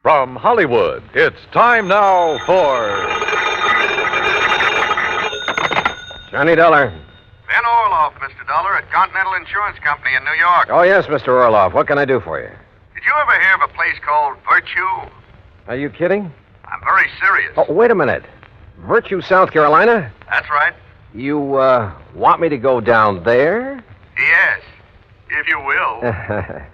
From Hollywood, it's time now for... Johnny Dollar. Ben Orloff, Mr. Dollar, at Continental Insurance Company in New York. Oh, yes, Mr. Orloff. What can I do for you? Did you ever hear of a place called Virtue? Are you kidding? I'm very serious. Oh, wait a minute. Virtue, South Carolina? That's right. You, want me to go down there? Yes, if you will.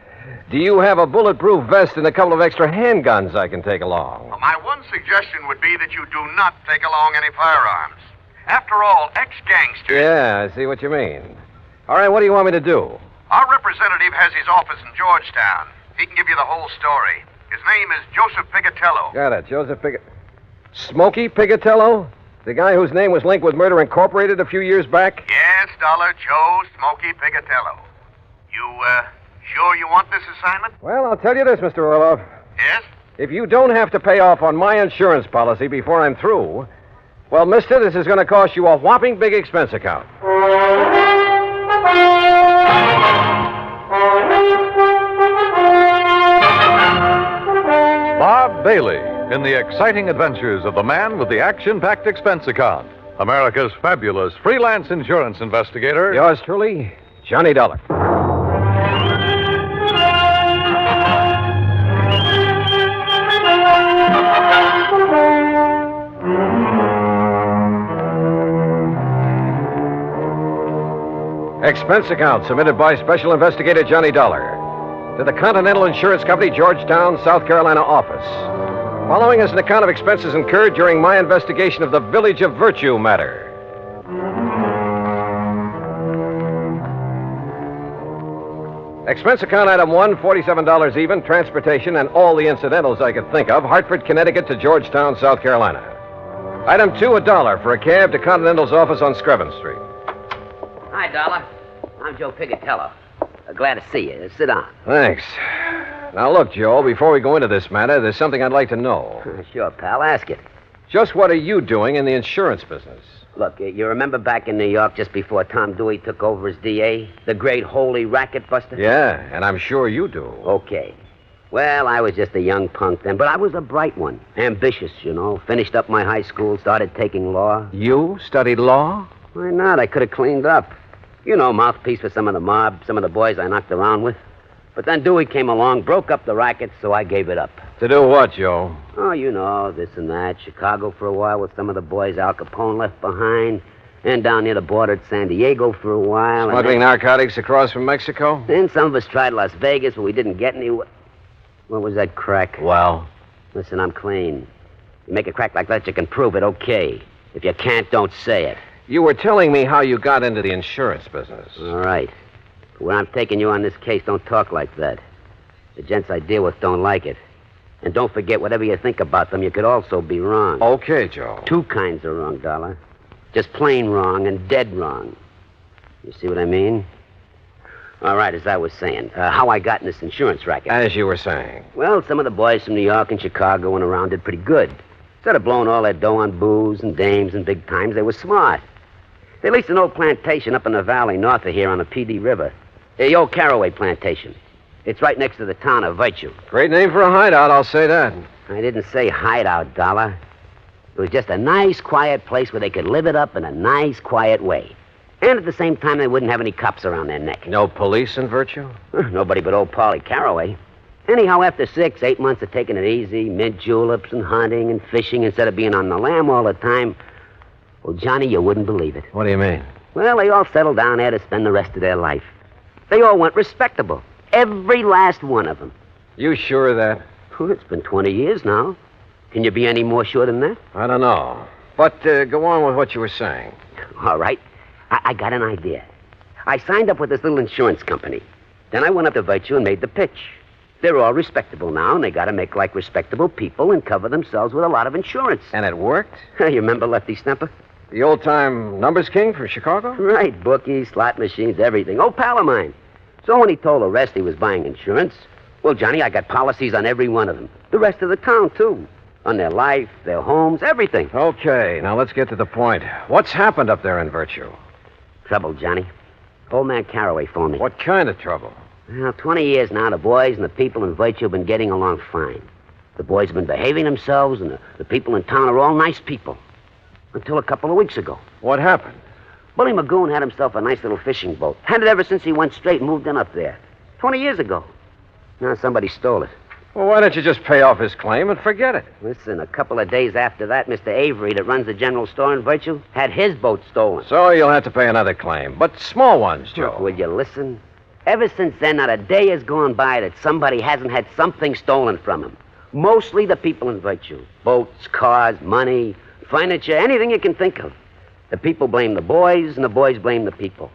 Do you have a bulletproof vest and a couple of extra handguns I can take along? Well, my one suggestion would be that you do not take along any firearms. After all, ex-gangsters... Yeah, I see what you mean. All right, what do you want me to do? Our representative has his office in Georgetown. He can give you the whole story. His name is Joseph Pigatello. Got it, Joseph Smokey Pigatello? The guy whose name was linked with Murder Incorporated a few years back? Yes, Dollar, Joe Smokey Pigatello. You, sure you want this assignment? Well, I'll tell you this, Mr. Orloff. Yes? If you don't have to pay off on my insurance policy before I'm through, well, mister, this is going to cost you a whopping big expense account. Bob Bailey in the exciting adventures of the man with the action-packed expense account. America's fabulous freelance insurance investigator. Yours truly, Johnny Dollar. Expense account submitted by Special Investigator Johnny Dollar to the Continental Insurance Company, Georgetown, South Carolina office. Following is an account of expenses incurred during my investigation of the Village of Virtue matter. Expense account item 1, $47 even, transportation and all the incidentals I could think of, Hartford, Connecticut to Georgetown, South Carolina. Item 2, $1 for a cab to Continental's office on Screven Street. Hi, Dollar. I'm Joe Pigatello. Glad to see you. Sit down. Thanks. Now, look, Joe, before we go into this matter, there's something I'd like to know. Sure, pal. Ask it. Just what are you doing in the insurance business? Look, you remember back in New York just before Tom Dewey took over as DA? The great holy racket buster? Yeah, and I'm sure you do. Okay. Well, I was just a young punk then, but I was a bright one. Ambitious, you know. Finished up my high school, started taking law. You studied law? Why not? I could have cleaned up. You know, mouthpiece for some of the mob, some of the boys I knocked around with. But then Dewey came along, broke up the racket, so I gave it up. To do what, Joe? Oh, you know, this and that. Chicago for a while with some of the boys Al Capone left behind. And down near the border at San Diego for a while. Smuggling narcotics across from Mexico? Then some of us tried Las Vegas, but we didn't get anywhere. What was that crack? Well? Listen, I'm clean. You make a crack like that, you can prove it, okay. If you can't, don't say it. You were telling me how you got into the insurance business. All right. But where I'm taking you on this case, don't talk like that. The gents I deal with don't like it. And don't forget, whatever you think about them, you could also be wrong. Okay, Joe. Two kinds of wrong, Dollar. Just plain wrong and dead wrong. You see what I mean? All right, as I was saying, how I got in this insurance racket. As you were saying. Well, some of the boys from New York and Chicago and around did pretty good. Instead of blowing all their dough on booze and dames and big times, they were smart. They leased an old plantation up in the valley north of here on the PD River. The old Caraway plantation. It's right next to the town of Virtue. Great name for a hideout, I'll say that. I didn't say hideout, Dollar. It was just a nice, quiet place where they could live it up in a nice, quiet way. And at the same time, they wouldn't have any cops around their neck. No police in Virtue? Nobody but old Polly Caraway. Anyhow, after 6, 8 months of taking it easy, mint juleps and hunting and fishing instead of being on the lam all the time, well, Johnny, you wouldn't believe it. What do you mean? Well, they all settled down there to spend the rest of their life. They all went respectable. Every last one of them. You sure of that? Well, it's been 20 years now. Can you be any more sure than that? I don't know. But go on with what you were saying. All right. I got an idea. I signed up with this little insurance company. Then I went up to Virtue and made the pitch. They're all respectable now, and they got to make like respectable people and cover themselves with a lot of insurance. And it worked? You remember Lefty Stemper? The old-time numbers king from Chicago? Right, bookies, slot machines, everything. Old pal of mine. So when he told the rest he was buying insurance, well, Johnny, I got policies on every one of them. The rest of the town, too. On their life, their homes, everything. Okay, now let's get to the point. What's happened up there in Virtue? Trouble, Johnny. Old man Caraway phoned me. What kind of trouble? Well, 20 years now, the boys and the people in Virtue have been getting along fine. The boys have been behaving themselves, and the people in town are all nice people. Until a couple of weeks ago. What happened? Bully Magoon had himself a nice little fishing boat. Had it ever since he went straight and moved in up there. 20 years ago. Now somebody stole it. Well, why don't you just pay off his claim and forget it? Listen, a couple of days after that, Mr. Avery, that runs the general store in Virtue, had his boat stolen. So you'll have to pay another claim. But small ones, Joe. Will you listen? Ever since then, not a day has gone by that somebody hasn't had something stolen from him. Mostly the people in Virtue. Boats, cars, money, furniture, anything you can think of. The people blame the boys, and the boys blame the people.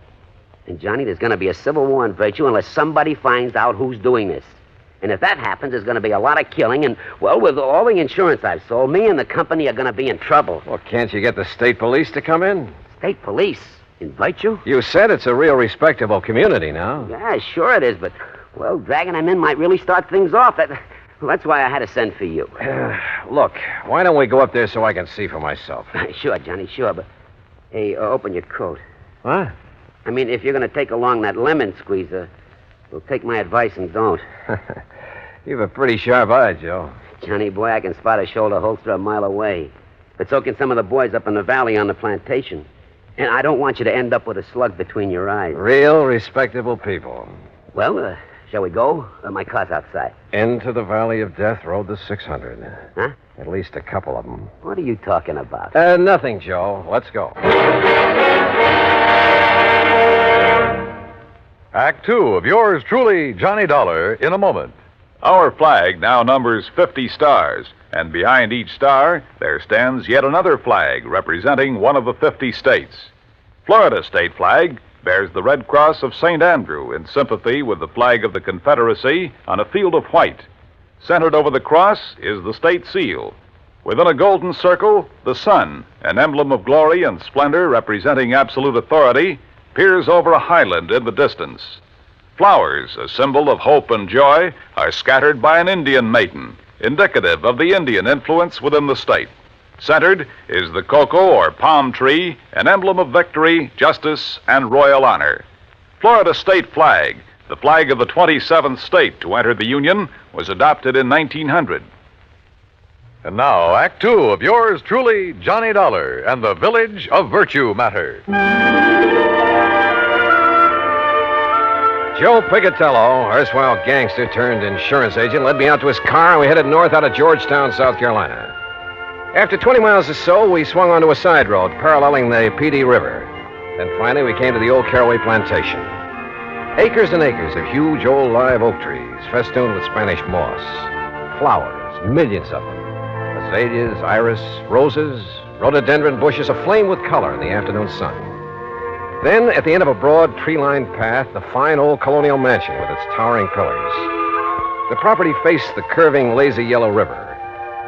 And, Johnny, there's going to be a civil war in Virtue unless somebody finds out who's doing this. And if that happens, there's going to be a lot of killing, and, well, with all the insurance I've sold, me and the company are going to be in trouble. Well, can't you get the state police to come in? State police? In Virtue? You said it's a real respectable community now. Yeah, sure it is, but, well, dragging them in might really start things off. That's why I had to send for you. Look, why don't we go up there so I can see for myself? Sure, Johnny, sure, but... Hey, open your coat. What? I mean, if you're going to take along that lemon squeezer, well, take my advice and don't. You've a pretty sharp eye, Joe. Johnny, boy, I can spot a shoulder holster a mile away. But so can some of the boys up in the valley on the plantation. And I don't want you to end up with a slug between your eyes. Real respectable people. Well, shall we go? My car's outside. Into the Valley of Death rode the 600. Huh? At least a couple of them. What are you talking about? Nothing, Joe. Let's go. Act two of yours truly, Johnny Dollar, in a moment. Our flag now numbers 50 stars, and behind each star there stands yet another flag representing one of the 50 states. Florida's state flag bears the Red Cross of St. Andrew in sympathy with the flag of the Confederacy on a field of white. Centered over the cross is the state seal. Within a golden circle, the sun, an emblem of glory and splendor representing absolute authority, peers over a highland in the distance. Flowers, a symbol of hope and joy, are scattered by an Indian maiden, indicative of the Indian influence within the state. Centered is the cocoa or palm tree, an emblem of victory, justice, and royal honor. Florida state flag, the flag of the 27th state to enter the Union, was adopted in 1900. And now, Act two of yours truly, Johnny Dollar, and the Village of Virtue Matter. Joe Pigatello, erstwhile gangster turned insurance agent, led me out to his car, and we headed north out of Georgetown, South Carolina. After 20 miles or so, we swung onto a side road paralleling the PD River. Then finally, we came to the old Caraway Plantation. Acres and acres of huge old live oak trees, festooned with Spanish moss. Flowers, millions of them. Azaleas, iris, roses, rhododendron bushes aflame with color in the afternoon sun. Then, at the end of a broad, tree-lined path, the fine old colonial mansion with its towering pillars. The property faced the curving, lazy yellow river.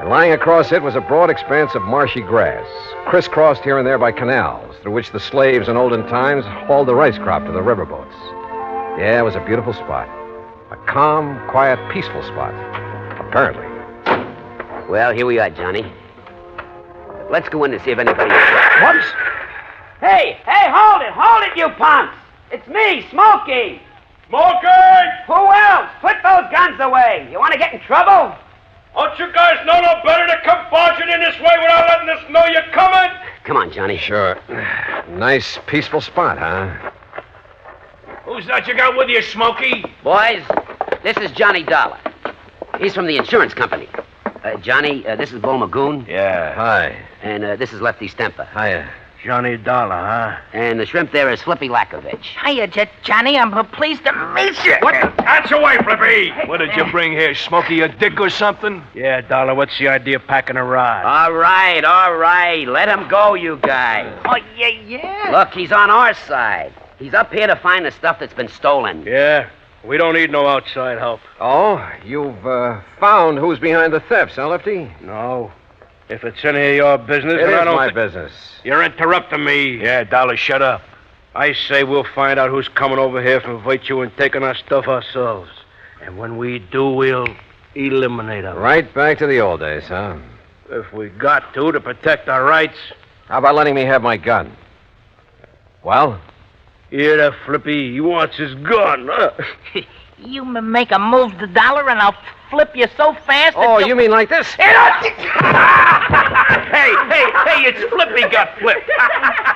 And lying across it was a broad expanse of marshy grass, crisscrossed here and there by canals, through which the slaves in olden times hauled the rice crop to the riverboats. Yeah, it was a beautiful spot. A calm, quiet, peaceful spot. Apparently. Well, here we are, Johnny. Let's go in to see if anybody... Whoops! Hey, hold it, you punks! It's me, Smokey! Smokey! Who else? Put those guns away. You want to get in trouble? Don't you guys know no better to come barging in this way without letting us know you're coming? Come on, Johnny. Sure. Nice, peaceful spot, huh? Who's that you got with you, Smokey? Boys, this is Johnny Dollar. He's from the insurance company. Johnny, this is Bull Magoon. Yeah. Hi. And this is Lefty Stemper. Hiya. Johnny Dollar, huh? And the shrimp there is Flippy Lakovich. Hiya, Johnny. I'm pleased to meet you. What? That's away, Flippy! What did you bring here, Smokey? A dick or something? Yeah, Dollar, what's the idea of packing a ride? All right. Let him go, you guys. Oh, yeah. Look, he's on our side. He's up here to find the stuff that's been stolen. Yeah, we don't need no outside help. Oh, you've found who's behind the thefts, huh, Lefty? No. If it's any of your business, It then I is don't my thi- business. You're interrupting me. Yeah, Dollar, shut up. I say we'll find out who's coming over here from Virtue and taking our stuff ourselves. And when we do, we'll eliminate them. Right back to the old days, huh? If we got to protect our rights. How about letting me have my gun? Well? Hear that, Flippy? He wants his gun. Huh? You make a move to Dollar and I'll flip you so fast that Oh, you mean like this? Hey, it's Flippy got flipped.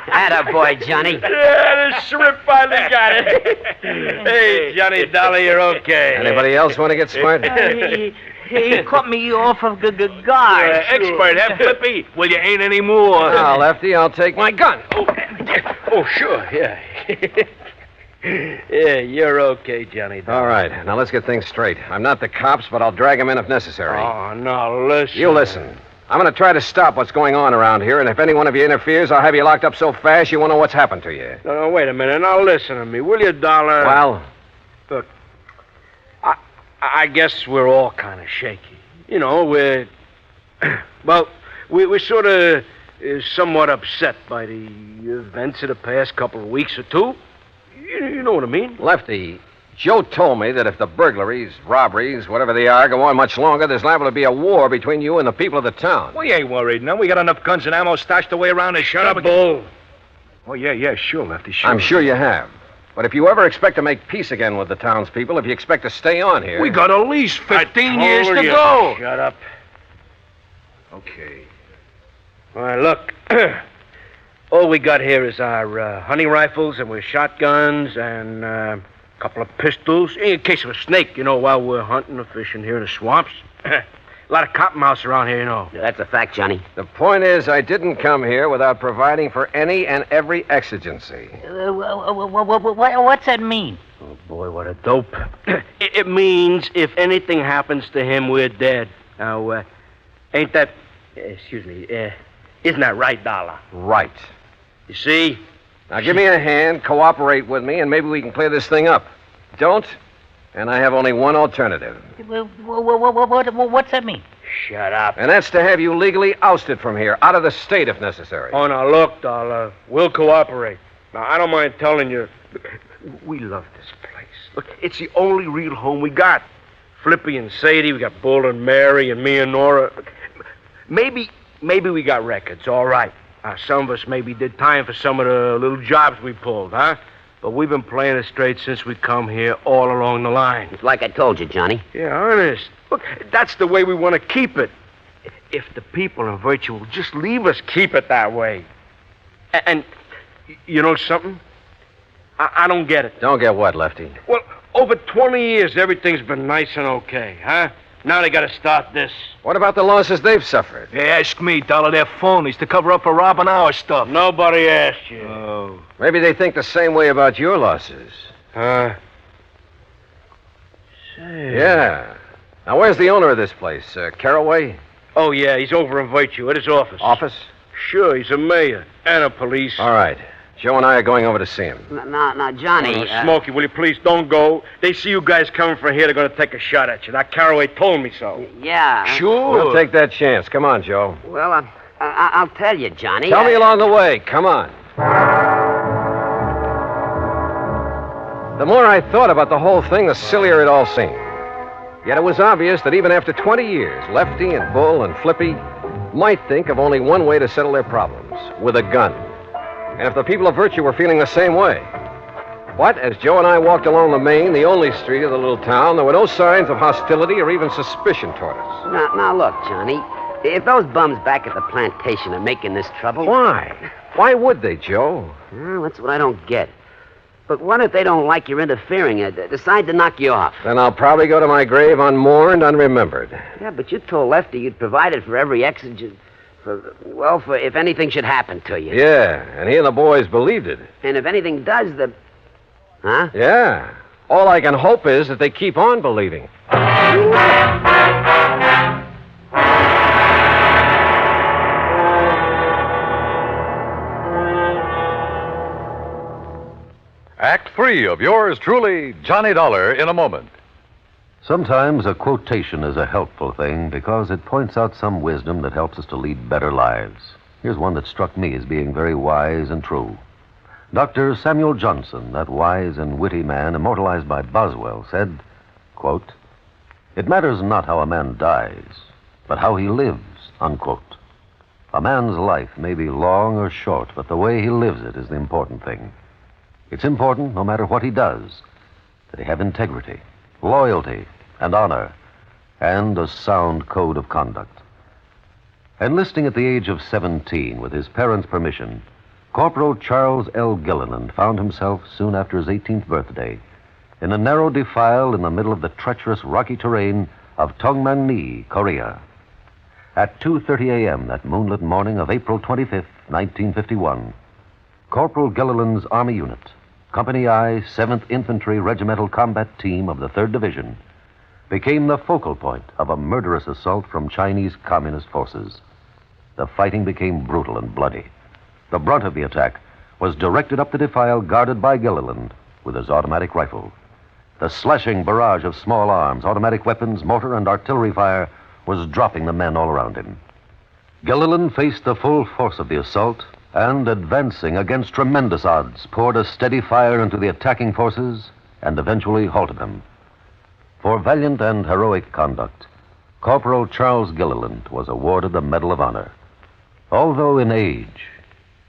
Attaboy, Johnny. Yeah, the shrimp finally got it. Hey, Johnny Dollar, you're okay. Anybody else want to get smart? He caught me off of guard. Expert, huh, Flippy? Well, you ain't anymore. Now, Lefty, I'll take my gun. Oh, sure, yeah. Yeah, you're okay, Johnny Dollar. All right, now let's get things straight. I'm not the cops, but I'll drag them in if necessary. Oh, no, listen. You listen. I'm going to try to stop what's going on around here, and if any one of you interferes, I'll have you locked up so fast you won't know what's happened to you. No, wait a minute. Now, listen to me, will you, Dollar? Well, Look, I guess we're all kind of shaky. You know, we're... Well, we're sort of somewhat upset by the events of the past couple of weeks or two. You know what I mean? Lefty, Joe told me that if the burglaries, robberies, whatever they are, go on much longer, there's liable to be a war between you and the people of the town. We ain't worried, no. We got enough guns and ammo stashed away around here. Shut up. Bull. Oh, yeah, sure, Lefty, sure. I'm sure you have. But if you ever expect to make peace again with the townspeople, if you expect to stay on here... We got at least 15 years to Told you. go. Shut up. Okay. All right, look. All we got here is our hunting rifles and we're shotguns and a couple of pistols in case of a snake, you know, while we're hunting or fishing here in the swamps. A lot of cottonmouths around here, you know. That's a fact, Johnny. The point is, I didn't come here without providing for any and every exigency. What's that mean? Oh, boy, what a dope. It means if anything happens to him, we're dead. Now, ain't that... isn't that right, Dollar? Right. You see? Now, give me a hand, cooperate with me, and maybe we can clear this thing up. Don't, and I have only one alternative. What's that mean? Shut up. And that's to have you legally ousted from here, out of the state if necessary. Oh, now, look, Dollar, we'll cooperate. Now, I don't mind telling you, we love this place. Look, it's the only real home we got. Flippy and Sadie, we got Bull and Mary and me and Nora. Maybe we got records, all right. Some of us maybe did time for some of the little jobs we pulled, huh? But we've been playing it straight since we come here all along the line. It's like I told you, Johnny. Yeah, honest. Look, that's the way we want to keep it. If the people in Virtue will just leave us keep it that way. And you know something? I don't get it. Don't get what, Lefty? Well, over 20 years, everything's been nice and okay, huh? Now they got to start this. What about the losses they've suffered? Hey, ask me, Dollar. They're phonies to cover up for robbing our stuff. Nobody asked you. Oh. Maybe they think the same way about your losses. Say. Yeah. Now, where's the owner of this place? Caraway? Oh, yeah, he's over in Virtue at his office. Office? Sure, he's a mayor and a police. All right. Joe and I are going over to see him. Now, Johnny... Oh, Smokey, will you please don't go? They see you guys coming from here, they're going to take a shot at you. That Caraway told me so. Yeah. Sure. We'll take that chance. Come on, Joe. Well, I'll tell you, Johnny. Tell me along the way. Come on. The more I thought about the whole thing, the sillier it all seemed. Yet it was obvious that even after 20 years, Lefty and Bull and Flippy might think of only one way to settle their problems, with a gun. And if the people of Virtue were feeling the same way. But as Joe and I walked along the main, the only street of the little town, there were no signs of hostility or even suspicion toward us. Now, look, Johnny. If those bums back at the plantation are making this trouble... Why? Why would they, Joe? Well, that's what I don't get. But what if they don't like your interfering and decide to knock you off? Then I'll probably go to my grave unmourned, unremembered. Yeah, but you told Lefty you'd provided for every exigent... for if anything should happen to you. Yeah, and he and the boys believed it. And if anything does, Huh? Yeah. All I can hope is that they keep on believing. Act 3 of yours truly, Johnny Dollar, in a moment. Sometimes a quotation is a helpful thing because it points out some wisdom that helps us to lead better lives. Here's one that struck me as being very wise and true. Dr. Samuel Johnson, that wise and witty man immortalized by Boswell, said, quote, "It matters not how a man dies, but how he lives," unquote. A man's life may be long or short, but the way he lives it is the important thing. It's important, no matter what he does, that he have integrity, loyalty, and honor, and a sound code of conduct. Enlisting at the age of 17 with his parents' permission, Corporal Charles L. Gilliland found himself, soon after his 18th birthday, in a narrow defile in the middle of the treacherous rocky terrain of Tongmangni, Korea. At 2:30 a.m. that moonlit morning of April 25th, 1951, Corporal Gilliland's Army Unit, Company I, 7th Infantry Regimental Combat Team of the 3rd Division, became the focal point of a murderous assault from Chinese Communist forces. The fighting became brutal and bloody. The brunt of the attack was directed up the defile guarded by Gilliland with his automatic rifle. The slashing barrage of small arms, automatic weapons, mortar, and artillery fire was dropping the men all around him. Gilliland faced the full force of the assault and, advancing against tremendous odds, poured a steady fire into the attacking forces and eventually halted them. For valiant and heroic conduct, Corporal Charles Gilliland was awarded the Medal of Honor. Although in age,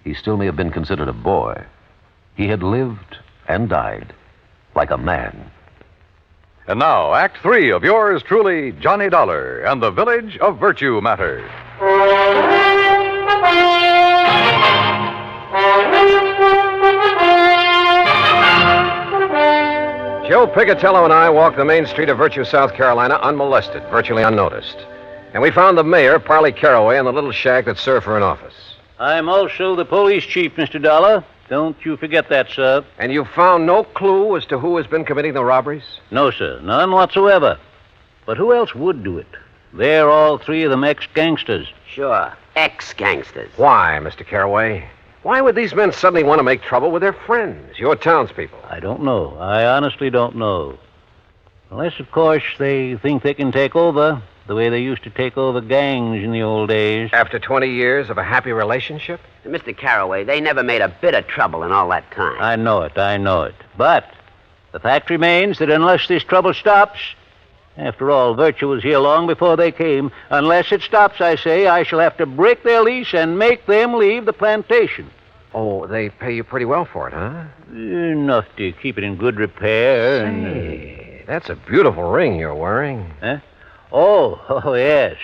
he still may have been considered a boy, he had lived and died like a man. And now, Act 3 of yours truly, Johnny Dollar and the Village of Virtue Matters. Joe Pigatello and I walked the main street of Virtue, South Carolina, unmolested, virtually unnoticed. And we found the mayor, Parley Caraway, in the little shack that served for an office. I'm also the police chief, Mr. Dollar. Don't you forget that, sir. And you found no clue as to who has been committing the robberies? No, sir. None whatsoever. But who else would do it? They're all three of them ex-gangsters. Sure, ex-gangsters. Why, Mr. Caraway? Why would these men suddenly want to make trouble with their friends, your townspeople? I don't know. I honestly don't know. Unless, of course, they think they can take over the way they used to take over gangs in the old days. After 20 years of a happy relationship? Mr. Caraway, they never made a bit of trouble in all that time. I know it. But the fact remains that unless this trouble stops, after all, Virtue was here long before they came, unless it stops, I say, I shall have to break their lease and make them leave the plantation. Oh, they pay you pretty well for it, huh? Enough to keep it in good repair. Say, that's a beautiful ring you're wearing. Huh? Oh, yes.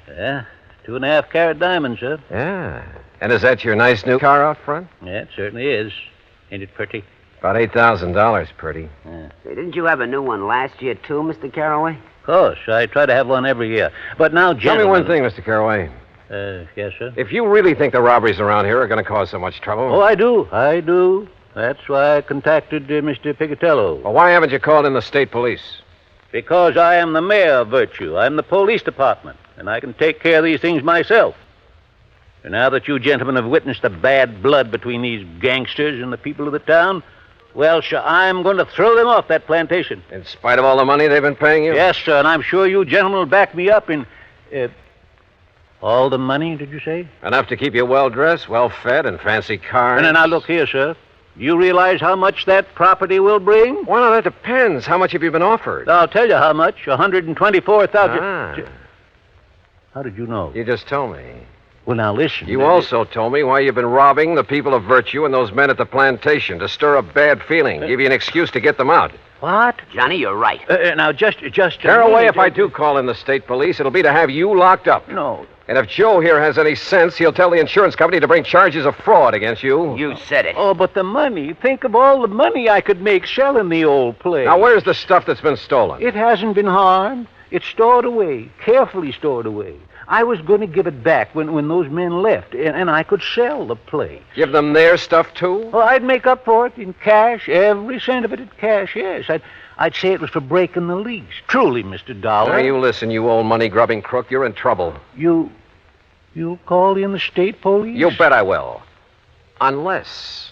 Yeah, 2.5-carat diamonds, sir. Yeah. And is that your nice new car out front? Yeah, it certainly is. Ain't it pretty? About $8,000 pretty. Say, didn't you have a new one last year, too, Mr. Caraway? Of course. I try to have one every year. But now, Tell gentlemen... me one thing, Mr. Caraway. Yes, sir? If you really think the robberies around here are going to cause so much trouble... Oh, I do. That's why I contacted Mr. Pigatello. Well, why haven't you called in the state police? Because I am the mayor of Virtue. I'm the police department, and I can take care of these things myself. And now that you gentlemen have witnessed the bad blood between these gangsters and the people of the town, well, sir, I'm going to throw them off that plantation. In spite of all the money they've been paying you? Yes, sir, and I'm sure you gentlemen will back me up in... all the money, did you say? Enough to keep you well-dressed, well-fed, and fancy cars. And now, look here, sir. Do you realize how much that property will bring? Well, now, that depends. How much have you been offered? I'll tell you how much. $124,000. Ah. How did you know? You just told me. Well, now, listen. You also told me why you've been robbing the people of Virtue and those men at the plantation to stir up bad feeling, give you an excuse to get them out. What? Johnny, you're right. Now, just... Caraway, if I do call in the state police, it'll be to have you locked up. No. And if Joe here has any sense, he'll tell the insurance company to bring charges of fraud against you. You said it. Oh, but the money. Think of all the money I could make selling the old place. Now, where's the stuff that's been stolen? It hasn't been harmed. It's stored away, carefully stored away. I was going to give it back when those men left, and I could sell the place. Give them their stuff, too? Well, I'd make up for it in cash, every cent of it in cash, yes. I'd say it was for breaking the lease. Truly, Mr. Dollar. Now, you listen, you old money-grubbing crook. You're in trouble. You'll call in the state police? You bet I will. Unless...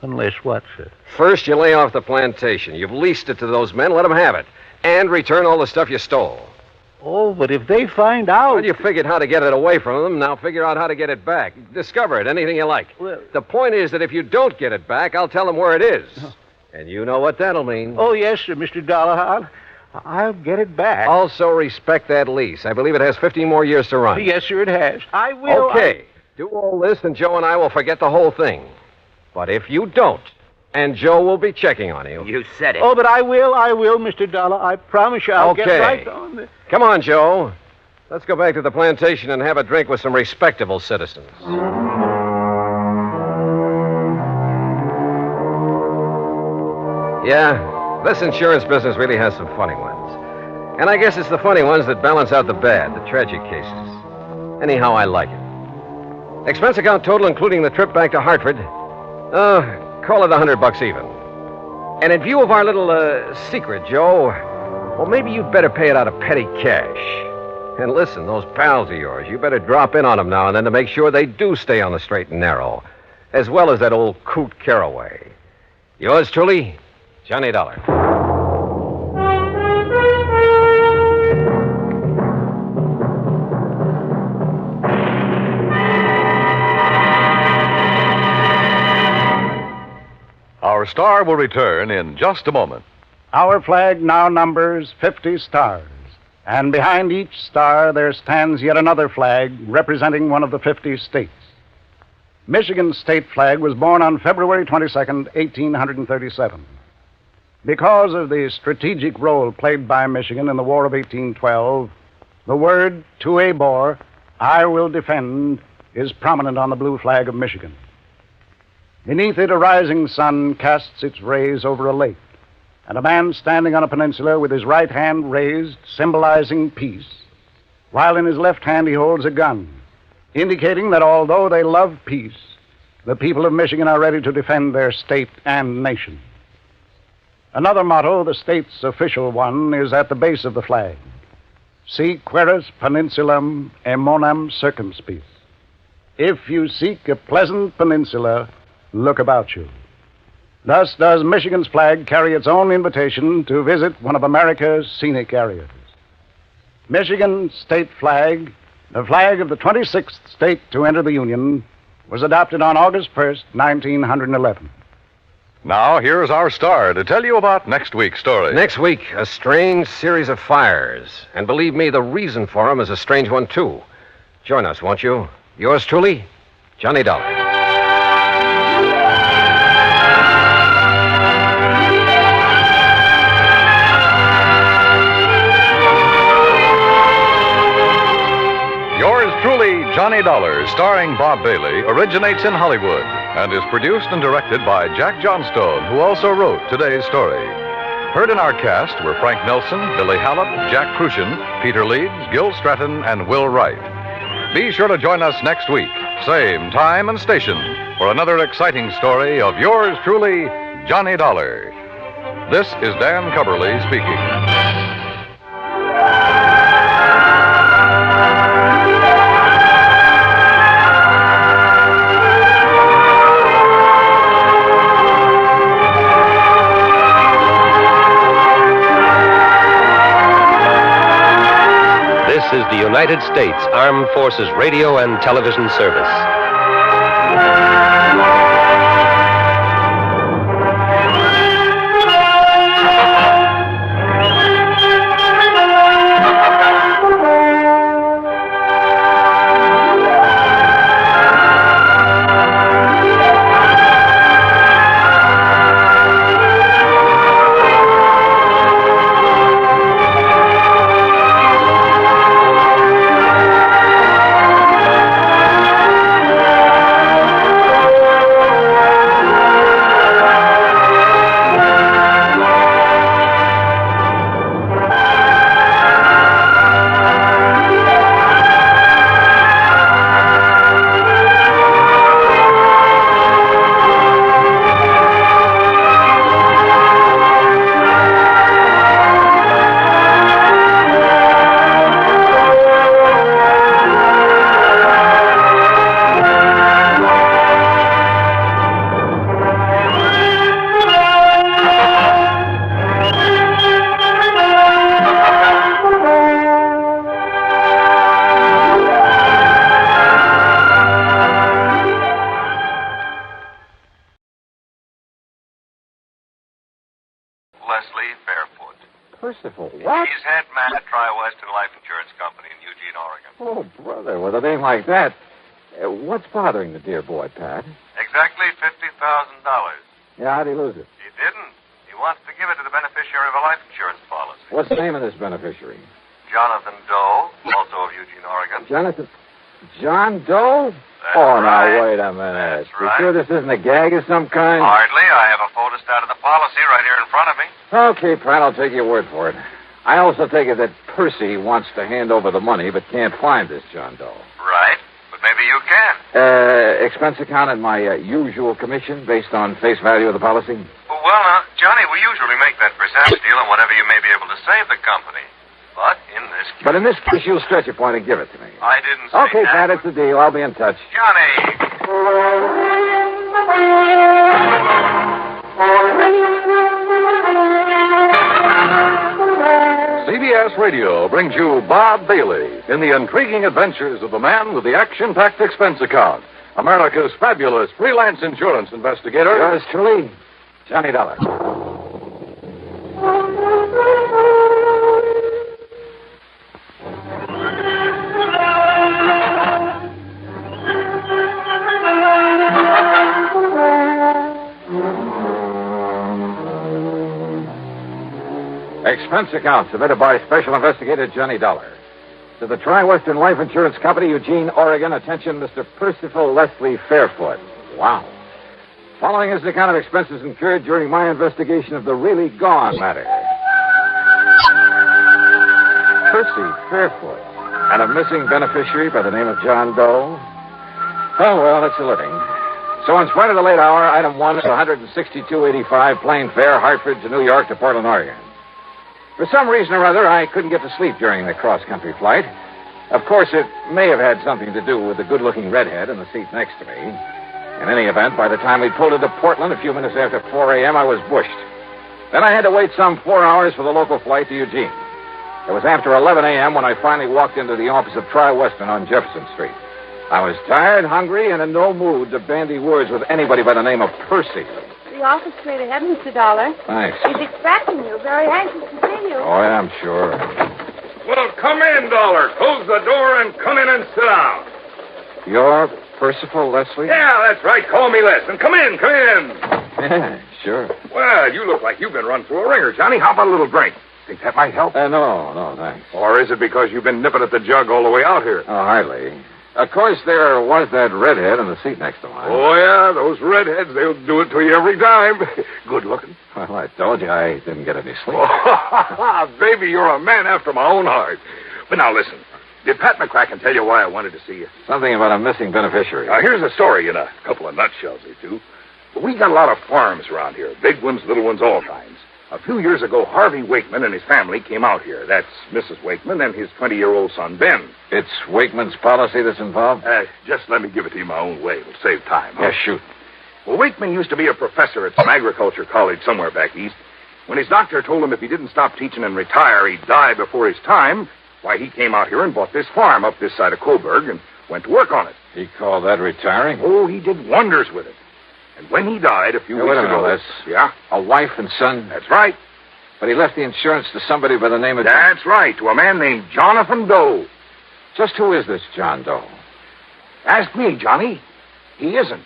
Unless what, sir? First, you lay off the plantation. You've leased it to those men. Let them have it. And return all the stuff you stole. Oh, but if they find out... Well, you figured how to get it away from them. Now figure out how to get it back. Discover it, anything you like. Well... The point is that if you don't get it back, I'll tell them where it is. And you know what that'll mean. Oh, yes, sir, Mr. Dollar. I'll get it back. Also respect that lease. I believe it has 15 more years to run. Yes, sir, it has. I will... Okay. Do all this, and Joe and I will forget the whole thing. But if you don't, And Joe will be checking on you. You said it. Oh, but I will, Mr. Dollar. I promise you I'll get right on the... Come on, Joe. Let's go back to the plantation and have a drink with some respectable citizens. Yeah, this insurance business really has some funny ones. And I guess it's the funny ones that balance out the bad, the tragic cases. Anyhow, I like it. Expense account total, including the trip back to Hartford. Call it $100 even. And in view of our little secret, Joe, well, maybe you'd better pay it out of petty cash. And listen, those pals of yours, you better drop in on them now and then to make sure they do stay on the straight and narrow, as well as that old coot Caraway. Yours truly, Johnny Dollar. Our star will return in just a moment. Our flag now numbers 50 stars, and behind each star there stands yet another flag representing one of the 50 states. Michigan's state flag was born on February 22nd, 1837. Because of the strategic role played by Michigan in the War of 1812, the word "to a bore, I will defend," is prominent on the blue flag of Michigan. Beneath it, a rising sun casts its rays over a lake, and a man standing on a peninsula with his right hand raised, symbolizing peace, while in his left hand he holds a gun, indicating that although they love peace, the people of Michigan are ready to defend their state and nation. Another motto, the state's official one, is at the base of the flag: Si queris peninsulam emonam circumspice. If you seek a pleasant peninsula, look about you. Thus does Michigan's flag carry its own invitation to visit one of America's scenic areas. Michigan's state flag, the flag of the 26th state to enter the Union, was adopted on August 1st, 1911. Now, here's our star to tell you about next week's story. Next week, a strange series of fires. And believe me, the reason for them is a strange one, too. Join us, won't you? Yours truly, Johnny Dollar. Yours truly, Johnny Dollar, starring Bob Bailey, originates in Hollywood and is produced and directed by Jack Johnstone, who also wrote today's story. Heard in our cast were Frank Nelson, Billy Hallop, Jack Crucian, Peter Leeds, Gil Stratton, and Will Wright. Be sure to join us next week, same time and station, for another exciting story of yours truly, Johnny Dollar. This is Dan Cubberly speaking. This is the United States Armed Forces Radio and Television Service. Leslie Barefoot. Percival, what? He's head man at Tri-Western Life Insurance Company in Eugene, Oregon. Oh, brother, with a name like that, what's bothering the dear boy, Pat? Exactly $50,000. Yeah, how'd he lose it? He didn't. He wants to give it to the beneficiary of a life insurance policy. What's the name of this beneficiary? Jonathan Doe, also of Eugene, Oregon. Jonathan. John Doe? That's Now, right. wait a minute. That's You right. sure this isn't a gag of some kind? Hardly. I have a photostat of the policy right here in front of me. Okay, Pratt, I'll take your word for it. I also take it that Percy wants to hand over the money but can't find this John Doe. Right. But maybe you can. Expense account at my usual commission based on face value of the policy? Well, Johnny, we usually make that percentage deal on whatever you may be able to save the company. But in this case, you'll stretch a point and give it to me. I didn't say Okay, that. Pat, it's a deal. I'll be in touch. Johnny! CBS Radio brings you Bob Bailey in the intriguing adventures of the man with the action-packed expense account, America's fabulous freelance insurance investigator. Yours truly, Johnny Dollar. Expense account submitted by Special Investigator Johnny Dollar. To the Tri-Western Life Insurance Company, Eugene, Oregon. Attention, Mr. Percival Leslie Fairfoot. Wow. Following is an account of expenses incurred during my investigation of the really gone matter. Percy Fairfoot. And a missing beneficiary by the name of John Doe. Oh, well, it's a living. So in spite of the late hour, item 1 is $162.85 plane fare, Hartford to New York to Portland, Oregon. For some reason or other, I couldn't get to sleep during the cross-country flight. Of course, it may have had something to do with the good-looking redhead in the seat next to me. In any event, by the time we pulled into Portland a few minutes after 4 a.m., I was bushed. Then I had to wait some 4 hours for the local flight to Eugene. It was after 11 a.m. when I finally walked into the office of Tri-Western on Jefferson Street. I was tired, hungry, and in no mood to bandy words with anybody by the name of Percy. The office straight ahead, Mr. Dollar. Thanks. He's expecting you. Very anxious to see you. Oh, yeah, I'm sure. Well, come in, Dollar. Close the door and come in and sit down. You're Percival Leslie? Yeah, that's right. Call me Les. And come in, come in. Yeah, sure. Well, you look like you've been run through a ringer, Johnny. How about a little drink? Think that might help? No, thanks. Or is it because you've been nipping at the jug all the way out here? Oh, hardly. Of course, there was that redhead in the seat next to mine. Oh, yeah, those redheads, they'll do it to you every time. Good looking. Well, I told you I didn't get any sleep. Oh, baby, you're a man after my own heart. But now, listen. Did Pat McCracken tell you why I wanted to see you? Something about a missing beneficiary. Now, here's a story in a couple of nutshells or two. We got a lot of farms around here. Big ones, little ones, all kinds. A few years ago, Harvey Wakeman and his family came out here. That's Mrs. Wakeman and his 20-year-old son, Ben. It's Wakeman's policy that's involved? Just let me give it to you my own way. It'll save time. Huh? Yeah, shoot. Well, Wakeman used to be a professor at some agriculture college somewhere back east. When his doctor told him if he didn't stop teaching and retire, he'd die before his time, why, he came out here and bought this farm up this side of Coburg and went to work on it. He called that retiring? Oh, he did wonders with it. And when he died a few weeks ago... Les. Yeah? A wife and son? That's right. But he left the insurance to somebody by the name of... That's right, to a man named Jonathan Doe. Just who is this John Doe? Ask me, Johnny. He isn't.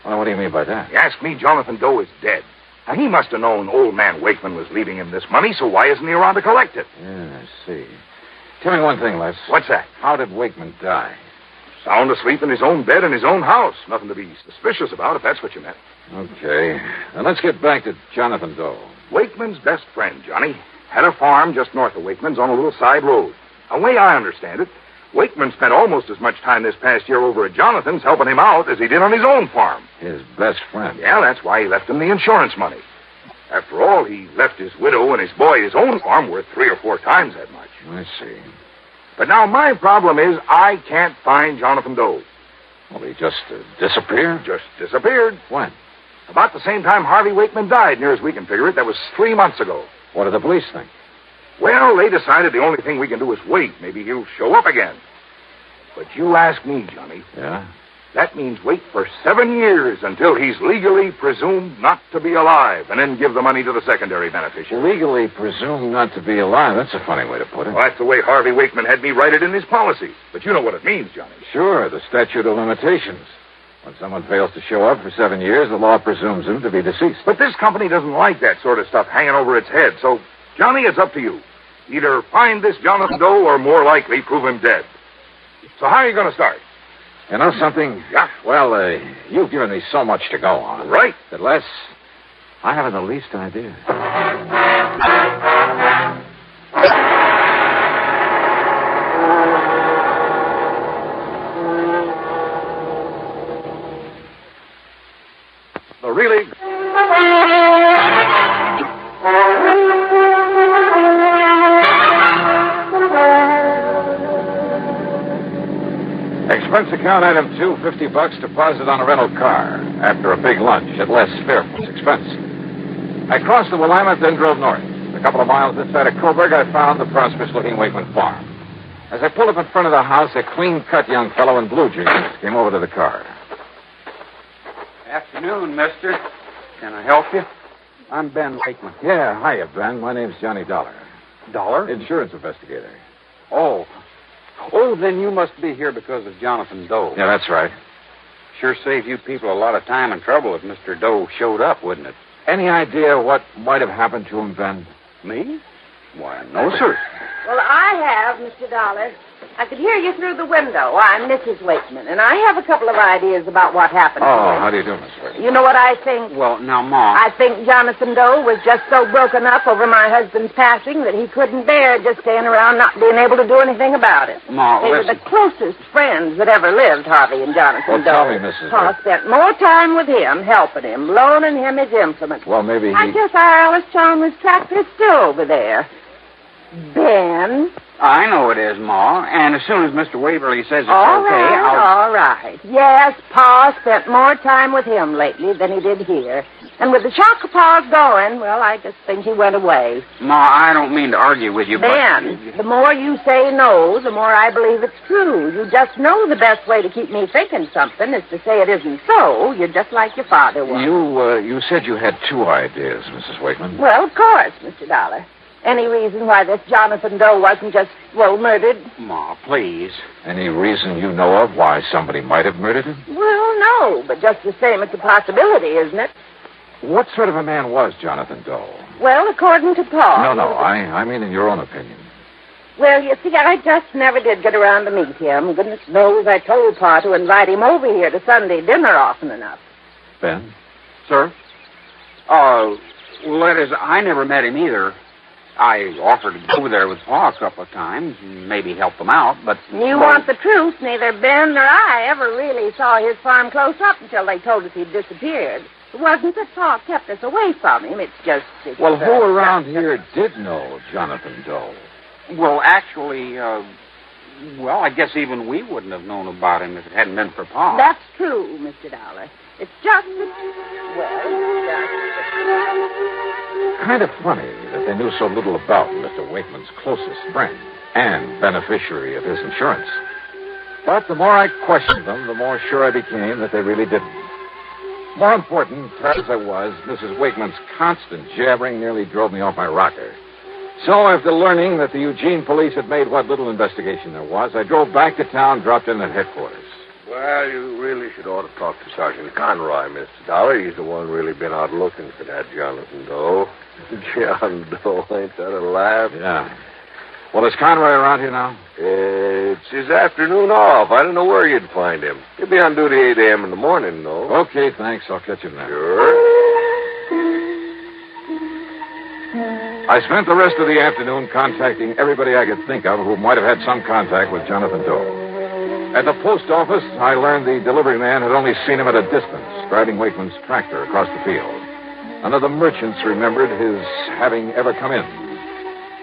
Well, what do you mean by that? You ask me, Jonathan Doe is dead. Now, he must have known old man Wakeman was leaving him this money, so why isn't he around to collect it? Yeah, I see. Tell me one thing, Les. What's that? How did Wakeman die? Sound asleep in his own bed in his own house. Nothing to be suspicious about, if that's what you meant. Okay. Now, let's get back to Jonathan Doe. Wakeman's best friend, Johnny. Had a farm just north of Wakeman's on a little side road. The way I understand it, Wakeman spent almost as much time this past year over at Jonathan's helping him out as he did on his own farm. His best friend? Yeah, that's why he left him the insurance money. After all, he left his widow and his boy his own farm worth 3 or 4 times that much. I see. But now my problem is I can't find Jonathan Doe. Well, he just disappeared? Just disappeared. When? About the same time Harvey Wakeman died, near as we can figure it. That was 3 months ago. What do the police think? Well, they decided the only thing we can do is wait. Maybe he'll show up again. But you ask me, Johnny. Yeah? That means wait for 7 years until he's legally presumed not to be alive, and then give the money to the secondary beneficiary. Legally presumed not to be alive? That's a funny way to put it. Well, that's the way Harvey Wakeman had me write it in his policy. But you know what it means, Johnny. Sure, the statute of limitations. When someone fails to show up for 7 years, the law presumes him to be deceased. But this company doesn't like that sort of stuff hanging over its head. So, Johnny, it's up to you. Either find this Jonathan Doe or more likely prove him dead. So how are you going to start? You know something? Yeah. Well, you've given me so much to go on. Right. That, Les, I haven't the least idea. The really... Expense account item 2, $50 deposit on a rental car after a big lunch at Les Fairfield's expense. I crossed the Willamette, then drove north. A couple of miles inside of Coburg, I found the prosperous-looking Wakeman farm. As I pulled up in front of the house, a clean-cut young fellow in blue jeans came over to the car. Afternoon, mister. Can I help you? I'm Ben Wakeman. Yeah, hiya, Ben. My name's Johnny Dollar. Dollar? Insurance investigator. Oh. Oh, then you must be here because of Jonathan Doe. Yeah, that's right. Sure save you people a lot of time and trouble if Mr. Doe showed up, wouldn't it? Any idea what might have happened to him, Ben? Me? Why, no, sir. Well, I have, Mr. Dollar. I could hear you through the window. I'm Mrs. Wakeman, and I have a couple of ideas about what happened. Oh, how do you do, Miss Wakeman? You know what I think? Well, now, Ma. I think Jonathan Doe was just so broken up over my husband's passing that he couldn't bear just staying around not being able to do anything about it. Ma, they were the closest friends that ever lived, Harvey and Jonathan Doe. Tell me, Mrs. Pa spent more time with him, helping him, loaning him his implements. Well, maybe he... I guess our Alice Chalmers tractor is still over there. Ben? I know it is, Ma. And as soon as Mr. Waverly says it's all okay, right, all right. Yes, Pa spent more time with him lately than he did here. And with the shock of Pa's going, well, I just think he went away. Ma, I don't mean to argue with you, Ben, the more you say no, the more I believe it's true. You just know the best way to keep me thinking something is to say it isn't so. You're just like your father was. You said you had 2 ideas, Mrs. Wakeman. Well, of course, Mr. Dollar. Any reason why this Jonathan Doe wasn't just, well, murdered? Ma, please. Any reason you know of why somebody might have murdered him? Well, no, but just the same, it's a possibility, isn't it? What sort of a man was Jonathan Doe? Well, according to Pa... No, I mean in your own opinion. Well, you see, I just never did get around to meet him. Goodness knows I told Pa to invite him over here to Sunday dinner often enough. Ben? Sir? Well, that is, I never met him either. I offered to go over there with Pa a couple of times and maybe help him out, but... You want the truth, neither Ben nor I ever really saw his farm close up until they told us he'd disappeared. It wasn't that Pa kept us away from him, it's just... Well, who around here did know Jonathan Doe? Well, actually, well, I guess even we wouldn't have known about him if it hadn't been for Pa. That's true, Mr. Dollar. It's just Kind of funny that they knew so little about Mr. Wakeman's closest friend and beneficiary of his insurance. But the more I questioned them, the more sure I became that they really didn't. More important, tired as I was, Mrs. Wakeman's constant jabbering nearly drove me off my rocker. So, after learning that the Eugene police had made what little investigation there was, I drove back to town, dropped in at headquarters. Well, you really should ought to talk to Sergeant Conroy, Mr. Dollar. He's the one really been out looking for that Jonathan Doe. John Doe, ain't that a laugh? Yeah. Well, is Conroy around here now? It's his afternoon off. I don't know where you'd find him. He'll be on duty 8 a.m. in the morning, though. Okay, thanks. I'll catch him there. Sure. I spent the rest of the afternoon contacting everybody I could think of who might have had some contact with Jonathan Doe. At the post office, I learned the delivery man had only seen him at a distance, driving Wakeman's tractor across the field. None of the merchants remembered his having ever come in.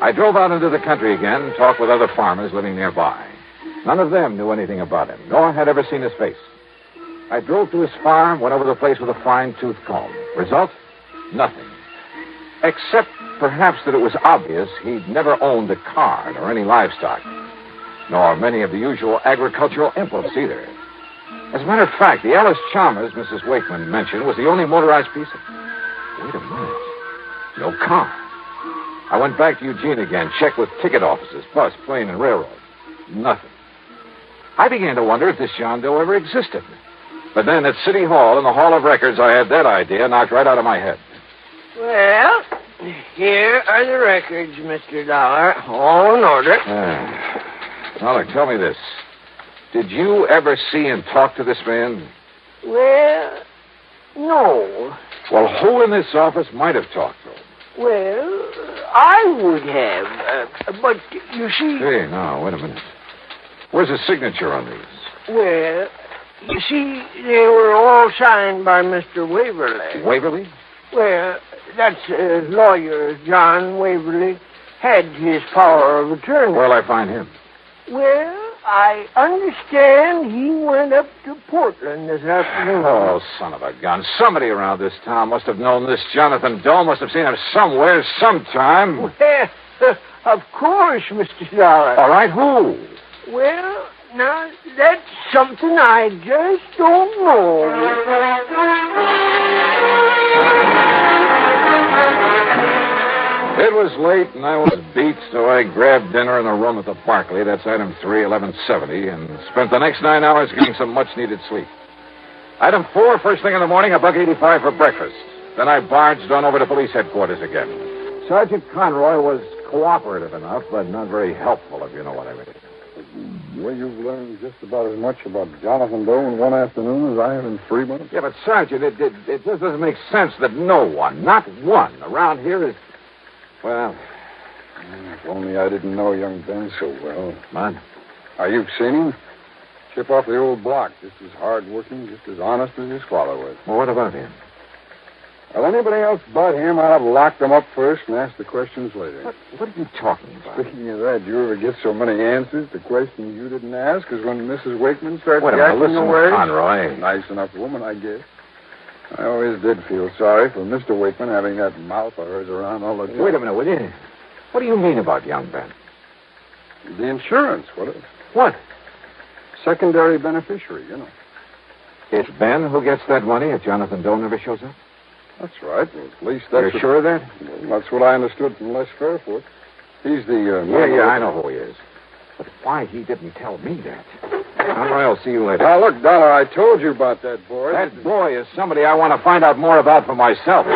I drove out into the country again, talked with other farmers living nearby. None of them knew anything about him, nor had ever seen his face. I drove to his farm, went over the place with a fine-tooth comb. Result? Nothing. Except, perhaps, that it was obvious he'd never owned a car or any livestock, nor many of the usual agricultural implements either. As a matter of fact, the Alice Chalmers Mrs. Wakeman mentioned was the only motorized piece of... Wait a minute. No car. I went back to Eugene again, checked with ticket offices, bus, plane, and railroad. Nothing. I began to wonder if this John Doe ever existed. But then at City Hall, in the Hall of Records, I had that idea knocked right out of my head. Well, here are the records, Mr. Dollar. All in order. Dollar, tell me this. Did you ever see and talk to this man? Well, no. Well, who in this office might have talked to him? Well, I would have. But, you see... Hey, now, wait a minute. Where's his signature on these? Well, you see, they were all signed by Mr. Waverly. Waverly? Well, that's lawyer John Waverly had his power of attorney. Where'll I find him? Well, I understand he went up to Portland this afternoon. Oh, son of a gun. Somebody around this town must have known this Jonathan Doe, must have seen him somewhere, sometime. Well, of course, Mr. Dollar. All right, who? Well, now, that's something I just don't know. It was late, and I was beat, so I grabbed dinner in a room at the Barclay, that's item 3, 1170, and spent the next 9 hours getting some much-needed sleep. Item 4, first thing in the morning, $1.85 for breakfast. Then I barged on over to police headquarters again. Sergeant Conroy was cooperative enough, but not very helpful, if you know what I mean. Well, you've learned just about as much about Jonathan Doe in one afternoon as I have in 3 months. Yeah, but, Sergeant, it just doesn't make sense that no one, not one, around here is... Well... If only I didn't know young Ben so well. Man? You've seen him? Chip off the old block, just as hard-working, just as honest as his father was. Well, what about him? Well, anybody else but him, I'd have locked him up first and asked the questions later. What are you talking about? Speaking of that, you ever get so many answers to questions you didn't ask as when Mrs. Wakeman started Wait a minute, yakking listen, away? Conroy. Nice enough woman, I guess. I always did feel sorry for Mr. Wakeman having that mouth of hers around all the time. Wait a minute, will you? What do you mean about young Ben? The insurance, What? Secondary beneficiary, you know. It's Ben who gets that money if Jonathan Doe never shows up? That's right. Well, at least that's... You're sure of that? Well, that's what I understood from Les Fairfoot. He's the... Yeah, I know who he is. But why he didn't tell me that? Conroy, I'll see you later. Now, look, Dollar, I told you about that boy. That boy is somebody I want to find out more about for myself.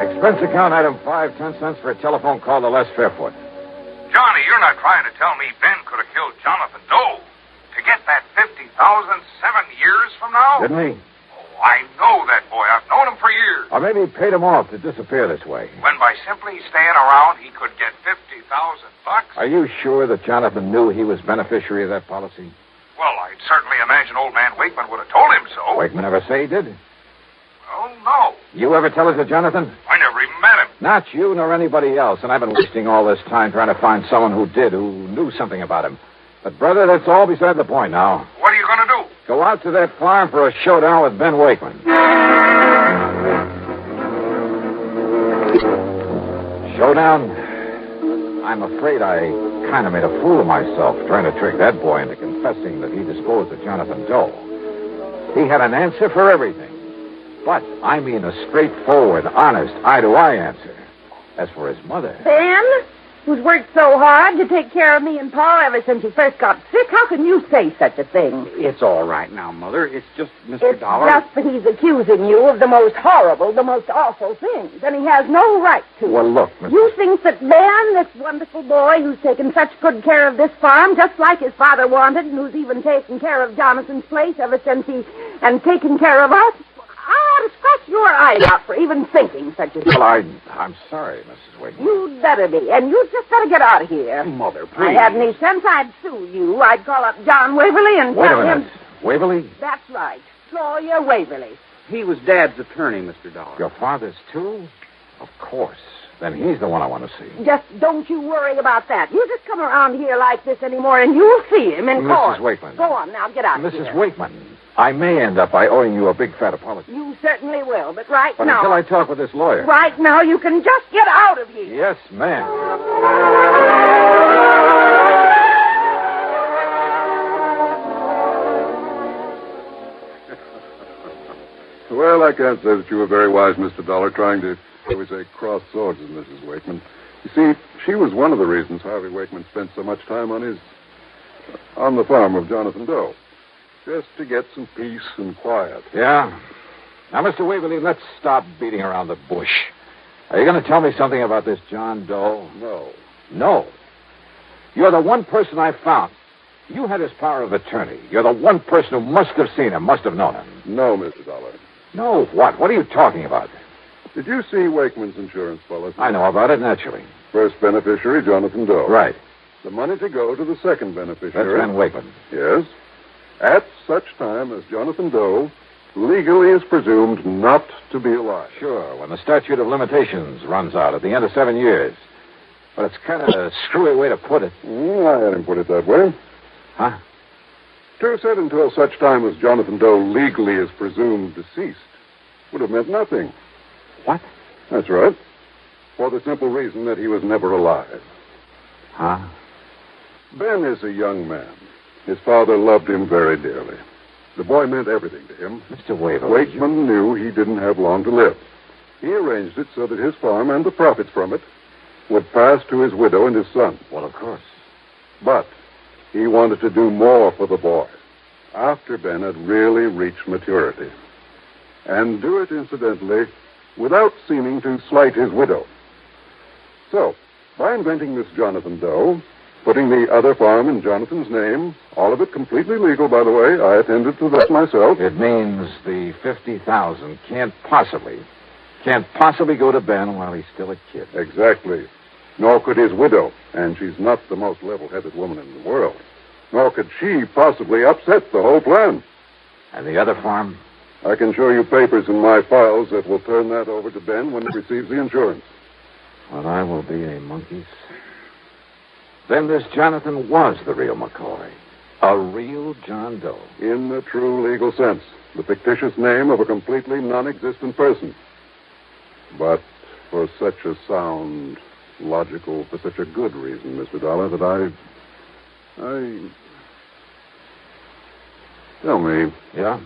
Expense account item 5, 10 cents for a telephone call to Les Fairfoot. Johnny, you're not trying to tell me Ben could have killed Jonathan Doe to get that $50,000 7 years from now? Didn't he? Oh, I know that boy. I've known him for years. Or maybe he paid him off to disappear this way. When by simply staying around, he could get $50,000. Are you sure that Jonathan knew he was beneficiary of that policy? Well, I'd certainly imagine old man Wakeman would have told him so. Wakeman never say he did? Oh, no. You ever tell it to Jonathan? I never even met him. Not you nor anybody else, and I've been wasting all this time trying to find someone who did, who knew something about him. But, brother, that's all beside the point now. What are you going to do? Go out to that farm for a showdown with Ben Wakeman. Showdown? I'm afraid I kind of made a fool of myself trying to trick that boy into confessing that he disposed of Jonathan Doe. He had an answer for everything. But I mean a straightforward, honest, eye-to-eye answer. As for his mother... Ben, who's worked so hard to take care of me and Paul ever since he first got sick, how can you say such a thing? It's all right now, Mother. It's just Mr. It's Dollar. just that he's accusing you of the most horrible, the most awful things, and he has no right to. Well, look, Mr. You think that Ben, this wonderful boy who's taken such good care of this farm, just like his father wanted, and who's even taken care of Jonathan's place ever since and taken care of us, I ought to scratch your eyes out for even thinking such a thing. Well, I'm sorry, Mrs. Wakeman. You'd better be, and you just better get out of here. Mother, If please. I had any sense, I'd sue you. I'd call up John Waverly and Wait tell a minute. him... Waverly? That's right. Lawyer Waverly. He was Dad's attorney, Mr. Dollar. Your father's too? Of course. Then he's the one I want to see. Just don't you worry about that. You just come around here like this anymore, and you'll see him in court. Mrs. Wakeman. Go on now, get out of here. Mrs. Wakeman, I may end up by owing you a big fat apology. You certainly will, but right But now... until I talk with this lawyer... Right now, you can just get out of here. Yes, ma'am. Well, I can't say that you were very wise, Mr. Dollar, trying to, shall we say, cross swords with Mrs. Wakeman. You see, she was one of the reasons Harvey Wakeman spent so much time on the farm of Jonathan Doe. Just to get some peace and quiet. Yeah? Now, Mr. Waverly, let's stop beating around the bush. Are you going to tell me something about this John Doe? No. No. You're the one person I found. You had his power of attorney. You're the one person who must have seen him, must have known him. No, Mr. Dollar. No, what? What are you talking about? Did you see Wakeman's insurance policy? I know about it, naturally. First beneficiary, Jonathan Doe. Right. The money to go to the second beneficiary. That's Ben Wakeman. Yes. At such time as Jonathan Doe legally is presumed not to be alive. Sure, when the statute of limitations runs out at the end of 7 years. But it's kind of a screwy way to put it. I had him put it that way. Huh? To said until such time as Jonathan Doe legally is presumed deceased would have meant nothing. What? That's right. For the simple reason that he was never alive. Huh? Ben is a young man. His father loved him very dearly. The boy meant everything to him. Mr. Waverly. Wakeman knew he didn't have long to live. He arranged it so that his farm and the profits from it would pass to his widow and his son. Well, of course. But he wanted to do more for the boy after Ben had really reached maturity. And do it, incidentally, without seeming to slight his widow. So, by inventing this Jonathan Doe, putting the other farm in Jonathan's name, all of it completely legal, by the way. I attended to that myself. It means the $50,000 can't possibly go to Ben while he's still a kid. Exactly. Nor could his widow, and she's not the most level-headed woman in the world. Nor could she possibly upset the whole plan. And the other farm? I can show you papers in my files that will turn that over to Ben when he receives the insurance. Well, I will be a monkey's. Then this Jonathan was the real McCoy. A real John Doe. In the true legal sense. The fictitious name of a completely non-existent person. But for such a sound, logical, for such a good reason, Mr. Dollar, that I... Tell me. Yeah?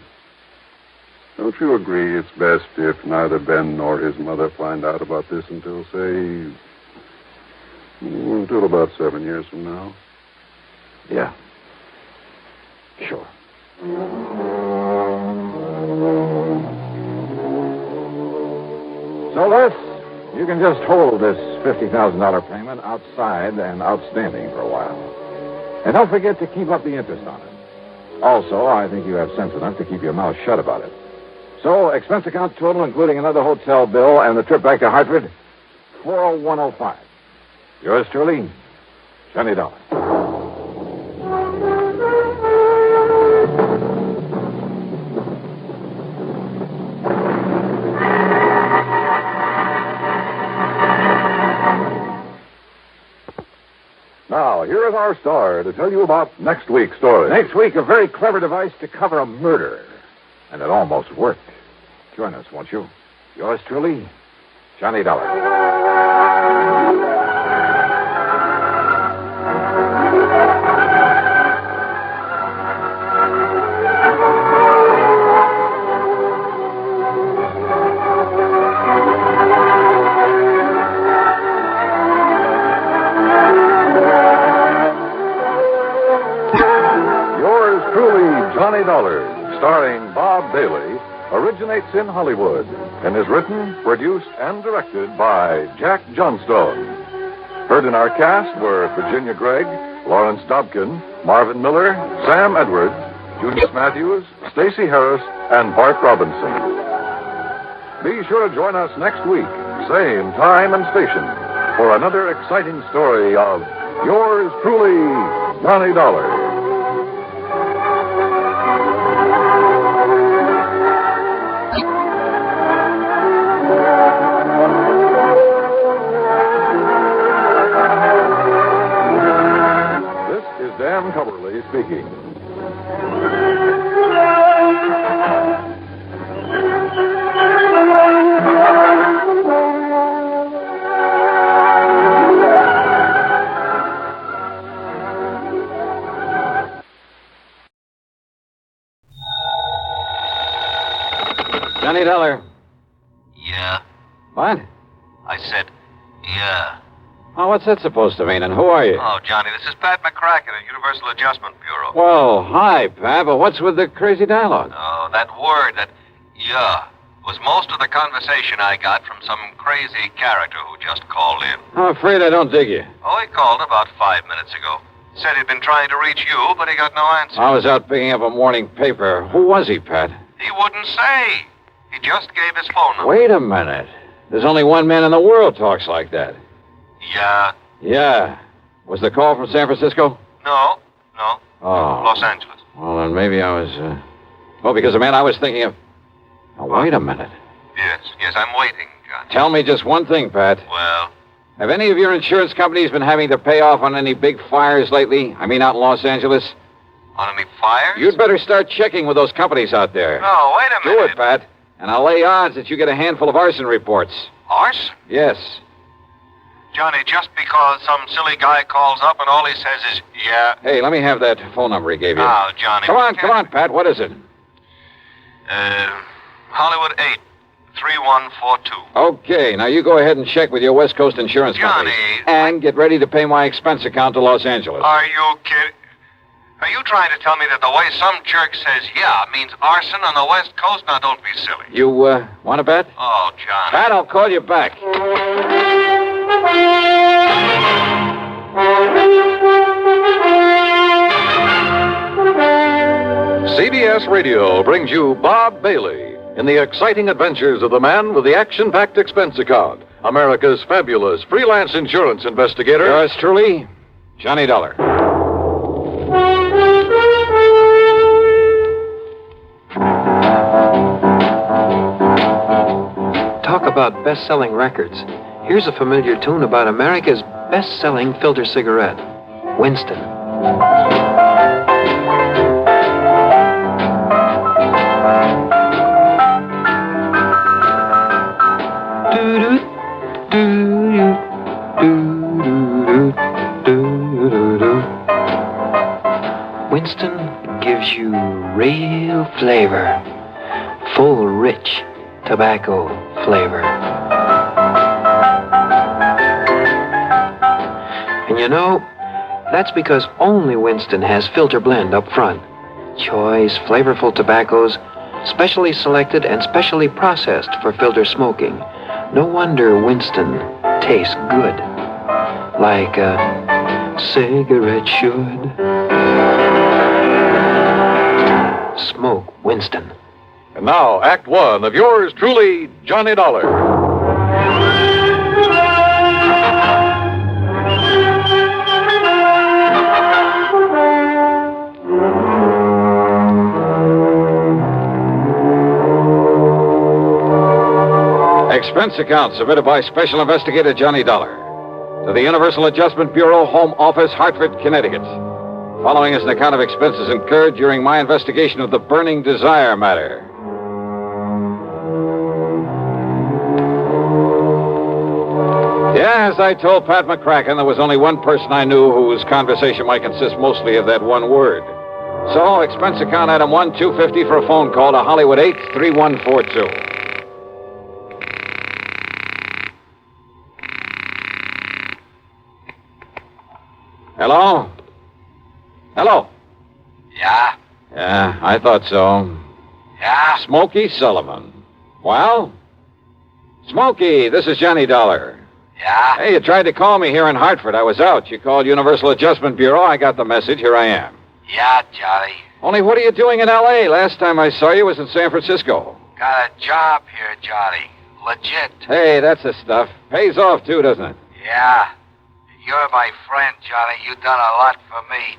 Don't you agree it's best if neither Ben nor his mother find out about this until, say... until about 7 years from now? Yeah. Sure. So, Les, you can just hold this $50,000 payment outside and outstanding for a while. And don't forget to keep up the interest on it. Also, I think you have sense enough to keep your mouth shut about it. So, expense account total, including another hotel bill and the trip back to Hartford, $40105. Yours truly, Johnny Dollar. Now, here is our star to tell you about next week's story. Next week, a very clever device to cover a murder. And it almost worked. Join us, won't you? Yours truly, Johnny Dollar. Yours truly, Johnny Dollar, starring Bob Bailey, originates in Hollywood and is written, produced, and directed by Jack Johnstone. Heard in our cast were Virginia Gregg, Lawrence Dobkin, Marvin Miller, Sam Edwards, Junius Matthews, Stacey Harris, and Bart Robinson. Be sure to join us next week, same time and station, for another exciting story of yours truly, Johnny Dollar. Dan Coverly speaking. Johnny Dollar. Yeah? What? I said, yeah. Oh, what's that supposed to mean, and who are you? Oh, Johnny, this is Pat McCracken at Universal Adjustment Bureau. Well, hi, Pat, but what's with the crazy dialogue? Oh, that word, that yeah, was most of the conversation I got from some crazy character who just called in. I'm afraid I don't dig you. Oh, he called about 5 minutes ago. Said he'd been trying to reach you, but he got no answer. I was out picking up a morning paper. Who was he, Pat? He wouldn't say. He just gave his phone number. Wait a minute. There's only one man in the world talks like that. Yeah? Yeah. Was the call from San Francisco? No. Oh. Los Angeles. Well, then maybe I was, Oh, because the man I was thinking of... Now, wait a minute. Yes, I'm waiting, John. Tell me just one thing, Pat. Well? Have any of your insurance companies been having to pay off on any big fires lately? I mean, out in Los Angeles? On any fires? You'd better start checking with those companies out there. No, wait a minute. Do it, Pat. And I'll lay odds that you get a handful of arson reports. Arson? Yes. Johnny, just because some silly guy calls up and all he says is, yeah. Hey, let me have that phone number he gave you. Oh, Johnny. Come on, Pat. What is it? Hollywood 8, 3142. Okay, now you go ahead and check with your West Coast insurance company. Johnny. And get ready to pay my expense account to Los Angeles. Are you kidding? Are you trying to tell me that the way some jerk says yeah means arson on the West Coast? Now, don't be silly. You, want to bet? Oh, Johnny. Pat, I'll call you back. CBS Radio brings you Bob Bailey in the exciting adventures of the man with the action-packed expense account, America's fabulous freelance insurance investigator. Yours truly, Johnny Dollar. Talk about best-selling records. Here's a familiar tune about America's best-selling filter cigarette, Winston. Winston gives you real flavor, full, rich tobacco flavor. And you know, that's because only Winston has filter blend up front. Choice, flavorful tobaccos, specially selected and specially processed for filter smoking. No wonder Winston tastes good, like a cigarette should. Smoke Winston. And now, Act One of yours truly, Johnny Dollar. Expense account submitted by Special Investigator Johnny Dollar to the Universal Adjustment Bureau, Home Office, Hartford, Connecticut. Following is an account of expenses incurred during my investigation of the Burning Desire matter. Yeah, as I told Pat McCracken, there was only one person I knew whose conversation might consist mostly of that one word. So, expense account item 1, $250 for a phone call to Hollywood 8, 3142. Hello? Hello? Yeah? Yeah, I thought so. Yeah? Smokey Sullivan. Well? Smokey, this is Johnny Dollar. Yeah? Hey, you tried to call me here in Hartford. I was out. You called Universal Adjustment Bureau. I got the message. Here I am. Yeah, Johnny. Only what are you doing in L.A.? Last time I saw you was in San Francisco. Got a job here, Johnny. Legit. Hey, that's the stuff. Pays off, too, doesn't it? Yeah. You're my friend, Johnny. You've done a lot for me.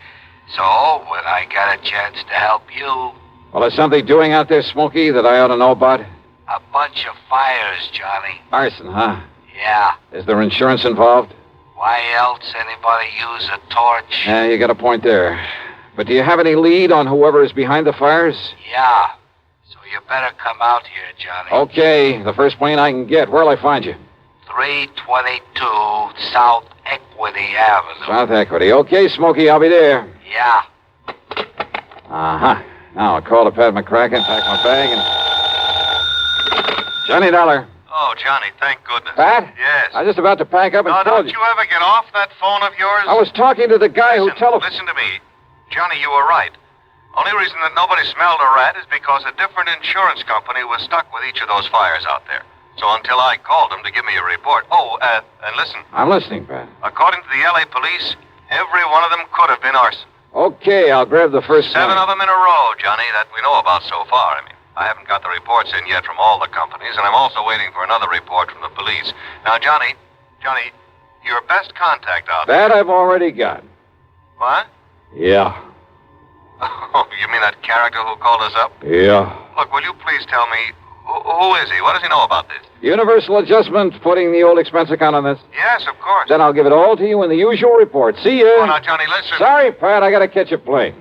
So, when I got a chance to help you... Well, is something doing out there, Smokey, that I ought to know about? A bunch of fires, Johnny. Arson, huh? Yeah. Is there insurance involved? Why else anybody use a torch? Yeah, you got a point there. But do you have any lead on whoever is behind the fires? Yeah. So you better come out here, Johnny. Okay, the first plane I can get. Where'll I find you? 322 South Equity Avenue. South Equity. Okay, Smokey, I'll be there. Yeah. Uh-huh. Now I'll call to Pat McCracken, pack my bag, and... Johnny Dollar. Oh, Johnny, thank goodness. Pat? Yes. I was just about to pack up and Now, call don't you ever get off that phone of yours? I was talking to the guy who telephoned. Listen to me. Johnny, you were right. Only reason that nobody smelled a rat is because a different insurance company was stuck with each of those fires out there. So until I called them to give me a report. Oh, and listen. I'm listening, Pat. According to the L.A. police, every one of them could have been arson. Okay, I'll grab the first 7 one. of them in a row, Johnny, that we know about so far. I mean, I haven't got the reports in yet from all the companies, and I'm also waiting for another report from the police. Now, Johnny, your best contact out there. That I've already got. What? Yeah. Oh, you mean that character who called us up? Yeah. Look, will you please tell me, who is he? What does he know about this? Universal adjustment, putting the old expense account on this? Yes, of course. Then I'll give it all to you in the usual report. See ya. Oh, now, Johnny, listen. Sorry, Pat, I gotta catch a plane.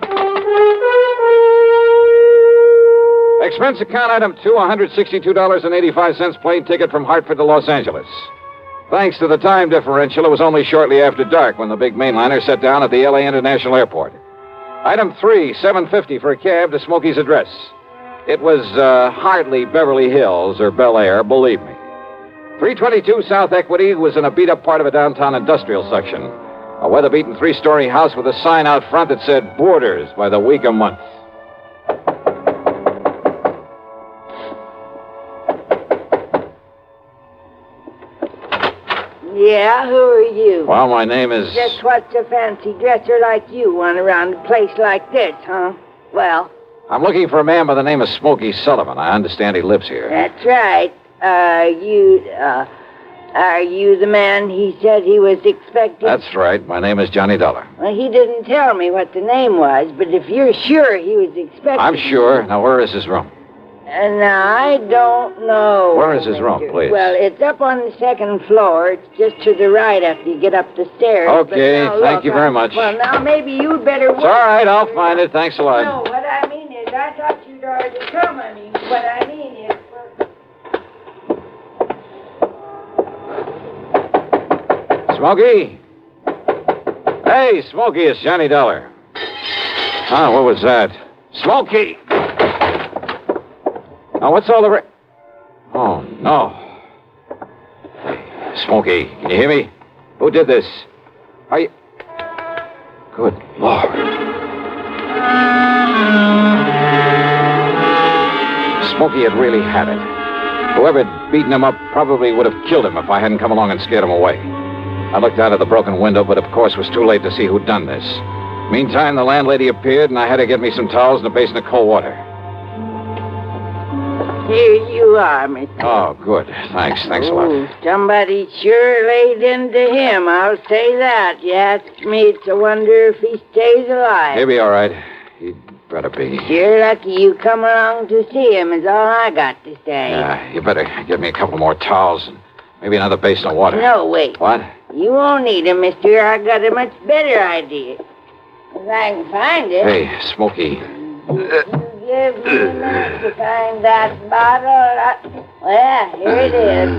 Expense account item 2, $162.85 plane ticket from Hartford to Los Angeles. Thanks to the time differential, it was only shortly after dark when the big mainliner set down at the L.A. International Airport. Item 3, $7.50 for a cab to Smokey's address. It was hardly Beverly Hills or Bel Air, believe me. 322 South Equity was in a beat-up part of a downtown industrial section. A weather-beaten 3-story house with a sign out front that said Boarders by the week a month. Yeah, who are you? Well, my name is... Just what's a fancy dresser like you want around a place like this, huh? Well... I'm looking for a man by the name of Smokey Sullivan. I understand he lives here. That's right. Are you the man he said he was expecting? That's right. My name is Johnny Dollar. Well, he didn't tell me what the name was, but if you're sure he was expecting... I'm sure. Now, where is his room? I don't know. Where is his room, please? Well, it's up on the 2nd floor. It's just to the right after you get up the stairs. Okay, thank you very much. Well, now maybe you'd better... It's all right, I'll find it. Thanks a lot. No, what I mean is, I thought you'd already come. I mean, what I mean is... Smokey? Hey, Smokey, it's Johnny Dollar. Ah, what was that? Smokey! Now, what's all the... Oh, no. Smokey, can you hear me? Who did this? Are you... Good Lord. Smokey had really had it. Whoever had beaten him up probably would have killed him if I hadn't come along and scared him away. I looked out of the broken window, but of course was too late to see who'd done this. Meantime, the landlady appeared, and I had to get me some towels and a basin of cold water. Here you are, Mr. Oh, good. Thanks a lot. Somebody sure laid into him, I'll say that. You ask me, it's a wonder if he stays alive. He'll be all right. He'd better be. You're lucky you come along to see him, is all I got to say. Yeah, you better get me a couple more towels and maybe another basin of water. No, wait. What? You won't need them, mister. I got a much better idea. If I can find it. Hey, Smokey. Give me a minute to find that bottle. Well, here it is.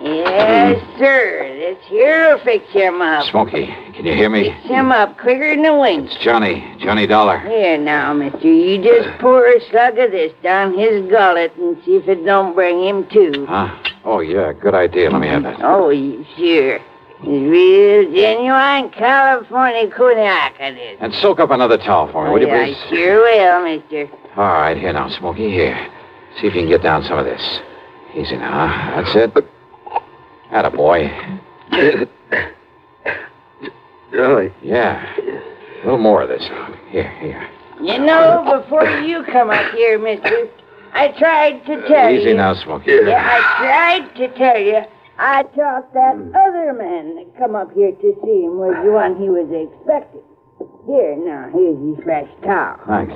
Yes, sir. This here'll fix him up. Smokey, can you hear me? Fix him up quicker than a wink. It's Johnny Dollar. Here now, mister. You just pour a slug of this down his gullet and see if it don't bring him to. Huh? Oh, yeah, good idea. Let me have that. Oh, sure. It's real genuine California cognac, it is. And soak up another towel for me, will you, please? I sure will, mister. All right, here now, Smokey, here. See if you can get down some of this. Easy now, huh? That's it. Attaboy. Johnny. Yeah. A little more of this. Here. You know, before you come up here, mister, I tried to tell you. Easy now, Smokey. Yeah, I tried to tell you. I thought that other man that come up here to see him was the one he was expecting. Here, now, here's your fresh towel. Thanks.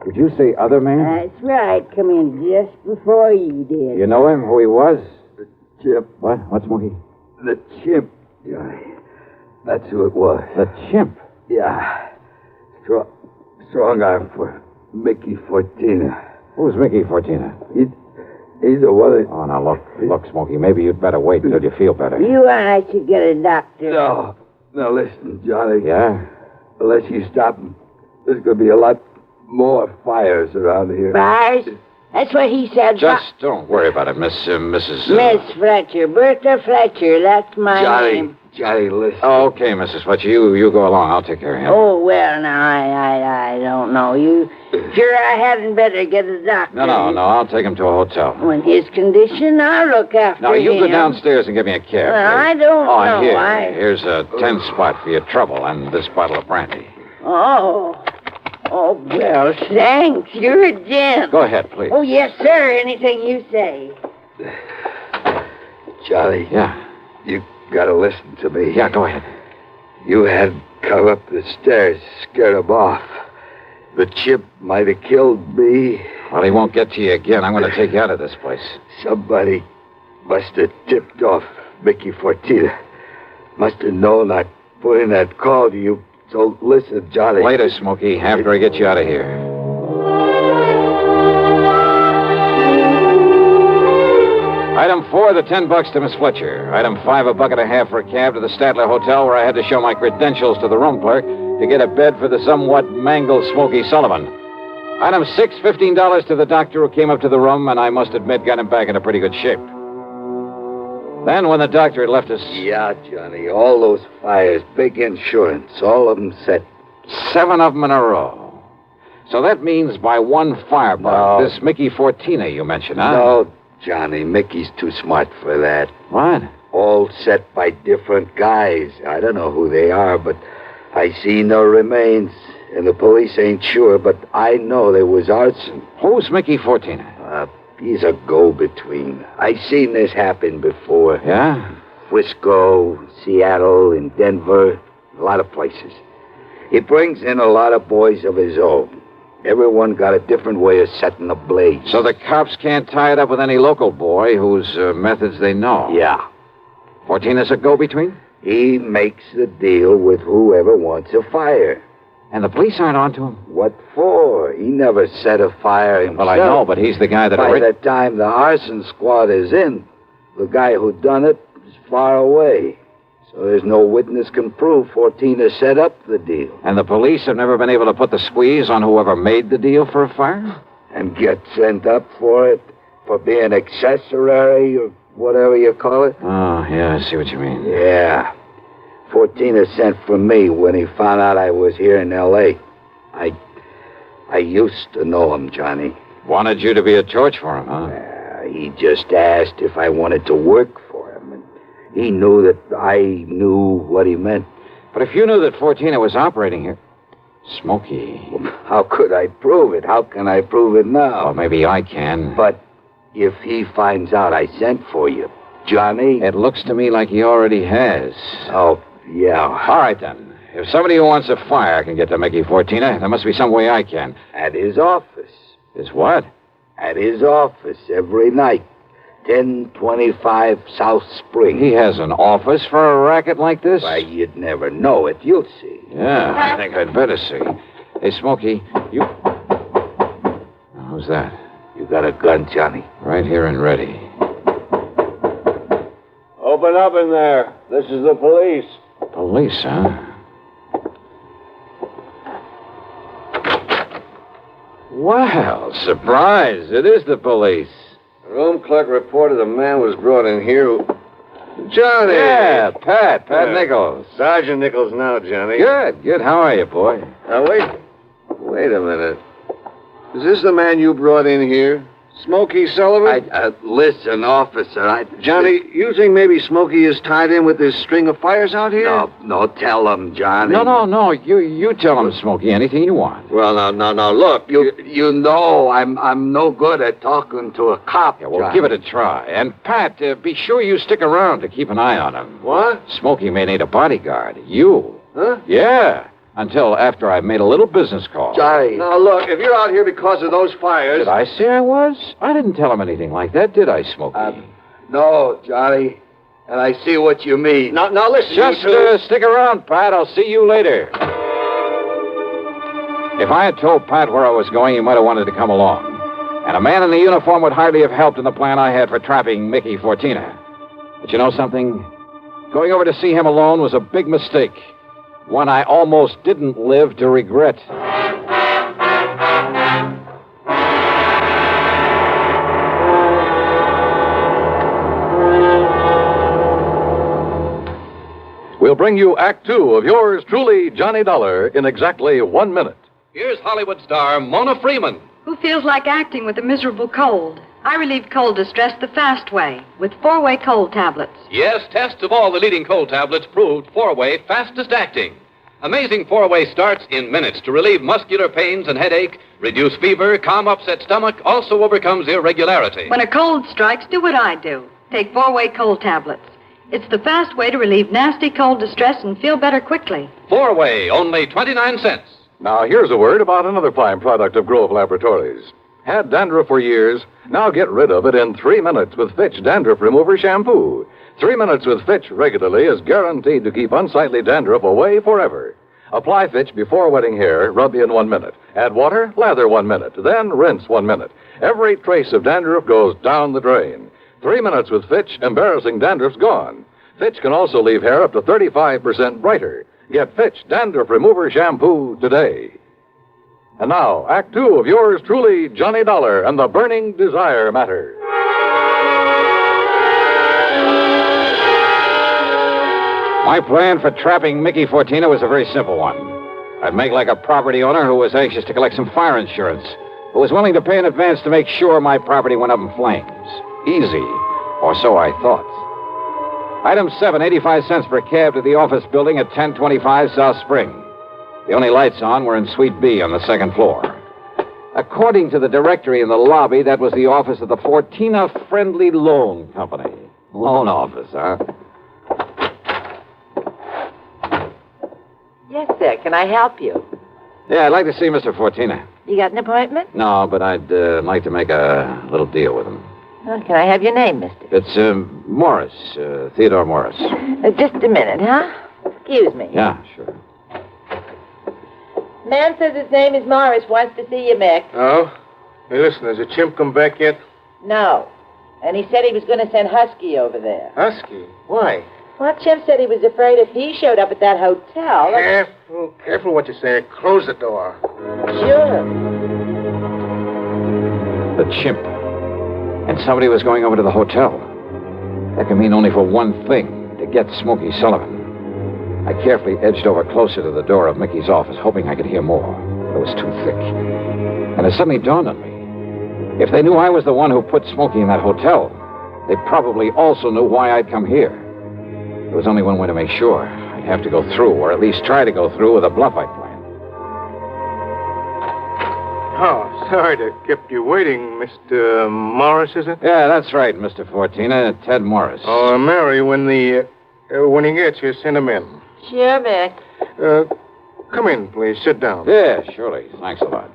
Did you say other man? That's right. Come in just before you did. You know him, who he was? The chimp. What? What, Smokey? The chimp, Johnny. That's who it was. The chimp? Yeah. Strong arm for Mickey Fortina. Who's Mickey Fortina? He's the one that... Oh, now, look, Smokey, maybe you'd better wait until you feel better. You and I should get a doctor. No. Now, listen, Johnny. Yeah? Unless you stop him, there's going to be a lot more fires around here. Fires? That's what he said. Just don't worry about it, Mrs. Miss Fletcher. Bertha Fletcher. That's my name. Johnny, listen. Oh, okay, Mrs. Fletcher. You go along. I'll take care of him. Oh, well, now, I don't know. You sure I hadn't better get a doctor? No. I'll take him to a hotel. In his condition, I'll look after him. Now, you go downstairs and give me a cab. Well, I don't know. Here's a 10 spot for your trouble and this bottle of brandy. Oh, well, thanks. You're a gent. Go ahead, please. Oh, yes, sir. Anything you say. Charlie. Yeah? You gotta listen to me. Yeah, go ahead. You had come up the stairs, scared him off. The chip might have killed me. Well, he won't get to you again. I'm going to take you out of this place. Somebody must have tipped off Mickey Fortina. Must have known I'd put in that call to you. So listen, Johnny. Later, Smokey, after I get you out of here. Item 4, the $10 to Miss Fletcher. Item 5, $1.50 for a cab to the Statler Hotel, where I had to show my credentials to the room clerk to get a bed for the somewhat mangled Smokey Sullivan. Item 6, $15 to the doctor who came up to the room, and I must admit got him back into pretty good shape. Then, when the doctor had left us... Yeah, Johnny, all those fires, big insurance, all of them set. 7 of them in a row. So that means by one firebug, this Mickey Fortina you mentioned, huh? No, Johnny, Mickey's too smart for that. What? All set by different guys. I don't know who they are, but I see no remains. And the police ain't sure, but I know there was arson. Who's Mickey Fortina? He's a go-between. I seen this happen before. Yeah? Frisco, Seattle, and Denver, a lot of places. He brings in a lot of boys of his own. Everyone got a different way of setting the blaze. So the cops can't tie it up with any local boy whose methods they know? Yeah. Fortina's a go-between? He makes the deal with whoever wants a fire. And the police aren't onto him? What for? He never set a fire himself. Well, I know, but he's the guy that... By the time the arson squad is in, the guy who done it is far away. So there's no witness can prove Fortina set up the deal. And the police have never been able to put the squeeze on whoever made the deal for a fire? And get sent up for it? For being accessory or whatever you call it? Oh, yeah, I see what you mean. Yeah. Fortina sent for me when he found out I was here in L.A. I used to know him, Johnny. Wanted you to be a torch for him, huh? He just asked if I wanted to work for him. And he knew that I knew what he meant. But if you knew that Fortina was operating here... Smokey... How could I prove it? How can I prove it now? Well, maybe I can. But if he finds out I sent for you, Johnny... It looks to me like he already has. Oh, yeah. All right, then. If somebody who wants a fire can get to Mickey Fortina, there must be some way I can. At his office. His what? At his office every night. 1025 South Spring. He has an office for a racket like this? Why, you'd never know it. You'll see. Yeah, I think I'd better see. Hey, Smokey, you... Who's that? You got a gun, Johnny? Right here and ready. Open up in there. This is the police. Police, huh? Well, surprise. It is the police. The room clerk reported a man was brought in here who... Johnny! Yeah, Pat Nichols. Sergeant Nichols now, Johnny. Good. How are you, boy? Now, wait a minute. Is this the man you brought in here? Smokey Sullivan? Listen, officer, Johnny, you think maybe Smokey is tied in with this string of fires out here? No, tell him, Johnny. No. You tell him, Smokey, anything you want. Well, no. Look, you know I'm no good at talking to a cop. Yeah, well, Johnny. give it a try. And, Pat, be sure you stick around to keep an eye on him. What? Smokey may need a bodyguard. You. Huh? Yeah. Until after I've made a little business call. Johnny. Now, look, if you're out here because of those fires... Did I say I was? I didn't tell him anything like that, did I, Smokey? No, Johnny. And I see what you mean. Now listen, Just stick around, Pat. I'll see you later. If I had told Pat where I was going, he might have wanted to come along. And a man in the uniform would hardly have helped in the plan I had for trapping Mickey Fortina. But you know something? Going over to see him alone was a big mistake. One I almost didn't live to regret. we'll bring you Act Two of yours truly, Johnny Dollar, in exactly 1 minute. Here's Hollywood star Mona Freeman. Who feels like acting with a miserable cold? I relieve cold distress the fast way with 4-way cold tablets. Yes, tests of all the leading cold tablets proved 4-way fastest acting. Amazing 4-way starts in minutes to relieve muscular pains and headache, reduce fever, calm upset stomach, also overcomes irregularity. When a cold strikes, do what I do. Take 4-way cold tablets. It's the fast way to relieve nasty cold distress and feel better quickly. 4-way, only 29 cents. Now, here's a word about another fine product of Grove Laboratories. Had dandruff for years? Now get rid of it in 3 minutes with Fitch Dandruff Remover Shampoo. 3 minutes with Fitch regularly is guaranteed to keep unsightly dandruff away forever. Apply Fitch before wetting hair, rub in 1 minute. Add water, lather 1 minute, then rinse 1 minute. Every trace of dandruff goes down the drain. 3 minutes with Fitch, embarrassing dandruff's gone. Fitch can also leave hair up to 35% brighter. Get Fitch Dandruff Remover Shampoo today. And now, Act Two of yours truly, Johnny Dollar and the Burning Desire Matter. My plan for trapping Mickey Fortina was a very simple one. I'd make like a property owner who was anxious to collect some fire insurance, who was willing to pay in advance to make sure my property went up in flames. Easy, or so I thought. Item 7, 85 cents per cab to the office building at 1025 South Spring. The only lights on were in Suite B on the second floor. According to the directory in the lobby, that was the office of the Fortina Friendly Loan Company. Loan office, huh? Yes, sir. Can I help you? Yeah, I'd like to see Mr. Fortina. You got an appointment? No, but I'd like to make a little deal with him. Can I have your name, mister? It's Morris, Theodore Morris. Just a minute, huh? Excuse me. Yeah, sure. Man says his name is Morris, wants to see you, Mick. Oh? Hey, listen, has the chimp come back yet? No. And he said he was going to send Husky over there. Husky? Why? Well, Chimp said he was afraid if he showed up at that hotel... Careful what you say. Close the door. Sure. The chimp. And somebody was going over to the hotel. That can mean only for one thing, to get Smokey Sullivan. I carefully edged over closer to the door of Mickey's office, hoping I could hear more. But it was too thick. And it suddenly dawned on me. If they knew I was the one who put Smokey in that hotel, they probably also knew why I'd come here. There was only one way to make sure. I'd have to go through, or at least try to go through with a bluff I'd planned. Oh, sorry to keep you waiting, Mr. Morris, is it? Yeah, that's right, Mr. Fortina. Ted Morris. Oh, Mary, when he gets here, send him in. Sure, Mick. Come in, please. Sit down. Yeah, surely. Thanks a lot.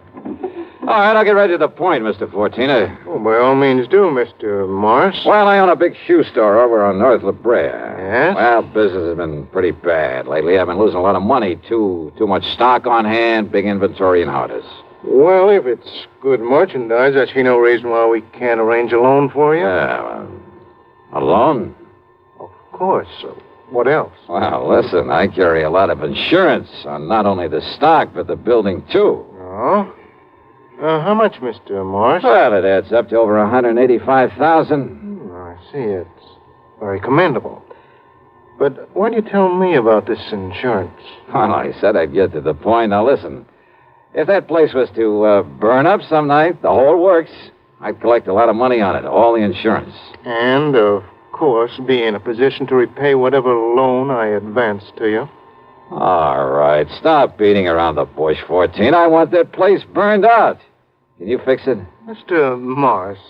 All right, I'll get right to the point, Mr. Fortina. Oh, by all means do, Mr. Morris. Well, I own a big shoe store over on North La Brea. Yes? Well, business has been pretty bad. Lately, I've been losing a lot of money. Too much stock on hand, big inventory, and how it is. Well, if it's good merchandise, I see no reason why we can't arrange a loan for you. Yeah, well, a loan? Of course. What else? Well, listen, I carry a lot of insurance on not only the stock, but the building, too. Oh? How much, Mr. Morris? Well, it adds up to over $185,000. I see. It's very commendable. But why do you tell me about this insurance? Well, I said I'd get to the point. Now, listen. If that place was to burn up some night, the whole works, I'd collect a lot of money on it, all the insurance. And, of course, be in a position to repay whatever loan I advanced to you. All right, stop beating around the bush, 14. I want that place burned out. Can you fix it? Mr. Morris,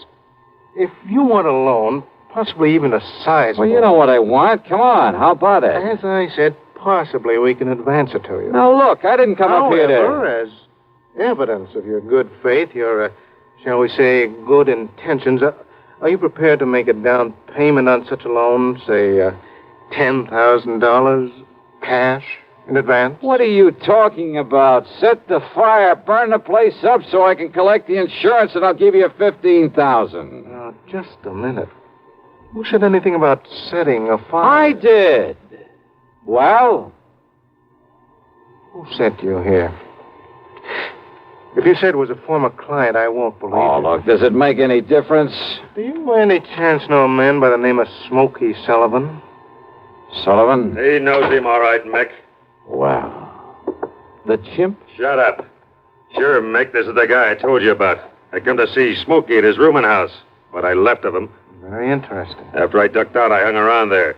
if you want a loan, possibly even a sizable... Well, you know what I want. Come on, how about it? As I said, possibly we can advance it to you. Now, look, I didn't come up here to... However, as evidence of your good faith, your, shall we say, good intentions, are you prepared to make a down payment on such a loan, say, $10,000 cash in advance? What are you talking about? Set the fire, burn the place up so I can collect the insurance, and I'll give you $15,000. Now, just a minute. Who said anything about setting a fire? I did. Well? Who sent you here? If you said it was a former client, I won't believe it. Oh, look, does it make any difference? Do you by any chance know a man by the name of Smokey Sullivan? Sullivan? He knows him all right, Mick. Wow. The chimp? Shut up. Sure, Mick, this is the guy I told you about. I come to see Smokey at his rooming house. What I left of him. Very interesting. After I ducked out, I hung around there.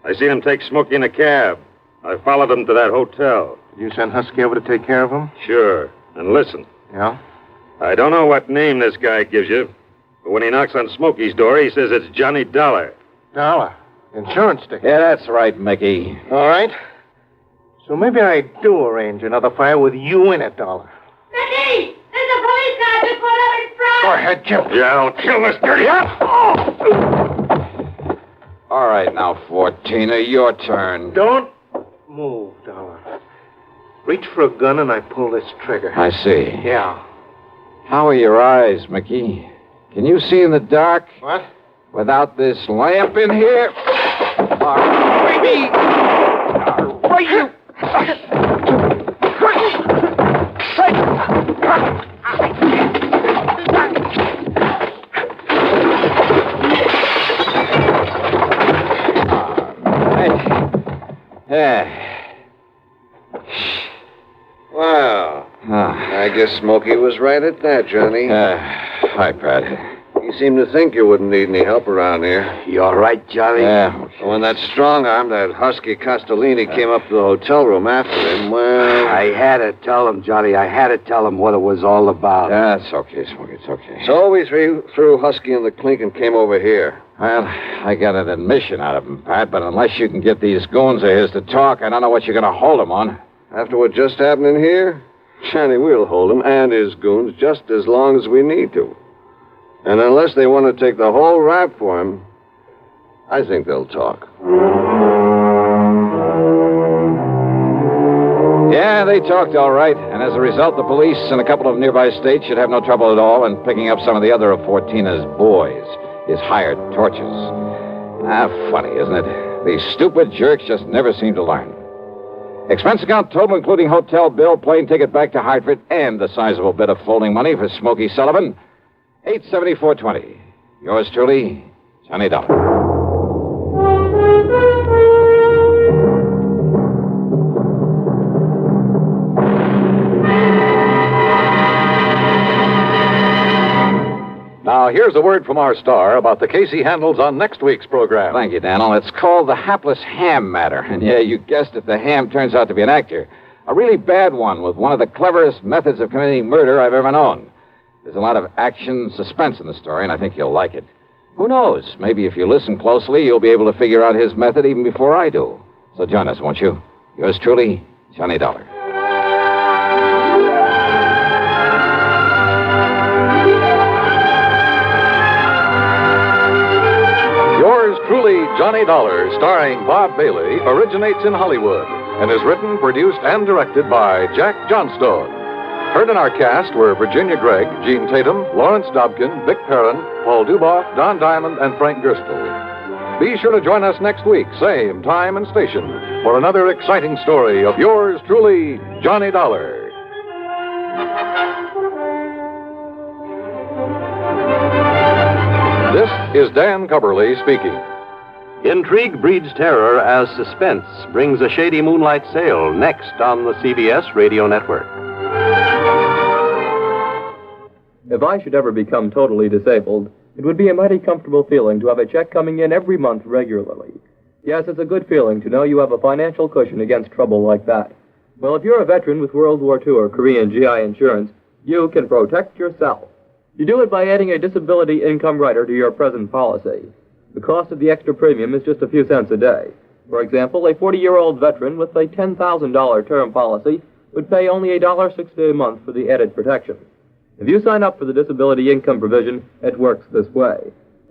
I seen him take Smokey in a cab. I followed him to that hotel. Did you send Husky over to take care of him? Sure. And listen. Yeah? I don't know what name this guy gives you, but when he knocks on Smokey's door, he says it's Johnny Dollar. Dollar? Insurance ticket? Yeah, that's right, Mickey. All right. So maybe I do arrange another fire with you in it, Dollar. Mickey! There's a police car just pulled up in front! Go ahead, Chimp. Yeah, don't kill this dirty... All right, now, 14er, your turn. Don't move, Dollar. Reach for a gun and I pull this trigger. I see. Yeah. How are your eyes, Mickey? Can you see in the dark? What? Without this lamp in here? All right, you... Well, I guess Smokey was right at that, Johnny. Hi, Pat. You seem to think you wouldn't need any help around here. You all right, Johnny? Yeah. When that strong arm, that husky Castellini, came up to the hotel room after him, well... I had to tell him, Johnny. I had to tell him what it was all about. Yeah, it's okay, Smokey. It's okay. So we threw Husky in the clink and came over here. Well, I got an admission out of him, Pat, but unless you can get these goons of his to talk, I don't know what you're going to hold them on. After what just happened in here, Johnny, we'll hold him and his goons just as long as we need to. And unless they want to take the whole rap for him, I think they'll talk. Yeah, they talked all right. And as a result, the police in a couple of nearby states should have no trouble at all in picking up some of the other of Fortina's boys, his hired torches. Funny, isn't it? These stupid jerks just never seem to learn. Expense account total, including hotel bill, plane ticket back to Hartford, and the sizable bit of folding money for Smokey Sullivan. $874.20. Yours truly, Johnny Dollar. Now, here's a word from our star about the case he handles on next week's program. Thank you, Daniel. It's called the hapless ham matter. And yeah, you guessed it, the ham turns out to be an actor. A really bad one with one of the cleverest methods of committing murder I've ever known. There's a lot of action, suspense in the story, and I think you'll like it. Who knows? Maybe if you listen closely, you'll be able to figure out his method even before I do. So join us, won't you? Yours truly, Johnny Dollar. Yours truly, Johnny Dollar, starring Bob Bailey, originates in Hollywood and is written, produced, and directed by Jack Johnstone. Heard in our cast were Virginia Gregg, Gene Tatum, Lawrence Dobkin, Vic Perrin, Paul Duboff, Don Diamond, and Frank Gerstle. Be sure to join us next week, same time and station, for another exciting story of yours truly, Johnny Dollar. This is Dan Cubberly speaking. Intrigue breeds terror as Suspense brings a shady moonlight sail next on the CBS Radio Network. If I should ever become totally disabled, it would be a mighty comfortable feeling to have a check coming in every month regularly. Yes, it's a good feeling to know you have a financial cushion against trouble like that. Well, if you're a veteran with World War II or Korean GI insurance, you can protect yourself. You do it by adding a disability income rider to your present policy. The cost of the extra premium is just a few cents a day. For example, a 40-year-old veteran with a $10,000 term policy would pay only $1.60 a month for the added protection. If you sign up for the disability income provision, it works this way.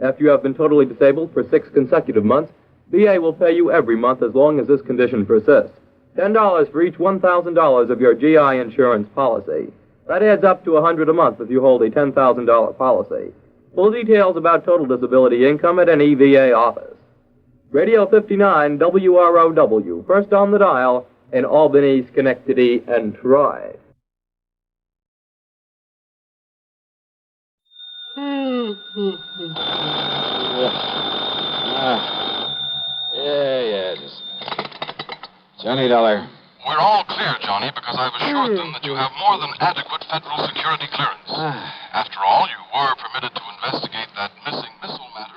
After you have been totally disabled for 6 consecutive months, VA will pay you every month as long as this condition persists. $10 for each $1,000 of your GI insurance policy. That adds up to $100 a month if you hold a $10,000 policy. Full details about total disability income at any VA office. Radio 59 WROW, first on the dial in Albany, Schenectady, and Troy. Yeah, just Johnny Dollar. We're all clear, Johnny, because I've assured them that you have more than adequate federal security clearance. After all, you were permitted to investigate that missing missile matter.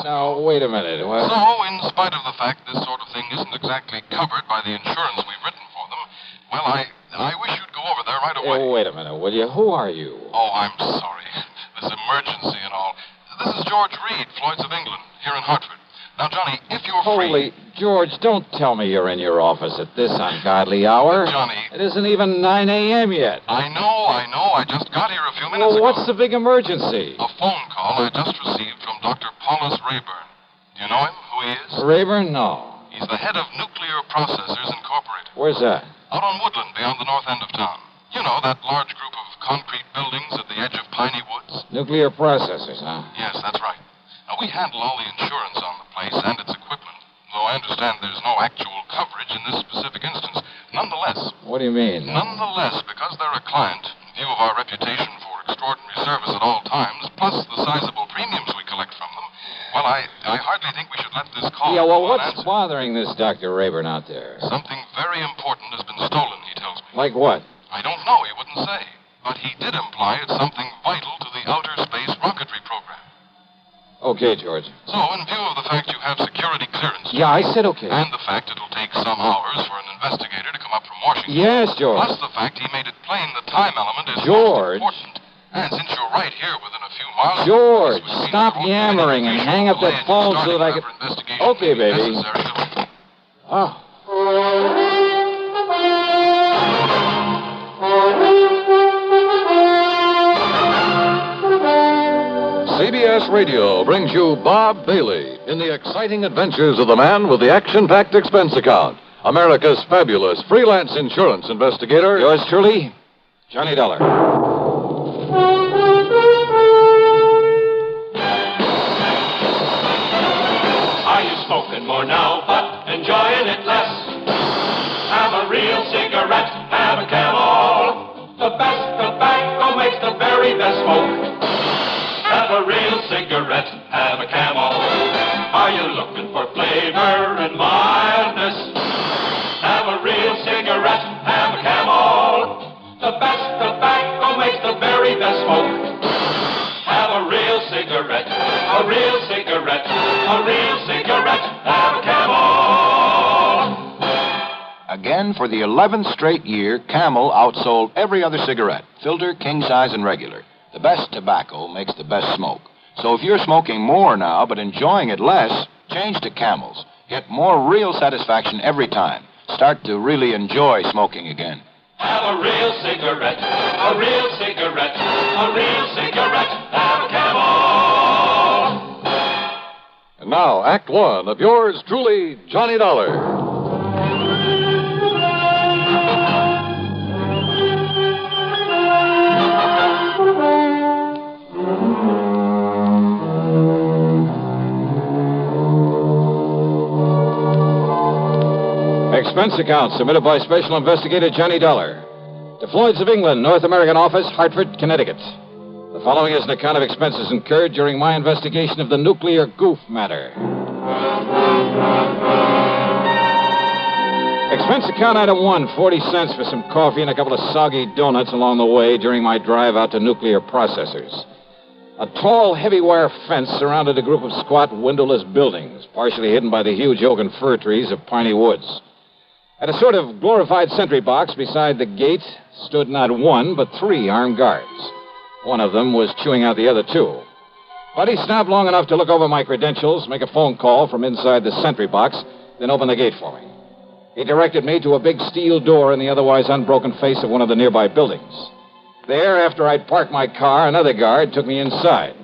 No, wait a minute. What? So, in spite of the fact this sort of thing isn't exactly covered by the insurance we've written for them, well, I wish you'd go over there right away. Wait a minute, will you? Who are you? Oh, I'm sorry. This emergency and all. This is George Reed, Floyd's of England, here in Hartford. Now, Johnny, if you're free... George, don't tell me you're in your office at this ungodly hour. Johnny... It isn't even 9 a.m. yet. I know. I just got here a few minutes ago. What's the big emergency? A phone call I just received from Dr. Paulus Rayburn. Do you know him, who he is? Rayburn? No. He's the head of Nuclear Processors Incorporated. Where's that? Out on Woodland, beyond the north end of town. You know, that large group of concrete buildings at the edge of Piney Woods? Nuclear Processors, huh? Yes, that's right. Now, we handle all the insurance on the place and its equipment, though I understand there's no actual coverage in this specific instance. Nonetheless... What do you mean? Nonetheless, because they're a client, in view of our reputation for extraordinary service at all times, plus the sizable premiums we collect from them, well, I hardly think we should let this call... Yeah, well, what's bothering this Dr. Rayburn out there? Something very important has been stolen, he tells me. Like what? I don't know, he wouldn't say. But he did imply it's something vital to the outer space rocketry program. Okay, George. So, in view of the fact you have security clearance... Yeah, I said okay. And the fact it'll take some hours for an investigator to come up from Washington... Yes, George. Plus the fact he made it plain the time element is George. most important. And since you're right here within a few miles... George, stop yammering and hang up that phone so that I can... Okay, baby. Oh. CBS Radio brings you Bob Bailey in the exciting adventures of the man with the action-packed expense account, America's fabulous freelance insurance investigator. Yours truly, Johnny Dollar. Are you smoking more now, but enjoying it less? Have a real cigarette, have a Camel. The best tobacco makes the very best smoke. Have a real cigarette, have a Camel. Are you looking for flavor and mildness? Have a real cigarette, have a Camel. The best tobacco makes the very best smoke. Have a real cigarette, a real cigarette, a real cigarette, have a Camel. Again, for the 11th straight year, Camel outsold every other cigarette, filter, king size, and regular. The best tobacco makes the best smoke. So if you're smoking more now but enjoying it less, change to Camels. Get more real satisfaction every time. Start to really enjoy smoking again. Have a real cigarette, a real cigarette, a real cigarette, have a Camel. And now, Act One of yours truly, Johnny Dollar. Expense account submitted by Special Investigator Johnny Dollar to Floyd's of England, North American Office, Hartford, Connecticut. The following is an account of expenses incurred during my investigation of the nuclear goof matter. Expense account item 1, 40 cents for some coffee and a couple of soggy donuts along the way during my drive out to Nuclear Processors. A tall, heavy wire fence surrounded a group of squat, windowless buildings, partially hidden by the huge oak and fir trees of Piney Woods. At a sort of glorified sentry box beside the gate stood not one, but 3 armed guards. One of them was chewing out the other 2. But he stopped long enough to look over my credentials, make a phone call from inside the sentry box, then open the gate for me. He directed me to a big steel door in the otherwise unbroken face of one of the nearby buildings. There, after I'd parked my car, another guard took me inside.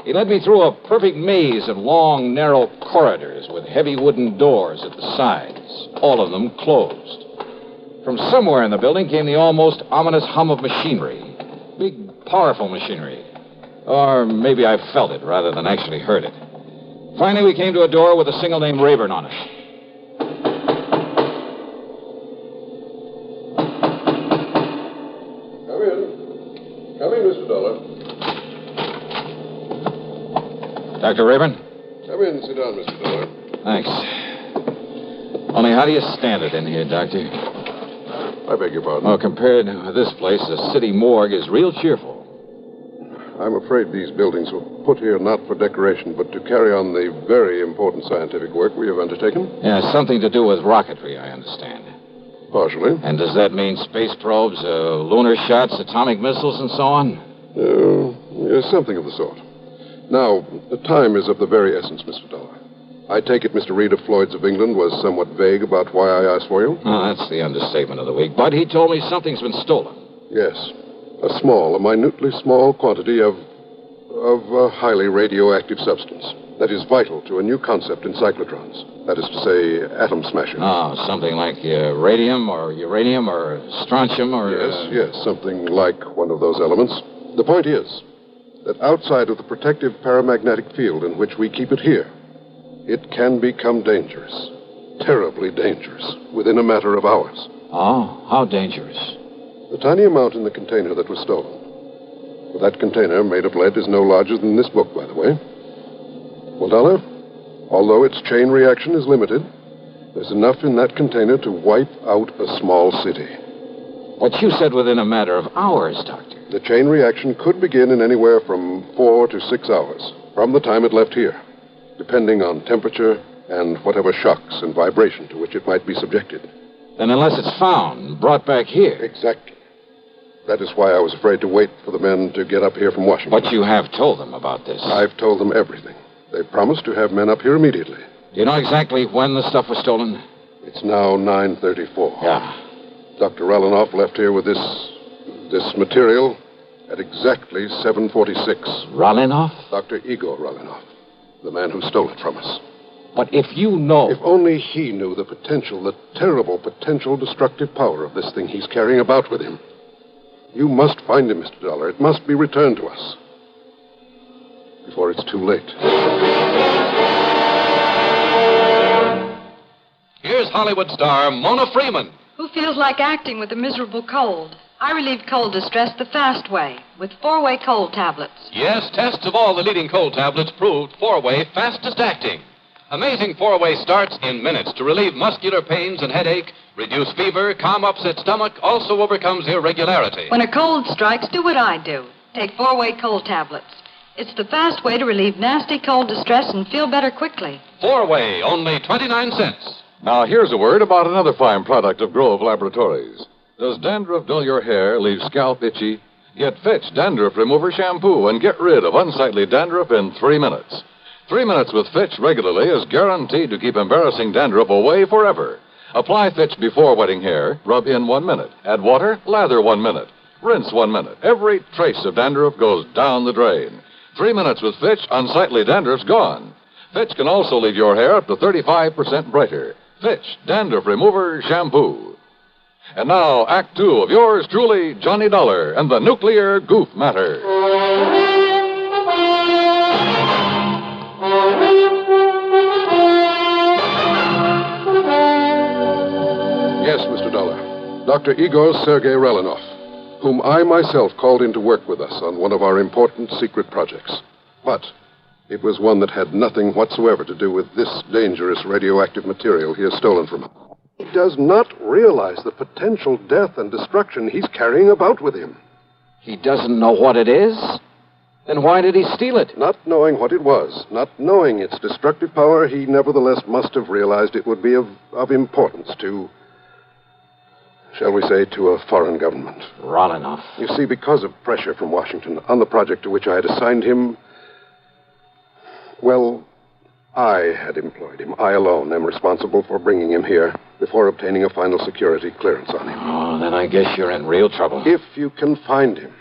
He led me through a perfect maze of long, narrow corridors with heavy wooden doors at the sides, all of them closed. From somewhere in the building came the almost ominous hum of machinery. Big, powerful machinery. Or maybe I felt it rather than actually heard it. Finally, we came to a door with a single name Rayburn on it. Come in, Mr. Dollar. Dr. Rayburn? Come in and sit down, Mr. Dollar. Thanks. Only how do you stand it in here, Doctor? I beg your pardon? Oh, compared to this place, the city morgue is real cheerful. I'm afraid these buildings were put here not for decoration, but to carry on the very important scientific work we have undertaken. Yeah, something to do with rocketry, I understand. Partially. And does that mean space probes, lunar shots, atomic missiles, and so on? Yes, something of the sort. Now, the time is of the very essence, Mr. Dollar. I take it Mr. Reed of Floyd's of England was somewhat vague about why I asked for you? Oh, that's the understatement of the week. But he told me something's been stolen. Yes. A minutely small quantity of a highly radioactive substance that is vital to a new concept in cyclotrons. That is to say, atom smashing. Oh, something like radium or uranium or strontium or... Yes, something like one of those elements. The point is that outside of the protective paramagnetic field in which we keep it here, it can become dangerous. Terribly dangerous. Within a matter of hours. Oh, how dangerous? The tiny amount in the container that was stolen. Well, that container, made of lead, is no larger than this book, by the way. Well, Dollar, although its chain reaction is limited, there's enough in that container to wipe out a small city. But you said within a matter of hours, Doctor. The chain reaction could begin in anywhere from 4 to 6 hours from the time it left here, depending on temperature and whatever shocks and vibration to which it might be subjected. Then unless it's found, brought back here. Exactly. That is why I was afraid to wait for the men to get up here from Washington. But you have told them about this. I've told them everything. They promised to have men up here immediately. Do you know exactly when the stuff was stolen? It's now 9:34. Yeah. Dr. Rallinoff left here with this material at exactly 7:46. Rallinoff? Dr. Igor Rallinoff, the man who stole it from us. But if you know... If only he knew the potential, the terrible potential destructive power of this thing he's carrying about with him. You must find him, Mr. Dollar. It must be returned to us. Before it's too late. Here's Hollywood star Mona Freeman. Who feels like acting with a miserable cold? I relieve cold distress the fast way, with 4-way cold tablets. Yes, tests of all the leading cold tablets proved 4-way fastest acting. Amazing 4-way starts in minutes to relieve muscular pains and headache, reduce fever, calm upset stomach, also overcomes irregularity. When a cold strikes, do what I do. Take 4-way cold tablets. It's the fast way to relieve nasty cold distress and feel better quickly. 4-way, only 29 cents. Now, here's a word about another fine product of Grove Laboratories. Does dandruff dull your hair, leave scalp itchy? Get Fitch Dandruff Remover Shampoo and get rid of unsightly dandruff in 3 minutes. 3 minutes with Fitch regularly is guaranteed to keep embarrassing dandruff away forever. Apply Fitch before wetting hair, rub in 1 minute. Add water, lather 1 minute. Rinse 1 minute. Every trace of dandruff goes down the drain. 3 minutes with Fitch, unsightly dandruff's gone. Fitch can also leave your hair up to 35% brighter. Fitch Dandruff Remover Shampoo. And now, Act 2 of yours truly, Johnny Dollar and the Nuclear Goof Matter. Yes, Mr. Dollar. Dr. Igor Sergei Rallinoff, whom I myself called in to work with us on one of our important secret projects. But it was one that had nothing whatsoever to do with this dangerous radioactive material he has stolen from him. He does not realize the potential death and destruction he's carrying about with him. He doesn't know what it is? Then why did he steal it? Not knowing what it was, not knowing its destructive power, he nevertheless must have realized it would be of importance to, shall we say, to a foreign government. Rallinoff. You see, because of pressure from Washington on the project to which I had assigned him, well, I had employed him. I alone am responsible for bringing him here before obtaining a final security clearance on him. Oh, then I guess you're in real trouble. If you can find him,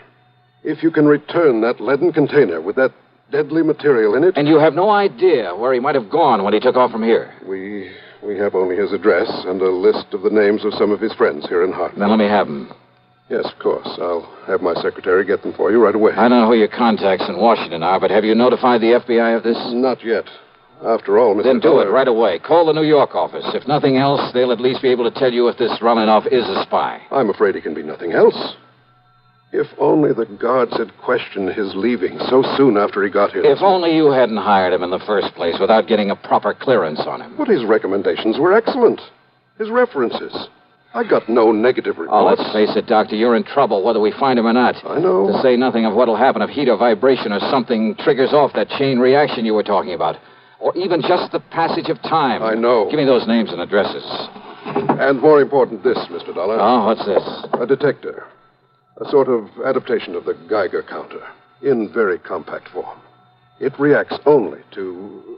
if you can return that leaden container with that deadly material in it... And you have no idea where he might have gone when he took off from here? We have only his address and a list of the names of some of his friends here in Hartford. Then let me have them. Yes, of course. I'll have my secretary get them for you right away. I don't know who your contacts in Washington are, but have you notified the FBI of this? Not yet. After all, Mr. Then do Dollar... it right away. Call the New York office. If nothing else, they'll at least be able to tell you if this Rallinoff is a spy. I'm afraid he can be nothing else. If only the guards had questioned his leaving so soon after he got here. If only you hadn't hired him in the first place without getting a proper clearance on him. But his recommendations were excellent. his references. I got no negative reports. Oh, let's face it, Doctor. You're in trouble, whether we find him or not. I know. To say nothing of what'll happen if heat or vibration or something triggers off that chain reaction you were talking about. Or even just the passage of time. I know. Give me those names and addresses. And more important, this, Mr. Dollar. Oh, what's this? A detector. A sort of adaptation of the Geiger counter. In very compact form. It reacts only to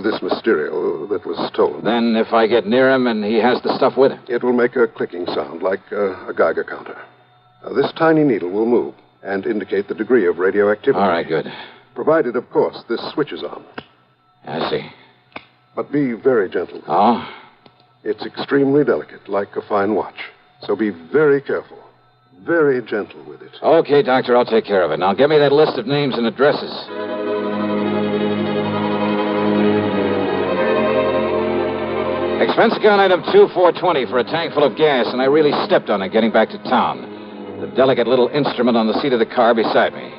this material that was stolen. Then if I get near him and he has the stuff with him? It will make a clicking sound like a Geiger counter. Now, this tiny needle will move and indicate the degree of radioactivity. All right, good. Provided, of course, this switch is on. I see. But be very gentle. Oh? It's extremely delicate, like a fine watch. So be very careful. Very gentle with it. Okay, Doctor, I'll take care of it. Now, give me that list of names and addresses. Expense account item 2420 for a tank full of gas, and I really stepped on it getting back to town. The delicate little instrument on the seat of the car beside me.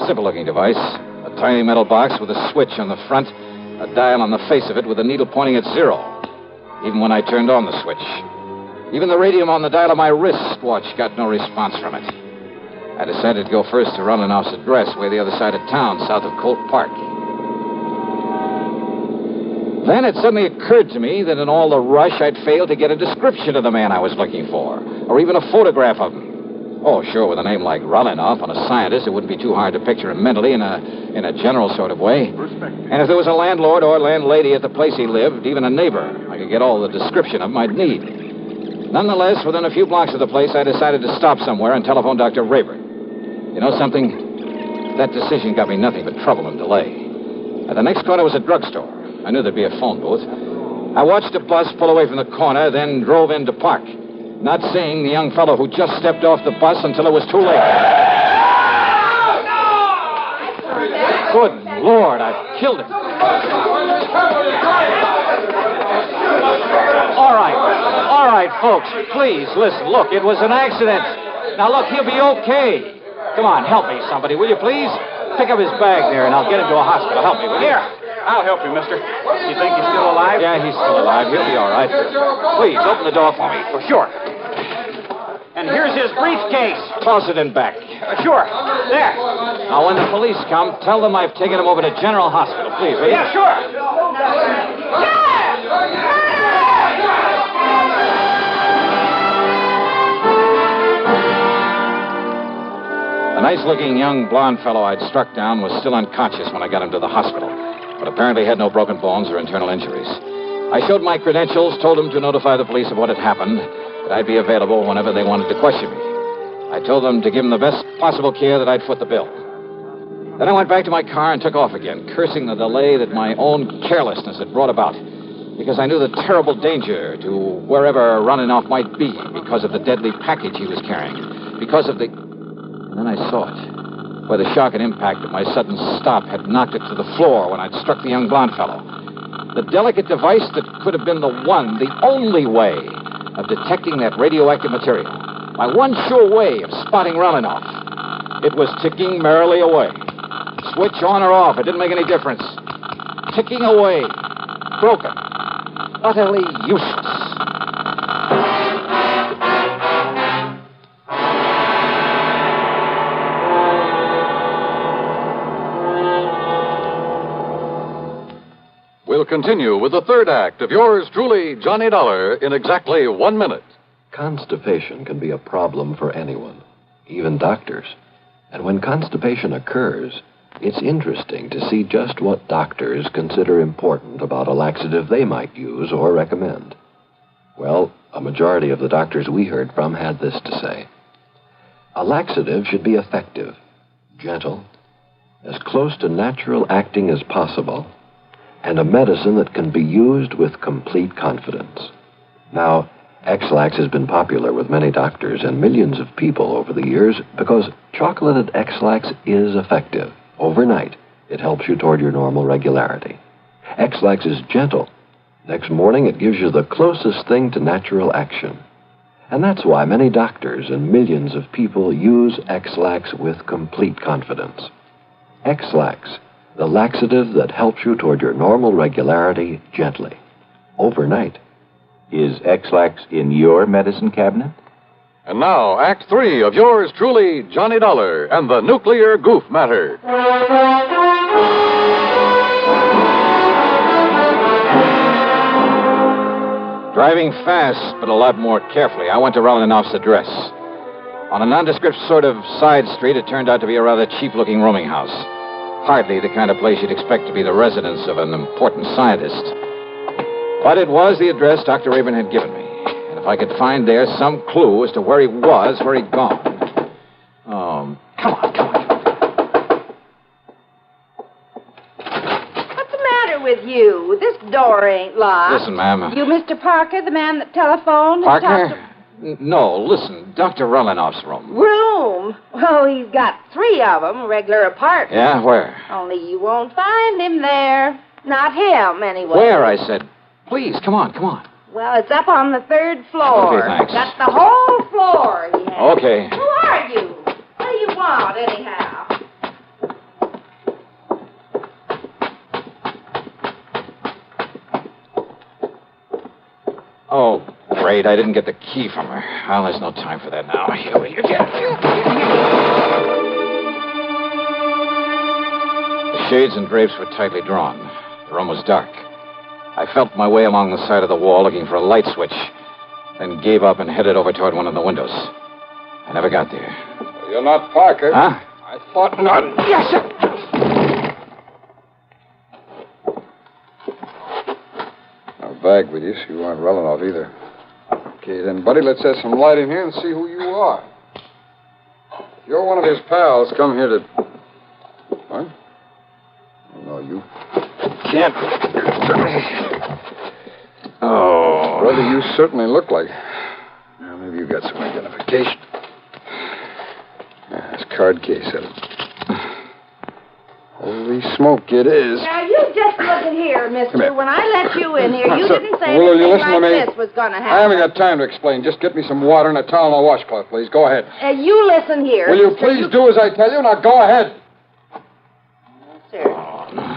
Simple-looking device. A tiny metal box with a switch on the front, a dial on the face of it with a needle pointing at 0, even when I turned on the switch. Even the radium on the dial of my wristwatch got no response from it. I decided to go first to Rollinoff's address, way the other side of town, south of Colt Park. Then it suddenly occurred to me that in all the rush, I'd failed to get a description of the man I was looking for, or even a photograph of him. Oh, sure, with a name like Rollinoff on a scientist, it wouldn't be too hard to picture him mentally in a general sort of way. And if there was a landlord or landlady at the place he lived, even a neighbor, I could get all the description of him I'd need. Nonetheless, within a few blocks of the place, I decided to stop somewhere and telephone Dr. Rayburn. You know something? That decision got me nothing but trouble and delay. At the next corner was a drugstore. I knew there'd be a phone booth. I watched a bus pull away from the corner, then drove in to park, not seeing the young fellow who just stepped off the bus until it was too late. Good Lord, I've killed him. All right, folks, please, listen. Look, it was an accident. Now, look, he'll be okay. Come on, help me, somebody, will you please? Pick up his bag there, and I'll get him to a hospital. Help me, will you? I'll help you, mister. You think he's still alive? Yeah, he's still alive. He'll be all right. Please, open the door for me. For sure. And here's his briefcase. Toss it in back. Sure. There. Now, when the police come, tell them I've taken him over to General Hospital, please, will you? Yeah, sure. The nice-looking young blonde fellow I'd struck down was still unconscious when I got him to the hospital, but apparently had no broken bones or internal injuries. I showed my credentials, told them to notify the police of what had happened, that I'd be available whenever they wanted to question me. I told them to give him the best possible care, that I'd foot the bill. Then I went back to my car and took off again, cursing the delay that my own carelessness had brought about, because I knew the terrible danger to wherever Rollinoff might be because of the deadly package he was carrying, because of the... And then I saw it, where the shock and impact of my sudden stop had knocked it to the floor when I'd struck the young blonde fellow. The delicate device that could have been the one, the only way of detecting that radioactive material. My one sure way of spotting Rollinoff. It was ticking merrily away. Switch on or off, it didn't make any difference. Ticking away. Broken. Utterly useless. We'll continue with the third act of yours truly, Johnny Dollar, in exactly 1 minute. Constipation can be a problem for anyone, even doctors. And when constipation occurs, it's interesting to see just what doctors consider important about a laxative they might use or recommend. Well, a majority of the doctors we heard from had this to say. A laxative should be effective, gentle, as close to natural acting as possible, and a medicine that can be used with complete confidence. Now, X-Lax has been popular with many doctors and millions of people over the years because chocolated X-Lax is effective. Overnight, it helps you toward your normal regularity. X-Lax is gentle. Next morning, it gives you the closest thing to natural action. And that's why many doctors and millions of people use X-Lax with complete confidence. X-Lax, the laxative that helps you toward your normal regularity gently, overnight. Is X-Lax in your medicine cabinet? And now, Act 3 of yours truly, Johnny Dollar and the Nuclear Goof Matter. Driving fast, but a lot more carefully, I went to Rolanoff's address. On a nondescript sort of side street, it turned out to be a rather cheap-looking rooming house. Hardly the kind of place you'd expect to be the residence of an important scientist. But it was the address Dr. Rayburn had given me. And if I could find there some clue as to where he was, where he'd gone. Oh, come on. What's the matter with you? This door ain't locked. Listen, ma'am. You Mr. Parker, the man that telephoned? Parker? No, listen. Dr. Rolanoff's room. Room? Oh, he's got 3 of them, regular apartments. Yeah, where? Only you won't find him there. Not him, anyway. Where, I said. Please, come on. Well, it's up on the 3rd floor. Okay, thanks. That's the whole floor he has. Okay. Who are you? What do you want, anyhow? Oh, great. I didn't get the key from her. Well, there's no time for that now. Here you get it. The shades and drapes were tightly drawn. The room was dark. I felt my way along the side of the wall looking for a light switch, then gave up and headed over toward one of the windows. I never got there. You're not Parker. Huh? I thought not. Yes, sir. No bag with you, so you aren't Relanoff either. Okay, then, buddy, let's have some light in here and see who you are. If you're one of his pals, come here to... What? No, you can't. Oh. Brother, you certainly look like... Well, maybe you got some identification. This card case of it. Holy smoke, it is. Now, you just look at here, mister. Come here. When I let you in here, you Sir, didn't say will you anything listen to like me? this was going to I happen. haven't got time to explain. Just get me some water and a towel and a washcloth, please. Go ahead. You listen here. Will you mister. please do as I tell you? Now go ahead. Sir.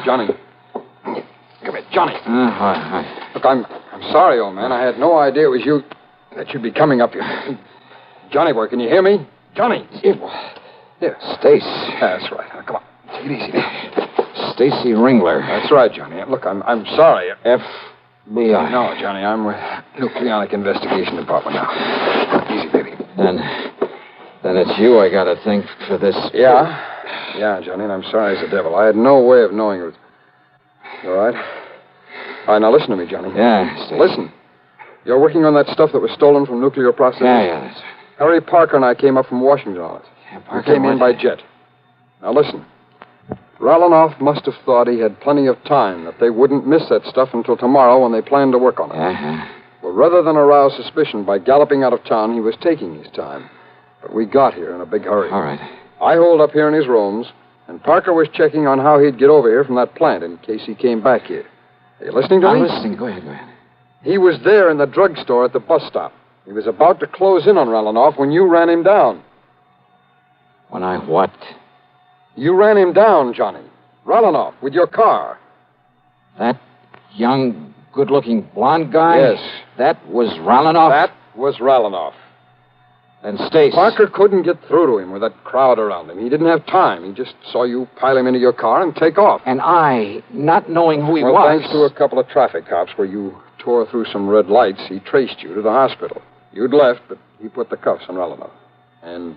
Johnny. Come here, Johnny. Hi. Look, I'm sorry, old man. I had no idea it was you that you'd be coming up here. Johnny boy, can you hear me? Johnny. Here. Stace. That's right. Now, come on. Take it easy there. Stacy Ringler. That's right, Johnny. Look, I'm sorry. FBI. No, Johnny, I'm with Nucleonic Investigation Department now. Easy, baby. Then it's you I gotta thank for this. Yeah, Johnny, and I'm sorry as the devil. I had no way of knowing it was... You all right? All right, now listen to me, Johnny. Yeah, Stacy. Listen. You're working on that stuff that was stolen from nuclear processing? Yeah, that's right. Harry Parker and I came up from Washington on it. Yeah, We Parker came in what? by jet. Now listen. Rolanoff must have thought he had plenty of time, that they wouldn't miss that stuff until tomorrow when they planned to work on it. Uh-huh. Well, rather than arouse suspicion by galloping out of town, he was taking his time. But we got here in a big hurry. All right. I holed up here in his rooms, and Parker was checking on how he'd get over here from that plant in case he came back here. Are you listening to me? I'm listening. Go ahead. He was there in the drugstore at the bus stop. He was about to close in on Rolanoff when you ran him down. When I what? You ran him down, Johnny. Rolanoff, with your car. That young, good-looking blonde guy? Yes. That was Rolanoff? That was Rolanoff. And Stace. Parker couldn't get through to him with that crowd around him. He didn't have time. He just saw you pile him into your car and take off. And I, not knowing who he Well, was. thanks to a couple of traffic cops where you tore through some red lights, he traced you to the hospital. You'd left, but he put the cuffs on Rolanoff. And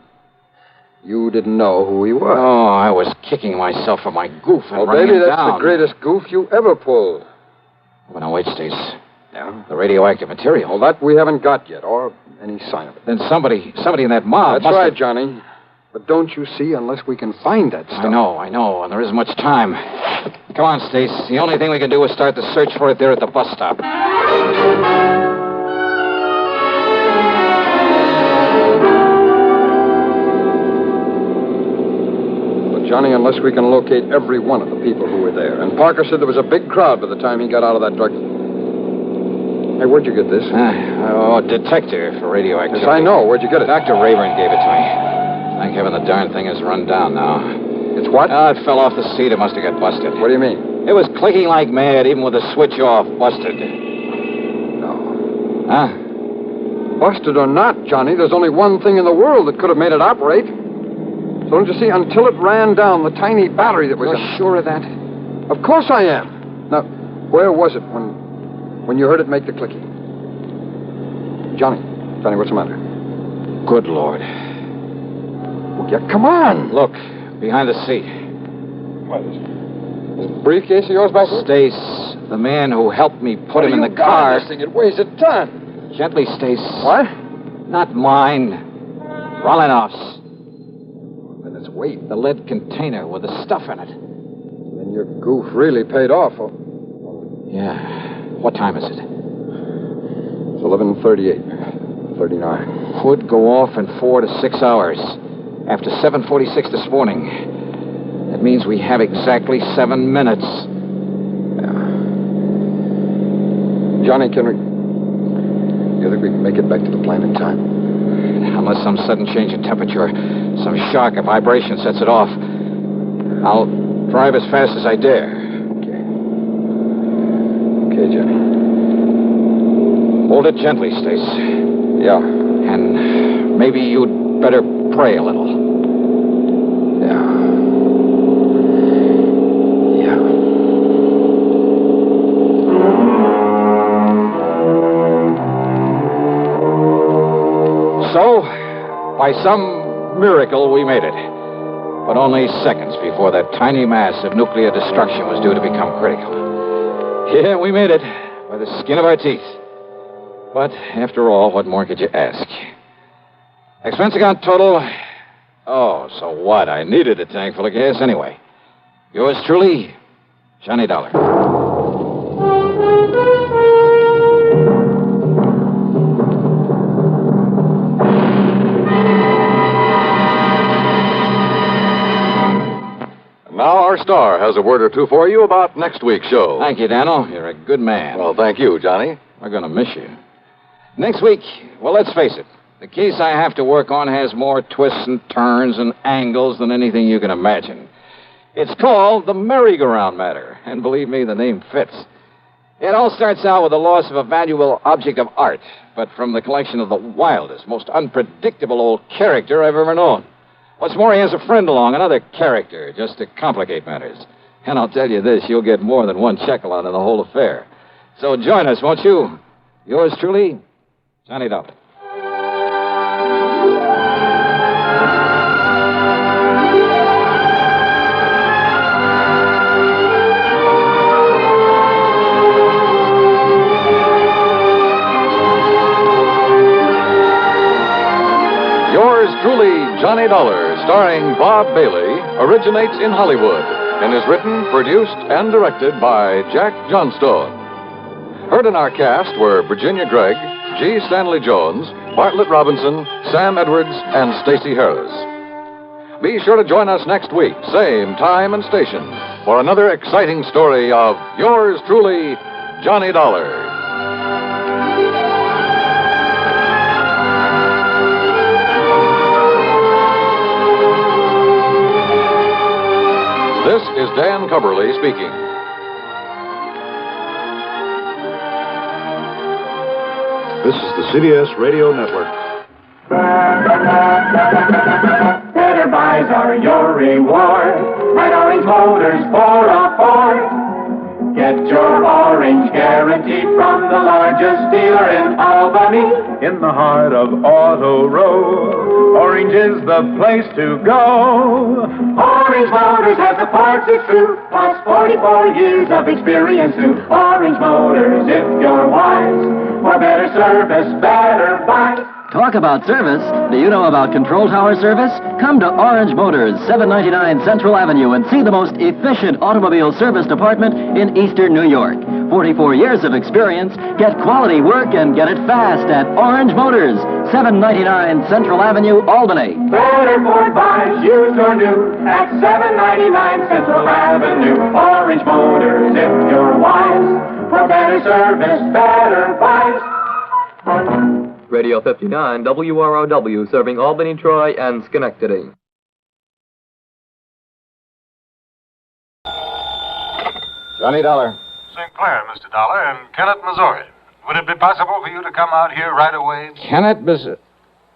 you didn't know who he was. Oh, I was kicking myself for my goof and Well, running baby, him that's down. the greatest goof you ever pulled. Well, now, wait, Stace. Yeah? The radioactive material. Well, that we haven't got yet, or any sign of it. Then somebody in that mob That's must right, have... Johnny. But don't you see, unless we can find that stuff. I know, and there isn't much time. Come on, Stace. The only thing we can do is start the search for it there at the bus stop. But, Johnny, unless we can locate every one of the people who were there. And Parker said there was a big crowd by the time he got out of that drug... Hey, where'd you get this? Detector for radioactivity. Yes, I know. Where'd you get it? Dr. Rayburn gave it to me. Thank heaven the darn thing is run down now. It's what? It fell off the seat. It must have got busted. What do you mean? It was clicking like mad, even with the switch off, busted. No. Huh? Busted or not, Johnny, there's only one thing in the world that could have made it operate. So don't you see, until it ran down the tiny battery that was... You're sure of that? Of course I am. Now, where was it when you heard it make the clicky? Johnny, what's the matter? Good Lord. Well, yeah, come on. Look, behind the seat. What is it? Is the briefcase of yours back there? Stace, the man who helped me put him in the car. This thing? It weighs a ton. Gently, Stace. What? Not mine. Rolinov's. Then it's weight. The lead container with the stuff in it. Then your goof really paid off. Yeah. What time is it? It's 11:38. 39. Would go off in 4 to 6 hours. After 7:46 this morning. That means we have exactly 7 minutes. Yeah. Johnny, you think we can make it back to the plant in time? Unless some sudden change in temperature, some shock or vibration sets it off. I'll drive as fast as I dare. Okay, Johnny. Hold it gently, Stace. Yeah. And maybe you'd better pray a little. Yeah. So, by some miracle, we made it. But only seconds before that tiny mass of nuclear destruction was due to become critical. Yeah, we made it by the skin of our teeth. But after all, what more could you ask? Expense account total... Oh, so what? I needed a tank full of gas anyway. Yours truly, Johnny Dollar. Now our star has a word or two for you about next week's show. Thank you, Daniel. You're a good man. Well, thank you, Johnny. We're going to miss you. Next week, well, let's face it. The case I have to work on has more twists and turns and angles than anything you can imagine. It's called the merry-go-round matter, and believe me, the name fits. It all starts out with the loss of a valuable object of art, but from the collection of the wildest, most unpredictable old character I've ever known. What's more, he has a friend along, another character, just to complicate matters. And I'll tell you this, you'll get more than one shekel out of the whole affair. So join us, won't you? Yours truly, Johnny Dollar. Yours truly, Johnny Dollar, starring Bob Bailey, originates in Hollywood and is written, produced, and directed by Jack Johnstone. Heard in our cast were Virginia Gregg, G. Stanley Jones, Bartlett Robinson, Sam Edwards, and Stacey Harris. Be sure to join us next week, same time and station, for another exciting story of yours truly, Johnny Dollar. This is Dan Cubberly speaking. This is the CBS Radio Network. Better buys are your reward. Red Orange Motors for a Ford. Get your orange guaranteed from the largest dealer in Albany. In the heart of Auto Row, Orange is the place to go. Orange Motors has the parts, it's true, plus 44 years of experience too. Orange Motors, if you're wise, for better service, better buy. Talk about service. Do you know about Control Tower service? Come to Orange Motors, 799 Central Avenue, and see the most efficient automobile service department in eastern New York. 44 years of experience. Get quality work and get it fast at Orange Motors, 799 Central Avenue, Albany. Better Ford buys, used or new, at 799 Central Avenue. Orange Motors, if you're wise, for better service, better price. Radio 59, WROW, serving Albany, Troy, and Schenectady. Johnny Dollar. St. Clair, Mr. Dollar, and Kennett, Missouri. Would it be possible for you to come out here right away? Kenneth, Miss...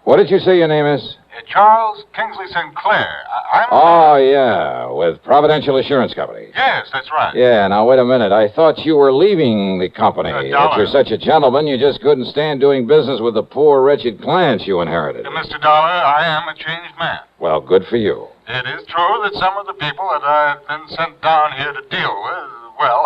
What did you say your name is? Charles Kingsley Sinclair. I'm... Oh, yeah, with Providential Assurance Company. Yes, that's right. Yeah, now wait a minute. I thought you were leaving the company. If you're such a gentleman, you just couldn't stand doing business with the poor, wretched clients you inherited. Mr. Dollar, I am a changed man. Well, good for you. It is true that some of the people that I've been sent down here to deal with, well,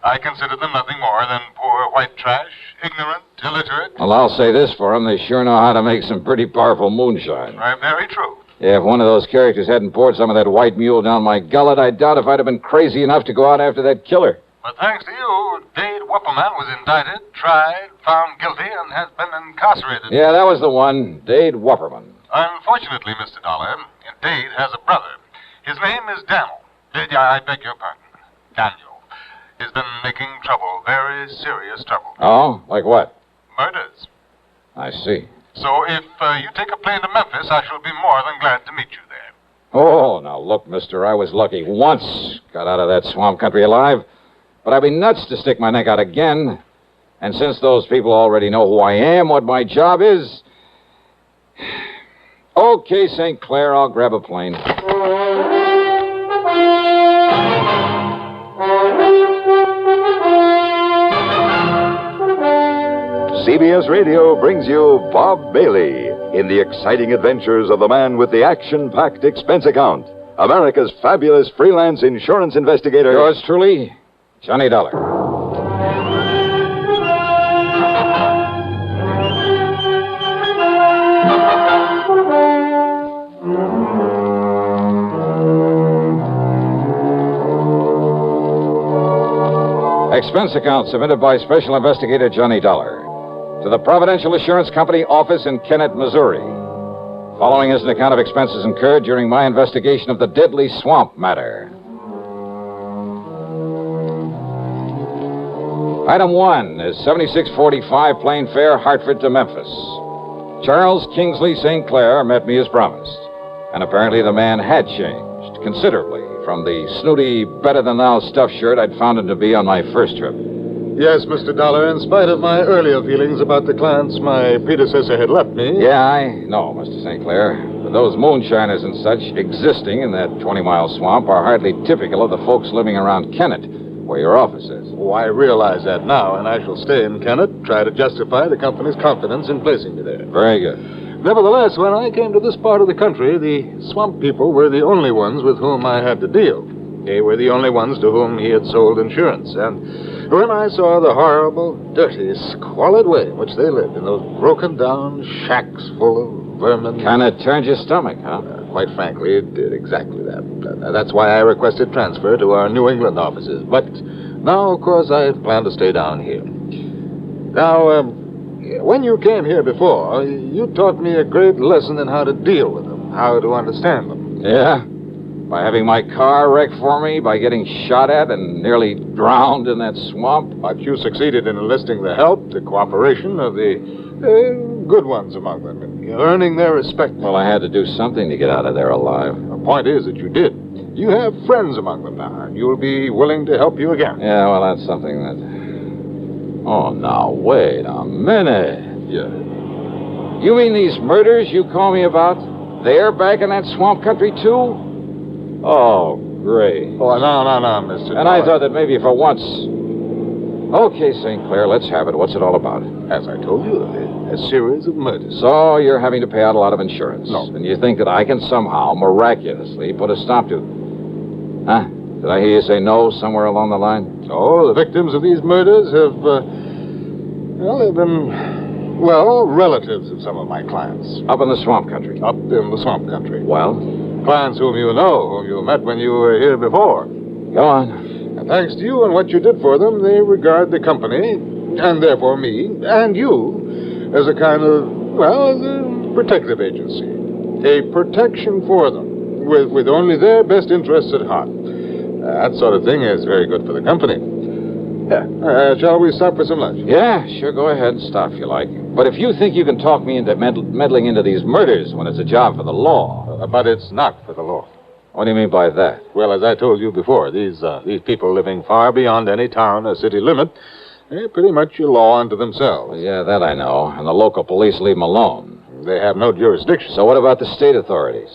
I consider them nothing more than poor white trash, ignorant, illiterate. Well, I'll say this for them. They sure know how to make some pretty powerful moonshine. Right, very true. Yeah, if one of those characters hadn't poured some of that white mule down my gullet, I doubt if I'd have been crazy enough to go out after that killer. But thanks to you, Dade Wupperman was indicted, tried, found guilty, and has been incarcerated. Yeah, that was the one, Dade Wupperman. Unfortunately, Mr. Dollar, Dade has a brother. His name is Daniel. I beg your pardon. Daniel. He's been making trouble, very serious trouble. Oh? Like what? Murders. I see. So if you take a plane to Memphis, I shall be more than glad to meet you there. Oh, now look, mister, I was lucky once. Got out of that swamp country alive. But I'd be nuts to stick my neck out again. And since those people already know who I am, what my job is... Okay, St. Clair, I'll grab a plane. CBS Radio brings you Bob Bailey in the exciting adventures of the man with the action-packed expense account, America's fabulous freelance insurance investigator. Yours truly, Johnny Dollar. Expense account submitted by Special Investigator Johnny Dollar to the Providential Assurance Company office in Kennett, Missouri. Following is an account of expenses incurred during my investigation of the deadly swamp matter. Item 1 is 7645 plane fare, Hartford to Memphis. Charles Kingsley St. Clair met me as promised, and apparently the man had changed considerably from the snooty, better-than-thou stuffed shirt I'd found him to be on my first trip. Yes, Mr. Dollar, in spite of my earlier feelings about the clients my predecessor had left me... Yeah, I know, Mr. St. Clair. But those moonshiners and such existing in that 20-mile swamp are hardly typical of the folks living around Kennett, where your office is. Oh, I realize that now, and I shall stay in Kennett, try to justify the company's confidence in placing me there. Very good. Nevertheless, when I came to this part of the country, the swamp people were the only ones with whom I had to deal. They were the only ones to whom he had sold insurance. And when I saw the horrible, dirty, squalid way in which they lived, in those broken-down shacks full of vermin... Kind of turned your stomach, huh? Quite frankly, it did exactly that. That's why I requested transfer to our New England offices. But now, of course, I plan to stay down here. Now, when you came here before, you taught me a great lesson in how to deal with them, how to understand them. Yeah? By having my car wrecked for me, by getting shot at and nearly drowned in that swamp. But you succeeded in enlisting the help, the cooperation of the good ones among them, and earning their respect. Well, I had to do something to get out of there alive. The point is that you did. You have friends among them now, and you'll be willing to help you again. Yeah, well, that's something that... Oh, now, wait a minute. Yeah. You mean these murders you call me about? They're back in that swamp country, too? Oh, great. Oh, no, Mr. And I thought that maybe for once... Okay, St. Clair, let's have it. What's it all about? As I told you, a series of murders. So you're having to pay out a lot of insurance. No. And you think that I can somehow, miraculously, put a stop to... Huh? Did I hear you say no somewhere along the line? No, the victims of these murders have, they've been, relatives of some of my clients. Up in the swamp country? Up in the swamp country. Well? Clients whom you know, whom you met when you were here before. Go on. And thanks to you and what you did for them, they regard the company, and therefore me, and you, as a kind of, as a protective agency. A protection for them, with only their best interests at heart. That sort of thing is very good for the company. Yeah. Shall we stop for some lunch? Yeah, sure, go ahead and stop if you like. But if you think you can talk me into meddling into these murders when it's a job for the law... But it's not for the law. What do you mean by that? Well, as I told you before, these people living far beyond any town or city limit, They're pretty much a law unto themselves. Yeah, that I know. And the local police leave them alone. They have no jurisdiction. So what about the state authorities?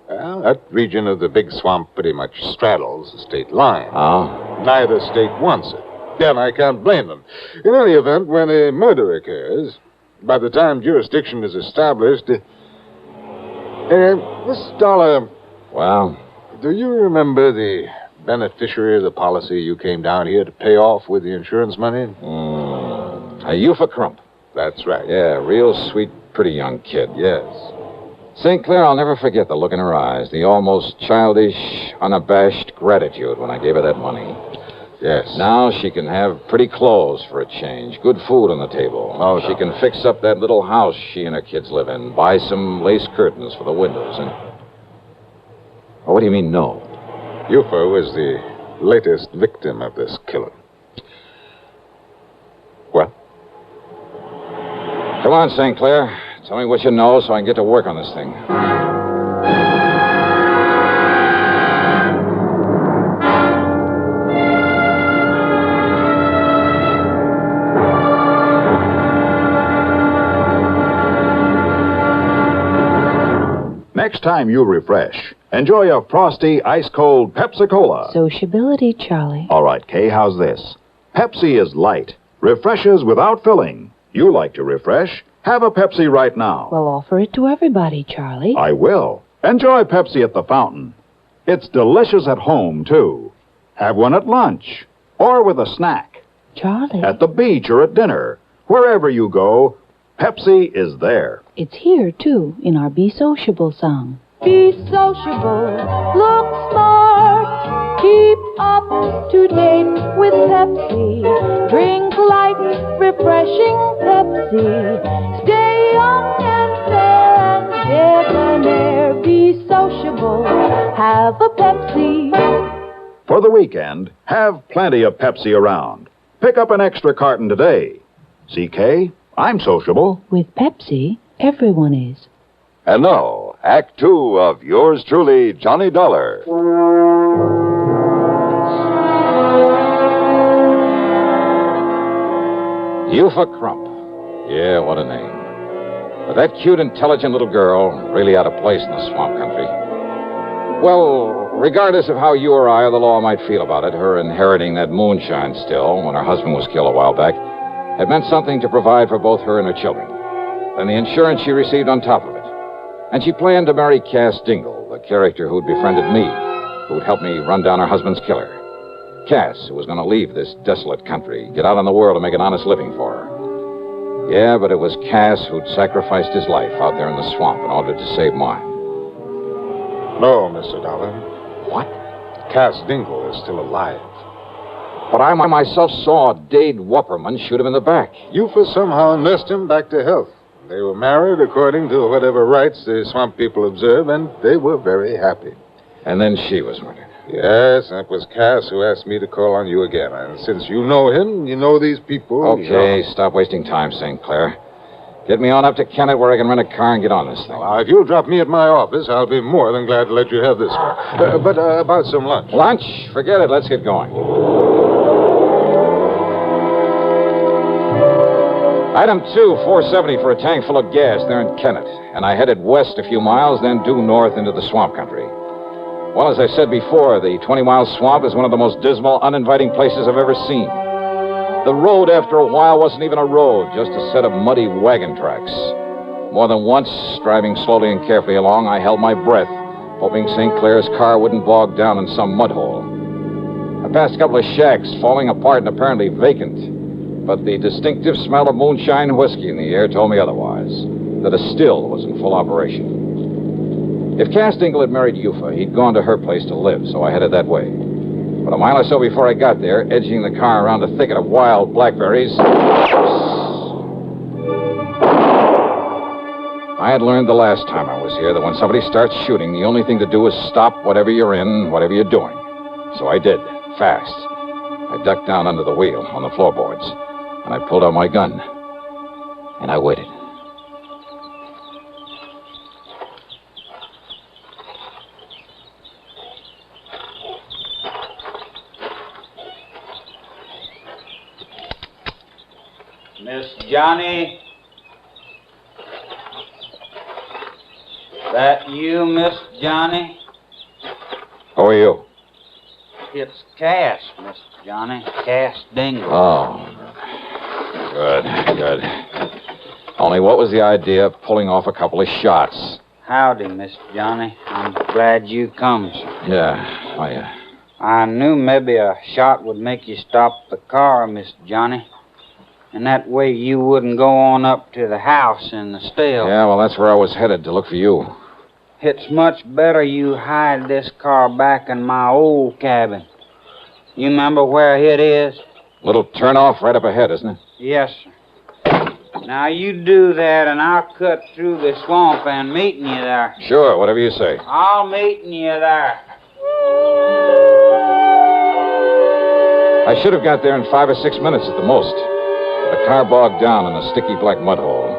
Well, that region of the big swamp pretty much straddles the state line. Oh? Neither state wants it. And I can't blame them. In any event, when a murder occurs, by the time jurisdiction is established... Mr. Dollar... Well? Do you remember the beneficiary of the policy you came down here to pay off with the insurance money? A Eufa Crump. That's right. Yeah, real sweet, pretty young kid. Yes. St. Clair, I'll never forget the look in her eyes, the almost childish, unabashed gratitude when I gave her that money. Yes. Now she can have pretty clothes for a change, good food on the table. Oh, she can fix up that little house she and her kids live in, buy some lace curtains for the windows, and... Oh, what do you mean, no? Eufa was the latest victim of this killing. What? Come on, St. Clair. Tell me what you know so I can get to work on this thing. Next time you refresh, enjoy a frosty, ice-cold Pepsi-Cola. Sociability, Charlie. All right, Kay, how's this? Pepsi is light, refreshes without filling. You like to refresh? Have a Pepsi right now. Well, offer it to everybody, Charlie. I will. Enjoy Pepsi at the fountain. It's delicious at home, too. Have one at lunch or with a snack. Charlie. At the beach or at dinner. Wherever you go, Pepsi is there. It's here, too, in our Be Sociable song. Be sociable, look smart, keep up to date with Pepsi. Drink light, refreshing Pepsi. Stay young and fair and debonair. Be sociable, have a Pepsi. For the weekend, have plenty of Pepsi around. Pick up an extra carton today. CK, I'm sociable. With Pepsi, everyone is. And now, Act Two of yours truly, Johnny Dollar. Eufa Crump. Yeah, what a name. But that cute, intelligent little girl, really out of place in the swamp country. Well, regardless of how you or I or the law might feel about it, her inheriting that moonshine still, when her husband was killed a while back, had meant something to provide for both her and her children. And the insurance she received on top of it. And she planned to marry Cass Dingle, the character who'd befriended me, who'd helped me run down her husband's killer. Cass, who was going to leave this desolate country, get out in the world and make an honest living for her. Yeah, but it was Cass who'd sacrificed his life out there in the swamp in order to save mine. No, Mr. Dollar. What? Cass Dingle is still alive. But I myself saw Dade Wupperman shoot him in the back. Eufa somehow nursed him back to health. They were married according to whatever rites the swamp people observe, and they were very happy. And then she was murdered. Yes, that was Cass who asked me to call on you again. And since you know him, you know these people. Okay, stop wasting time, St. Clair. Get me on up to Kennett where I can rent a car and get on this thing. If you'll drop me at my office, I'll be more than glad to let you have this one. But about some lunch. Lunch? Forget it. Let's get going. Item 2, 470 for a tank full of gas there in Kennett. And I headed west a few miles, then due north into the swamp country. Well, as I said before, the 20-mile swamp is one of the most dismal, uninviting places I've ever seen. The road, after a while, wasn't even a road, just a set of muddy wagon tracks. More than once, driving slowly and carefully along, I held my breath, hoping St. Clair's car wouldn't bog down in some mud hole. I passed a couple of shacks, falling apart and apparently vacant. But the distinctive smell of moonshine whiskey in the air told me otherwise, that a still was in full operation. If Cass Dingle had married Eufa, he'd gone to her place to live, so I headed that way. But a mile or so before I got there, edging the car around a thicket of wild blackberries, I had learned the last time I was here that when somebody starts shooting, the only thing to do is stop whatever you're in, whatever you're doing. So I did, fast. I ducked down under the wheel on the floorboards, and I pulled out my gun, and I waited. Miss Johnny? That you, Miss Johnny? Who are you? It's Cass, Miss Johnny. Cass Dingle. Oh. Good. Only what was the idea of pulling off a couple of shots? Howdy, Miss Johnny. I'm glad you come, sir. Yeah, I knew maybe a shot would make you stop the car, Miss Johnny. And that way you wouldn't go on up to the house in the still. Yeah, well, that's where I was headed, to look for you. It's much better you hide this car back in my old cabin. You remember where it is? Little turnoff right up ahead, isn't it? Yes, sir. Now you do that and I'll cut through the swamp and meeting you there. Sure, whatever you say. I'll meeting you there. I should have got there in 5 or 6 minutes at the most. The car bogged down in a sticky black mud hole.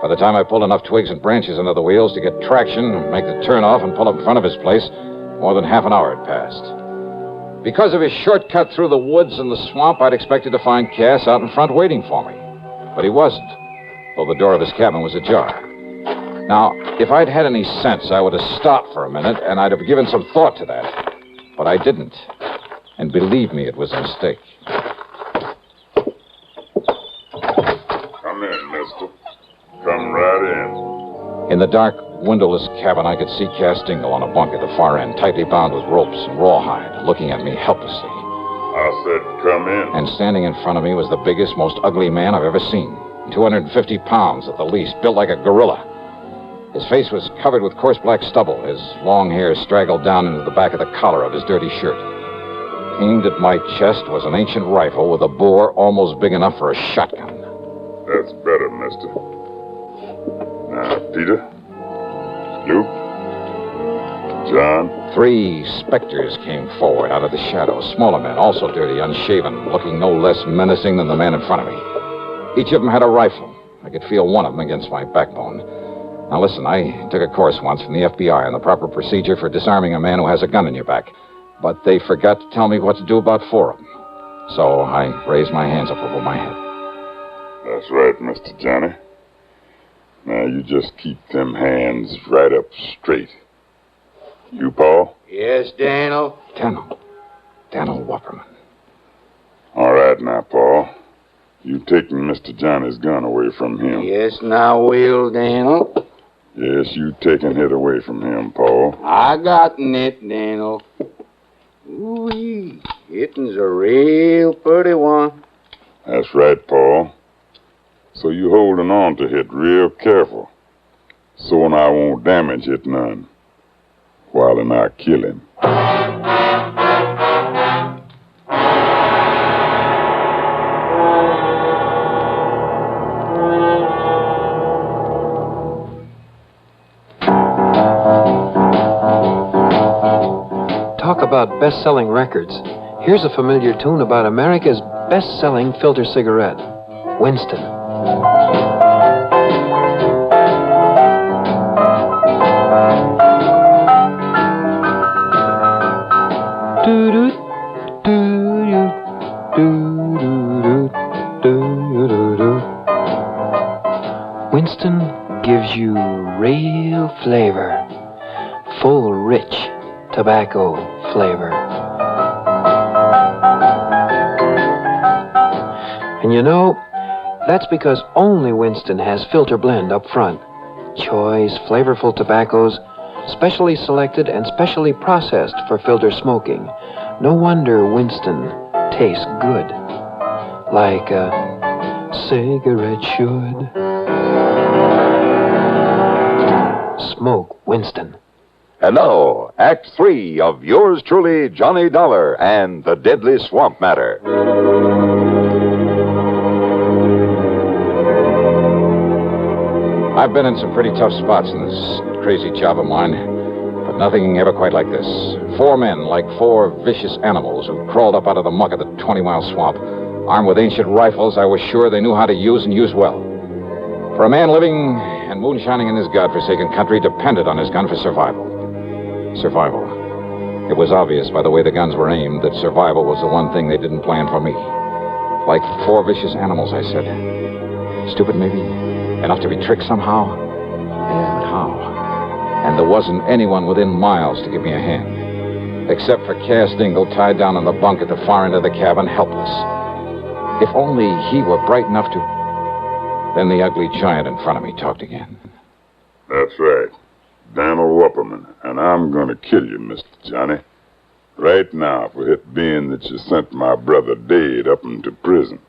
By the time I pulled enough twigs and branches under the wheels to get traction, make the turnoff, and pull up in front of his place, more than half an hour had passed. Because of his shortcut through the woods and the swamp, I'd expected to find Cass out in front waiting for me. But he wasn't, though the door of his cabin was ajar. Now, if I'd had any sense, I would have stopped for a minute, and I'd have given some thought to that. But I didn't. And believe me, it was a mistake. Come in, mister. Come right In the dark, windowless cabin, I could see Cass Dingle on a bunk at the far end, tightly bound with ropes and rawhide, looking at me helplessly. I said come in. And standing in front of me was the biggest, most ugly man I've ever seen. 250 pounds at the least, built like a gorilla. His face was covered with coarse black stubble. His long hair straggled down into the back of the collar of his dirty shirt. Aimed at my chest was an ancient rifle with a bore almost big enough for a shotgun. That's better, mister. Now, Peter, Luke, John. 3 specters came forward out of the shadows, smaller men, also dirty, unshaven, looking no less menacing than the man in front of me. Each of them had a rifle. I could feel one of them against my backbone. Now listen, I took a course once from the FBI on the proper procedure for disarming a man who has a gun in your back. But they forgot to tell me what to do about 4 of them. So I raised my hands up over my head. That's right, Mr. Johnny. Now, you just keep them hands right up straight. You, Paul? Yes, Daniel? Daniel Wupperman. All right now, Paul. You taking Mr. Johnny's gun away from him. Yes, now will, Daniel. Yes, you taking it away from him, Paul. I gotten it, Daniel. Ooh-wee, hitting's a real pretty one. That's right, Paul. So you holding on to it real careful. So I won't damage it none. While I kill him. Talk about best-selling records. Here's a familiar tune about America's best-selling filter cigarette, Winston. Winston gives you real flavor, full, rich tobacco flavor. And you know, that's because only Winston has filter blend up front. Choice, flavorful tobaccos, specially selected and specially processed for filter smoking. No wonder Winston tastes good, like a cigarette should. Smoke Winston. And now, Act 3 of yours truly, Johnny Dollar and the Deadly Swamp Matter. I've been in some pretty tough spots in this crazy job of mine, but nothing ever quite like this. 4 men, like 4 vicious animals who crawled up out of the muck of the 20-mile swamp. Armed with ancient rifles I was sure they knew how to use and use well. For a man living and moonshining in his godforsaken country depended on his gun for survival. Survival. It was obvious by the way the guns were aimed that survival was the one thing they didn't plan for me. Like 4 vicious animals, I said. Stupid, maybe? Enough to be tricked somehow? Yeah, but how? And there wasn't anyone within miles to give me a hand. Except for Cass Dingle tied down in the bunk at the far end of the cabin, helpless. If only he were bright enough to... Then the ugly giant in front of me talked again. That's right. Daniel Wupperman, and I'm going to kill you, Mr. Johnny. Right now, for it being that you sent my brother Dade up into prison.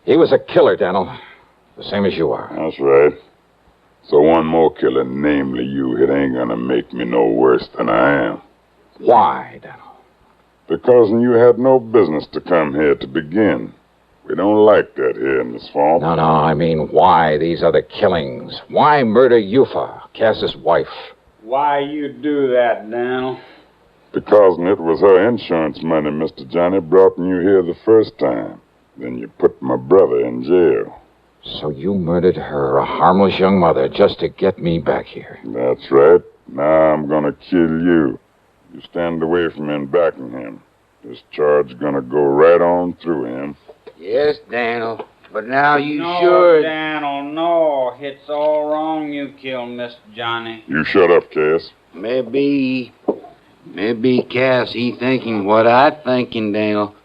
He was a killer, Daniel. The same as you are. That's right. So one more killer, namely you, it ain't going to make me no worse than I am. Why, Daniel? Because you had no business to come here to begin. We don't like that here in the swamp. No, I mean, why these other killings? Why murder Yufa, Cass's wife? Why you do that, Daniel? Because it was her insurance money, Mr. Johnny, brought you here the first time. Then you put my brother in jail. So you murdered her, a harmless young mother, just to get me back here. That's right. Now I'm going to kill you. You stand away from him backing him. This charge is going to go right on through him. Yes, Daniel. But now you no, should... Daniel, no. It's all wrong you killed Miss Johnny. You shut up, Cass. Maybe Cass, he thinking what I thinking, Daniel.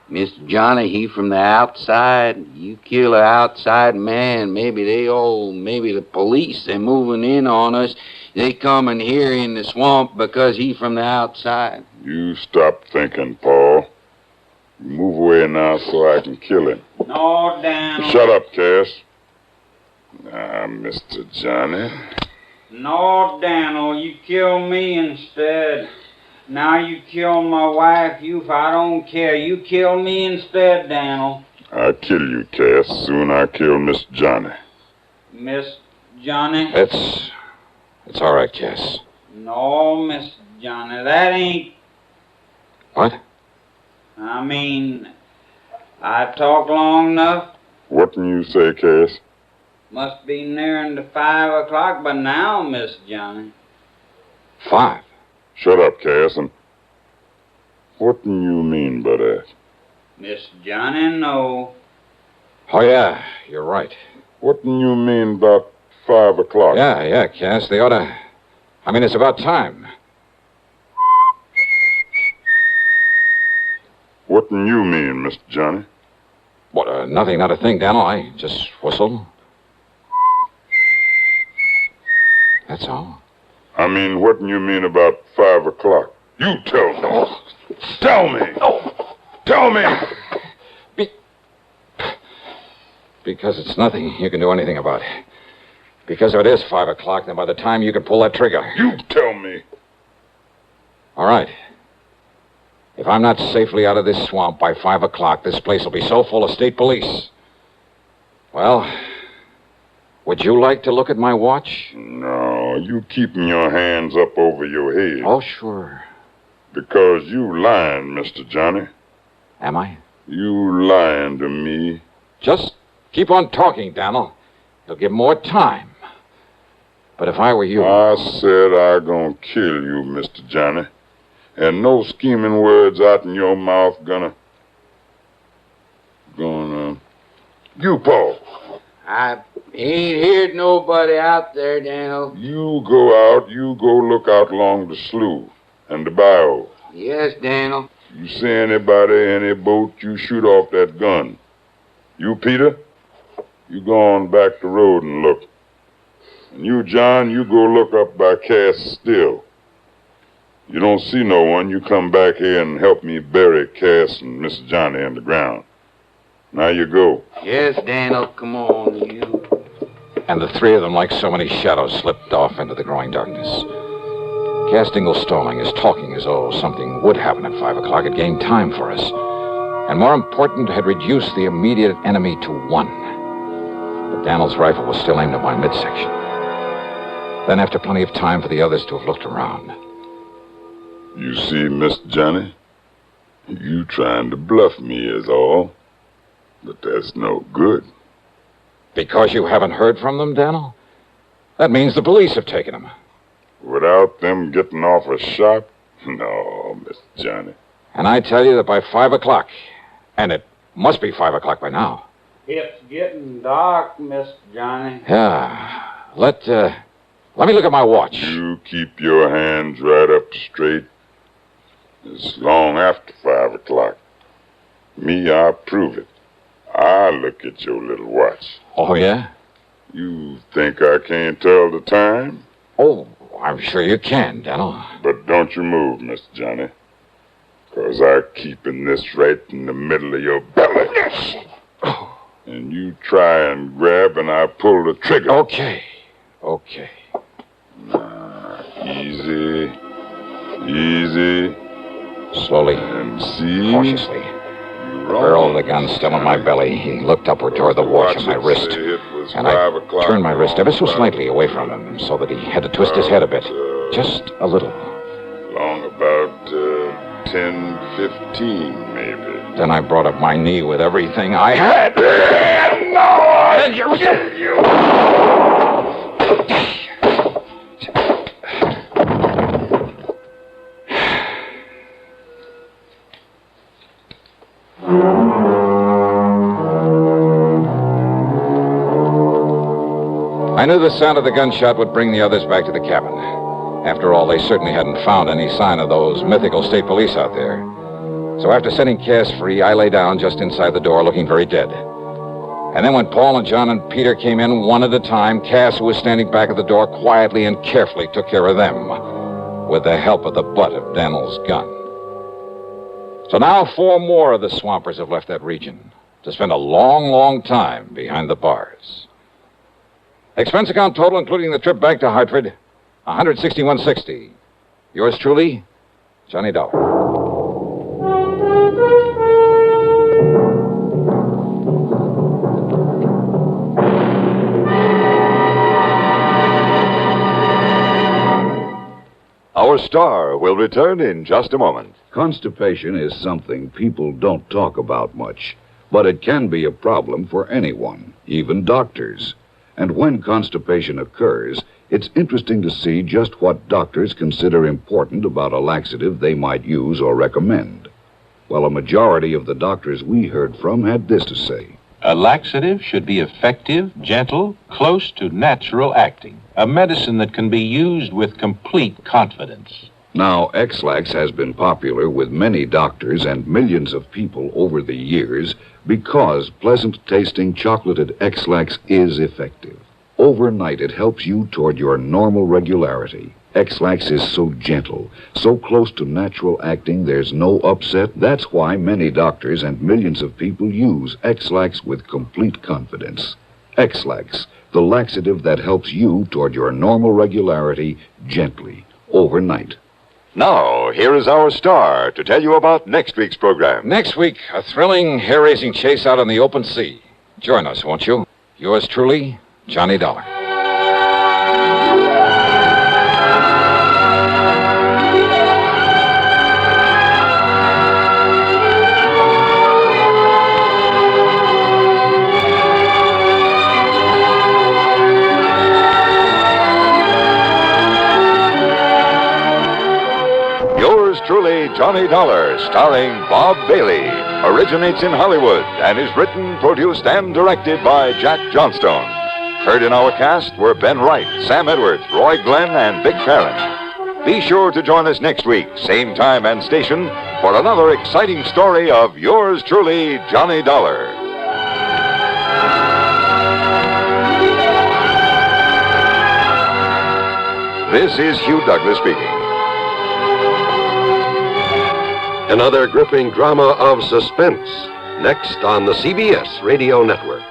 Mr. Johnny, he from the outside. You kill an outside man. Maybe the police, they moving in on us. They coming here in the swamp because he from the outside. You stop thinking, Paul. Move away now so I can kill him. No, Daniel. Shut up, Cass. Now, Mr. Johnny. No, Daniel, you kill me instead. Now you kill my wife, I don't care. You kill me instead, Daniel. I'll kill you, Cass. Soon I kill Miss Johnny. Miss Johnny? It's all right, Cass. No, Miss Johnny, that ain't... What? I mean, I talked long enough. What can you say, Cass? Must be nearing to 5 o'clock by now, Miss Johnny. 5? Shut up, Cass, and what do you mean by that? Miss Johnny, no. Oh, yeah, you're right. What do you mean about 5 o'clock? Yeah, Cass, they ought to... I mean, it's about time. What do you mean, Mr. Johnny? What, nothing, not a thing, Daniel. I just whistled. That's all. I mean, what do you mean about 5 o'clock? You tell me. Tell me. Tell me. Because it's nothing you can do anything about. Because if it is 5 o'clock, then by the time you can pull that trigger... You tell me. All right. If I'm not safely out of this swamp by 5 o'clock, this place will be so full of state police. Well, would you like to look at my watch? No, you keeping your hands up over your head. Oh, sure. Because you lying, Mr. Johnny. Am I? You lying to me. Just keep on talking, Daniel. You'll give more time. But if I were you... I said I gonna kill you, Mr. Johnny. And no scheming words out in your mouth gonna... You, Paul. I ain't heard nobody out there, Daniel. You go look out along the slough and the bayou. Yes, Daniel. You see anybody, any boat, you shoot off that gun. You, Peter, you go on back the road and look. And you, John, you go look up by Cass Still. You don't see no one, you come back here and help me bury Cass and Miss Johnny in the ground. Now you go. Yes, Daniel, come on, you. And the three of them, like so many shadows, slipped off into the growing darkness. Cass Dingle's stalling, his talking as though something would happen at 5 o'clock, had gained time for us. And more important, had reduced the immediate enemy to 1. But Daniel's rifle was still aimed at my midsection. Then, after plenty of time for the others to have looked around. You see, Miss Johnny? You trying to bluff me is all. But that's no good. Because you haven't heard from them, Daniel? That means the police have taken them. Without them getting off a shot? No, Miss Johnny. And I tell you that by 5 o'clock, and it must be 5 o'clock by now, It's getting dark, Mr. Johnny. Yeah. Let me look at my watch. You keep your hands right up straight. It's long after 5 o'clock. Me, I prove it. I look at your little watch. Oh, yeah? You think I can't tell the time? Oh, I'm sure you can, Daniel. But don't you move, Mr. Johnny. 'Cause I'm keeping this right in the middle of your belly. And you try and grab and I pull the trigger. Okay. Now, easy. Easy. Slowly. And see? Cautiously. The barrel of the gun still in my belly. He looked upward toward the watch on my wrist. And I turned my wrist ever so slightly away from him so that he had to twist his head a bit. Just a little. Long about 10:15, maybe. Then I brought up my knee with everything I had. No, I kill you. I knew the sound of the gunshot would bring the others back to the cabin. After all, they certainly hadn't found any sign of those mythical state police out there. So after setting Cass free, I lay down just inside the door looking very dead. And then when Paul and John and Peter came in one at a time, Cass, who was standing back at the door, quietly and carefully took care of them with the help of the butt of Daniel's gun. So now 4 more of the swampers have left that region to spend a long, long time behind the bars. Expense account total, including the trip back to Hartford, $161.60. Yours truly, Johnny Dollar. Our star will return in just a moment. Constipation is something people don't talk about much, but it can be a problem for anyone, even doctors. And when constipation occurs, it's interesting to see just what doctors consider important about a laxative they might use or recommend. Well, a majority of the doctors we heard from had this to say. A laxative should be effective, gentle, close to natural acting. A medicine that can be used with complete confidence. Now, X-Lax has been popular with many doctors and millions of people over the years because pleasant-tasting chocolated X-Lax is effective. Overnight, it helps you toward your normal regularity. X-Lax is so gentle, so close to natural acting, there's no upset. That's why many doctors and millions of people use X-Lax with complete confidence. X-Lax, the laxative that helps you toward your normal regularity gently, overnight. Now, here is our star to tell you about next week's program. Next week, a thrilling, hair-raising chase out on the open sea. Join us, won't you? Yours truly, Johnny Dollar. Truly, Johnny Dollar, starring Bob Bailey, originates in Hollywood and is written, produced, and directed by Jack Johnstone. Heard in our cast were Ben Wright, Sam Edwards, Roy Glenn, and Vic Farron. Be sure to join us next week, same time and station, for another exciting story of yours truly, Johnny Dollar. This is Hugh Douglas speaking. Another gripping drama of suspense, next on the CBS Radio Network.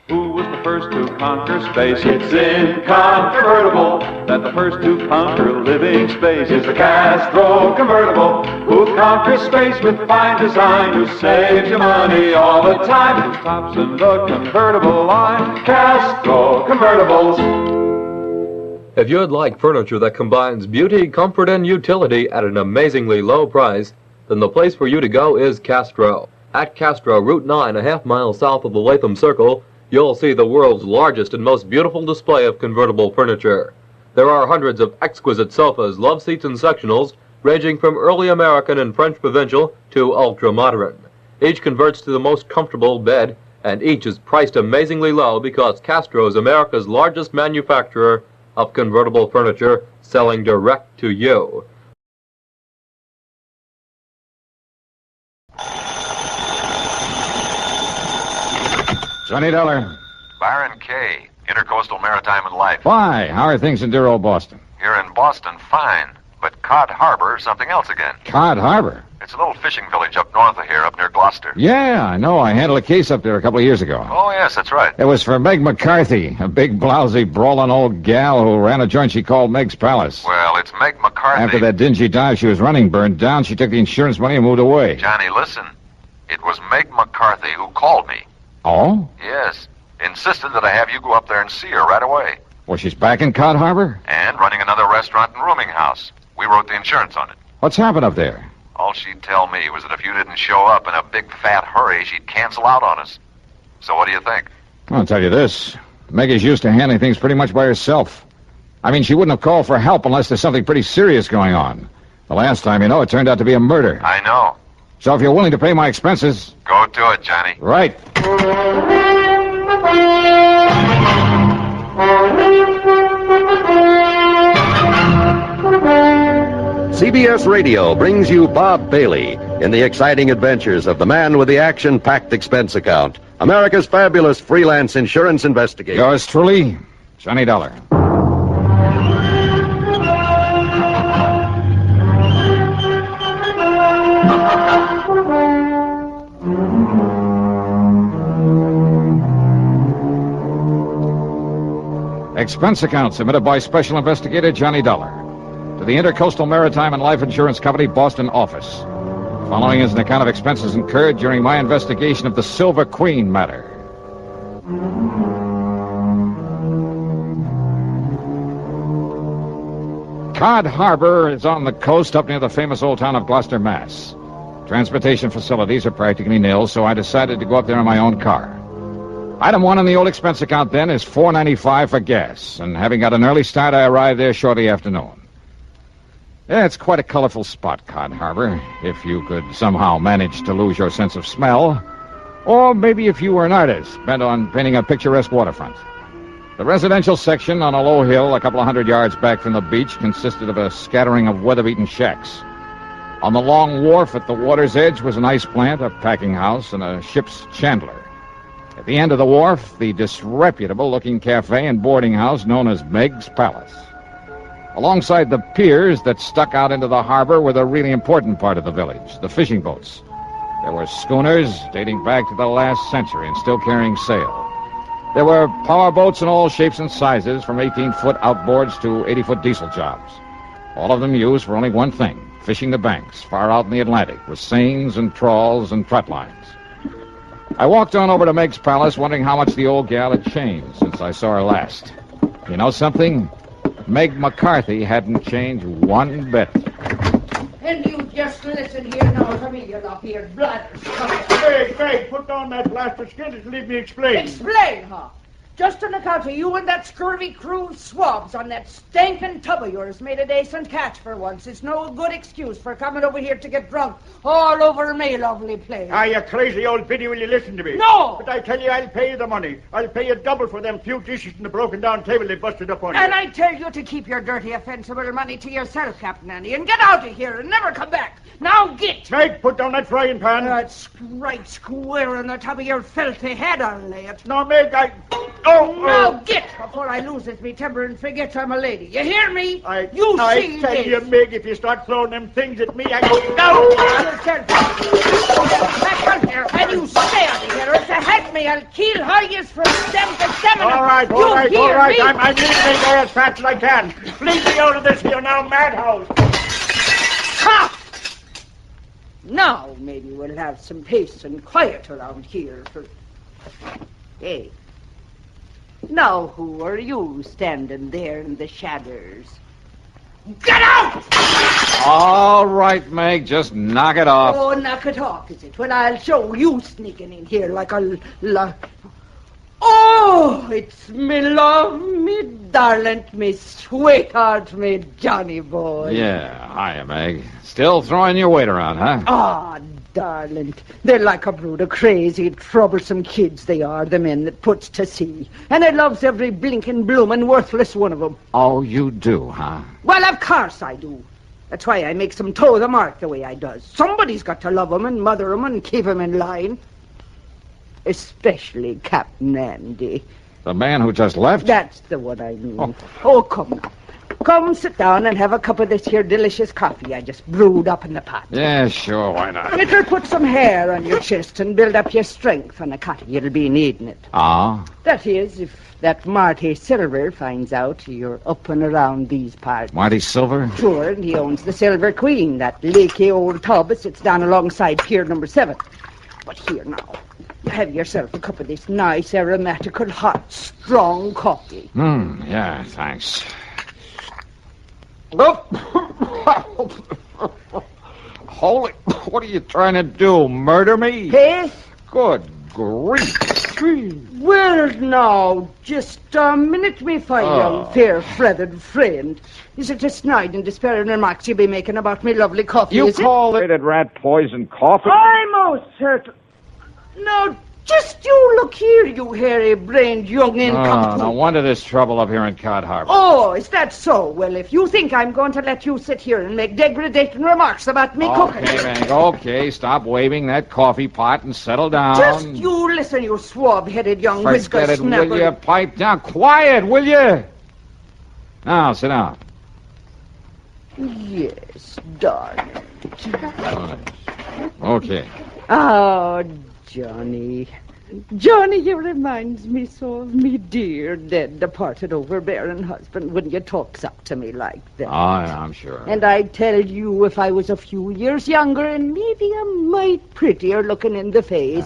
Who was the first to conquer space? It's incontrovertible that the first to conquer living space is the Castro convertible, who conquers space with fine design, who saves you money all the time, who stops in the convertible line. Castro convertibles. If you'd like furniture that combines beauty, comfort, and utility at an amazingly low price, then the place for you to go is Castro. At Castro, Route 9, a half mile south of the Latham Circle, you'll see the world's largest and most beautiful display of convertible furniture. There are hundreds of exquisite sofas, love seats, and sectionals, ranging from early American and French provincial to ultra-modern. Each converts to the most comfortable bed, and each is priced amazingly low because Castro is America's largest manufacturer of convertible furniture, selling direct to you. Johnny Dollar. Byron K., Intercoastal Maritime and Life. Why? How are things in dear old Boston? Here in Boston, fine. But Cod Harbor is something else again. Cod Harbor? It's a little fishing village up north of here, up near Gloucester. Yeah, I know. I handled a case up there a couple of years ago. Oh, yes, that's right. It was for Meg McCarthy, a big, blousy, brawling old gal who ran a joint she called Meg's Palace. Well, it's Meg McCarthy. After that dingy dive she was running burned down, she took the insurance money and moved away. Johnny, listen. It was Meg McCarthy who called me. Oh? Yes. Insisted that I have you go up there and see her right away. Well, she's back in Cod Harbor? And running another restaurant and rooming house. We wrote the insurance on it. What's happened up there? All she'd tell me was that if you didn't show up in a big fat hurry, she'd cancel out on us. So what do you think? I'll tell you this. Meg is used to handling things pretty much by herself. I mean, she wouldn't have called for help unless there's something pretty serious going on. The last time, it turned out to be a murder. I know. So if you're willing to pay my expenses... Go to it, Johnny. Right. CBS Radio brings you Bob Bailey in the exciting adventures of the man with the action-packed expense account, America's fabulous freelance insurance investigator. Yours truly, Johnny Dollar. Expense account submitted by Special Investigator Johnny Dollar to the Intercoastal Maritime and Life Insurance Company, Boston office. Following is an account of expenses incurred during my investigation of the Silver Queen matter. Cod Harbor is on the coast up near the famous old town of Gloucester, Mass. Transportation facilities are practically nil, so I decided to go up there in my own car. Item 1 on the old expense account then is $4.95 for gas, and having got an early start, I arrived there shortly after noon. Yeah, it's quite a colorful spot, Cod Harbor, if you could somehow manage to lose your sense of smell, or maybe if you were an artist bent on painting a picturesque waterfront. The residential section on a low hill a couple of 100 yards back from the beach consisted of a scattering of weather-beaten shacks. On the long wharf at the water's edge was an ice plant, a packing house, and a ship's chandler. At the end of the wharf, the disreputable-looking cafe and boarding house known as Meg's Palace. Alongside the piers that stuck out into the harbor were the really important part of the village, the fishing boats. There were schooners dating back to the last century and still carrying sail. There were power boats in all shapes and sizes, from 18-foot outboards to 80-foot diesel jobs. All of them used for only one thing, fishing the banks far out in the Atlantic with seines and trawls and trot lines. I walked on over to Meg's Palace, wondering how much the old gal had changed since I saw her last. You know something? Meg McCarthy hadn't changed one bit. And you just listen here now to me, you lop-eared bladders. Hey, put down that blaster skin and leave me explain. Explain, huh? Just on account of you and that scurvy crew of swabs on that stinking tub of yours made a decent catch for once. It's no good excuse for coming over here to get drunk all over me, lovely place. Ah, you crazy old biddy, will you listen to me? No! But I tell you, I'll pay you the money. I'll pay you double for them few dishes and the broken down table they busted up on you. And I tell you to keep your dirty, offensive money to yourself, Captain Andy, and get out of here and never come back. Now get! Meg, put down that frying pan. That's right square on the top of your filthy head, I'll lay it. No, Meg, Now get before I loses me temper and forgets I'm a lady. You hear me? I see tell this. you, Meg, if you start throwing them things at me, I go Back out here, and you stay out of here. Or to head me, I'll kill how you from stem to stem. All right. I'm leaving there as fast as I can. Leave me out of this here now, madhouse. Ha! Now maybe we'll have some peace and quiet around here. Hey. Now who are you standing there in the shadows? Get out! All right, Meg, just knock it off. Oh, knock it off, is it? Well, I'll show you sneaking in here like a... Oh, it's me love, me darling, me sweetheart, me Johnny boy. Yeah, hiya, Meg. Still throwing your weight around, huh? Ah, darling, they're like a brood of crazy, troublesome kids, they are, the men that puts to sea. And I loves every blinking, bloomin', worthless one of them. Oh, you do, huh? Well, of course I do. That's why I makes them toe the mark the way I does. Somebody's got to love 'em and mother 'em and keep 'em in line. Especially Captain Andy. The man who just left? That's the one I mean. Oh, come now. Come, sit down and have a cup of this here delicious coffee I just brewed up in the pot. Yeah, sure, why not? It'll put some hair on your chest and build up your strength on a cotty. You'll be needing it. Ah? That is, if that Marty Silver finds out you're up and around these parts. Marty Silver? Sure, and he owns the Silver Queen, that leaky old tub that sits down alongside Pier number 7. But here now, you have yourself a cup of this nice, aromatical, hot, strong coffee. Yeah, thanks. Holy, what are you trying to do, murder me? Hey? Good grief. Well, now, just a minute, me fine young, fair-feathered friend. Is it a snide and despairing remarks you be making about me lovely coffee, You is call it rat poison coffee? I'm most certain. No, just you look here, you hairy-brained young incompetent. No wonder there's trouble up here in Cod Harbor. Oh, is that so? Well, if you think I'm going to let you sit here and make degrading remarks about me cooking... Okay, Meg, okay, stop waving that coffee pot and settle down. Just you listen, you swab-headed young whisker Forget it, snapper. will you? Pipe down. Quiet, will you? Now, sit down. Yes, darling. Okay. Oh, Johnny. Johnny, you reminds me so of me dear, dead, departed, overbearing husband when you talks up to me like that. Oh, yeah, I'm sure. And I tell you, if I was a few years younger and maybe a mite prettier looking in the face,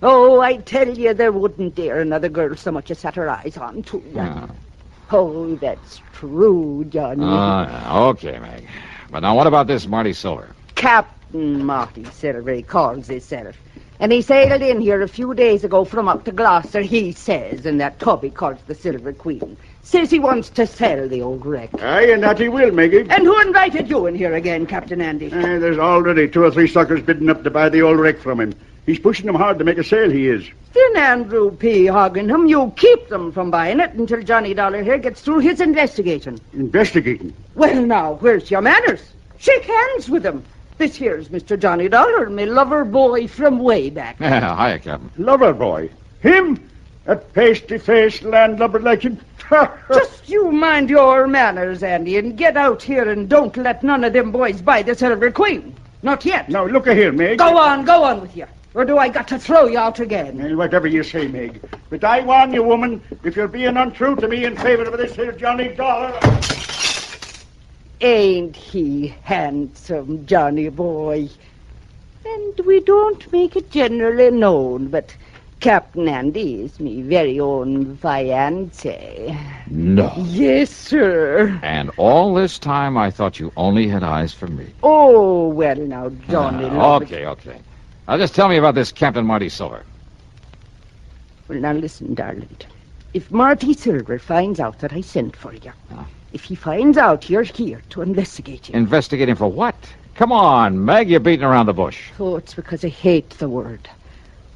oh, I tell you, there wouldn't dare another girl so much as set her eyes on to you. Oh, that's true, Johnny. Yeah, okay, Meg. But now what about this Marty Silver? Captain Marty Silver, he calls himself. And he sailed in here a few days ago from up to Gloucester, he says, in that tub he calls the Silver Queen. Says he wants to sell the old wreck. Aye, and that he will, Maggie. And who invited you in here again, Captain Andy? There's already 2 or 3 suckers bidding up to buy the old wreck from him. He's pushing them hard to make a sale, he is. Then Andrew P. Hogginham, you keep them from buying it until Johnny Dollar here gets through his investigating. Investigating? Well, now, where's your manners? Shake hands with him. This here's Mr. Johnny Dollar, me lover boy from way back. Hiya, Captain. Lover boy? Him? That pasty-faced landlubber like him? Just you mind your manners, Andy, and get out here and don't let none of them boys buy the Silver Queen. Not yet. Now, look here, Meg. Go on with you. Or do I got to throw you out again? Well, whatever you say, Meg. But I warn you, woman, if you're being untrue to me in favor of this here Johnny Dollar... Ain't he handsome, Johnny boy? And we don't make it generally known, but Captain Andy is me very own fiancé. No. Yes, sir. And all this time I thought you only had eyes for me. Oh, well, now, Johnny... Okay. Now, just tell me about this Captain Marty Silver. Well, now, listen, darling. If Marty Silver finds out that I sent for you, if he finds out you're here to investigate him... Investigate him for what? Come on, Meg, you're beating around the bush. Oh, it's because I hate the word.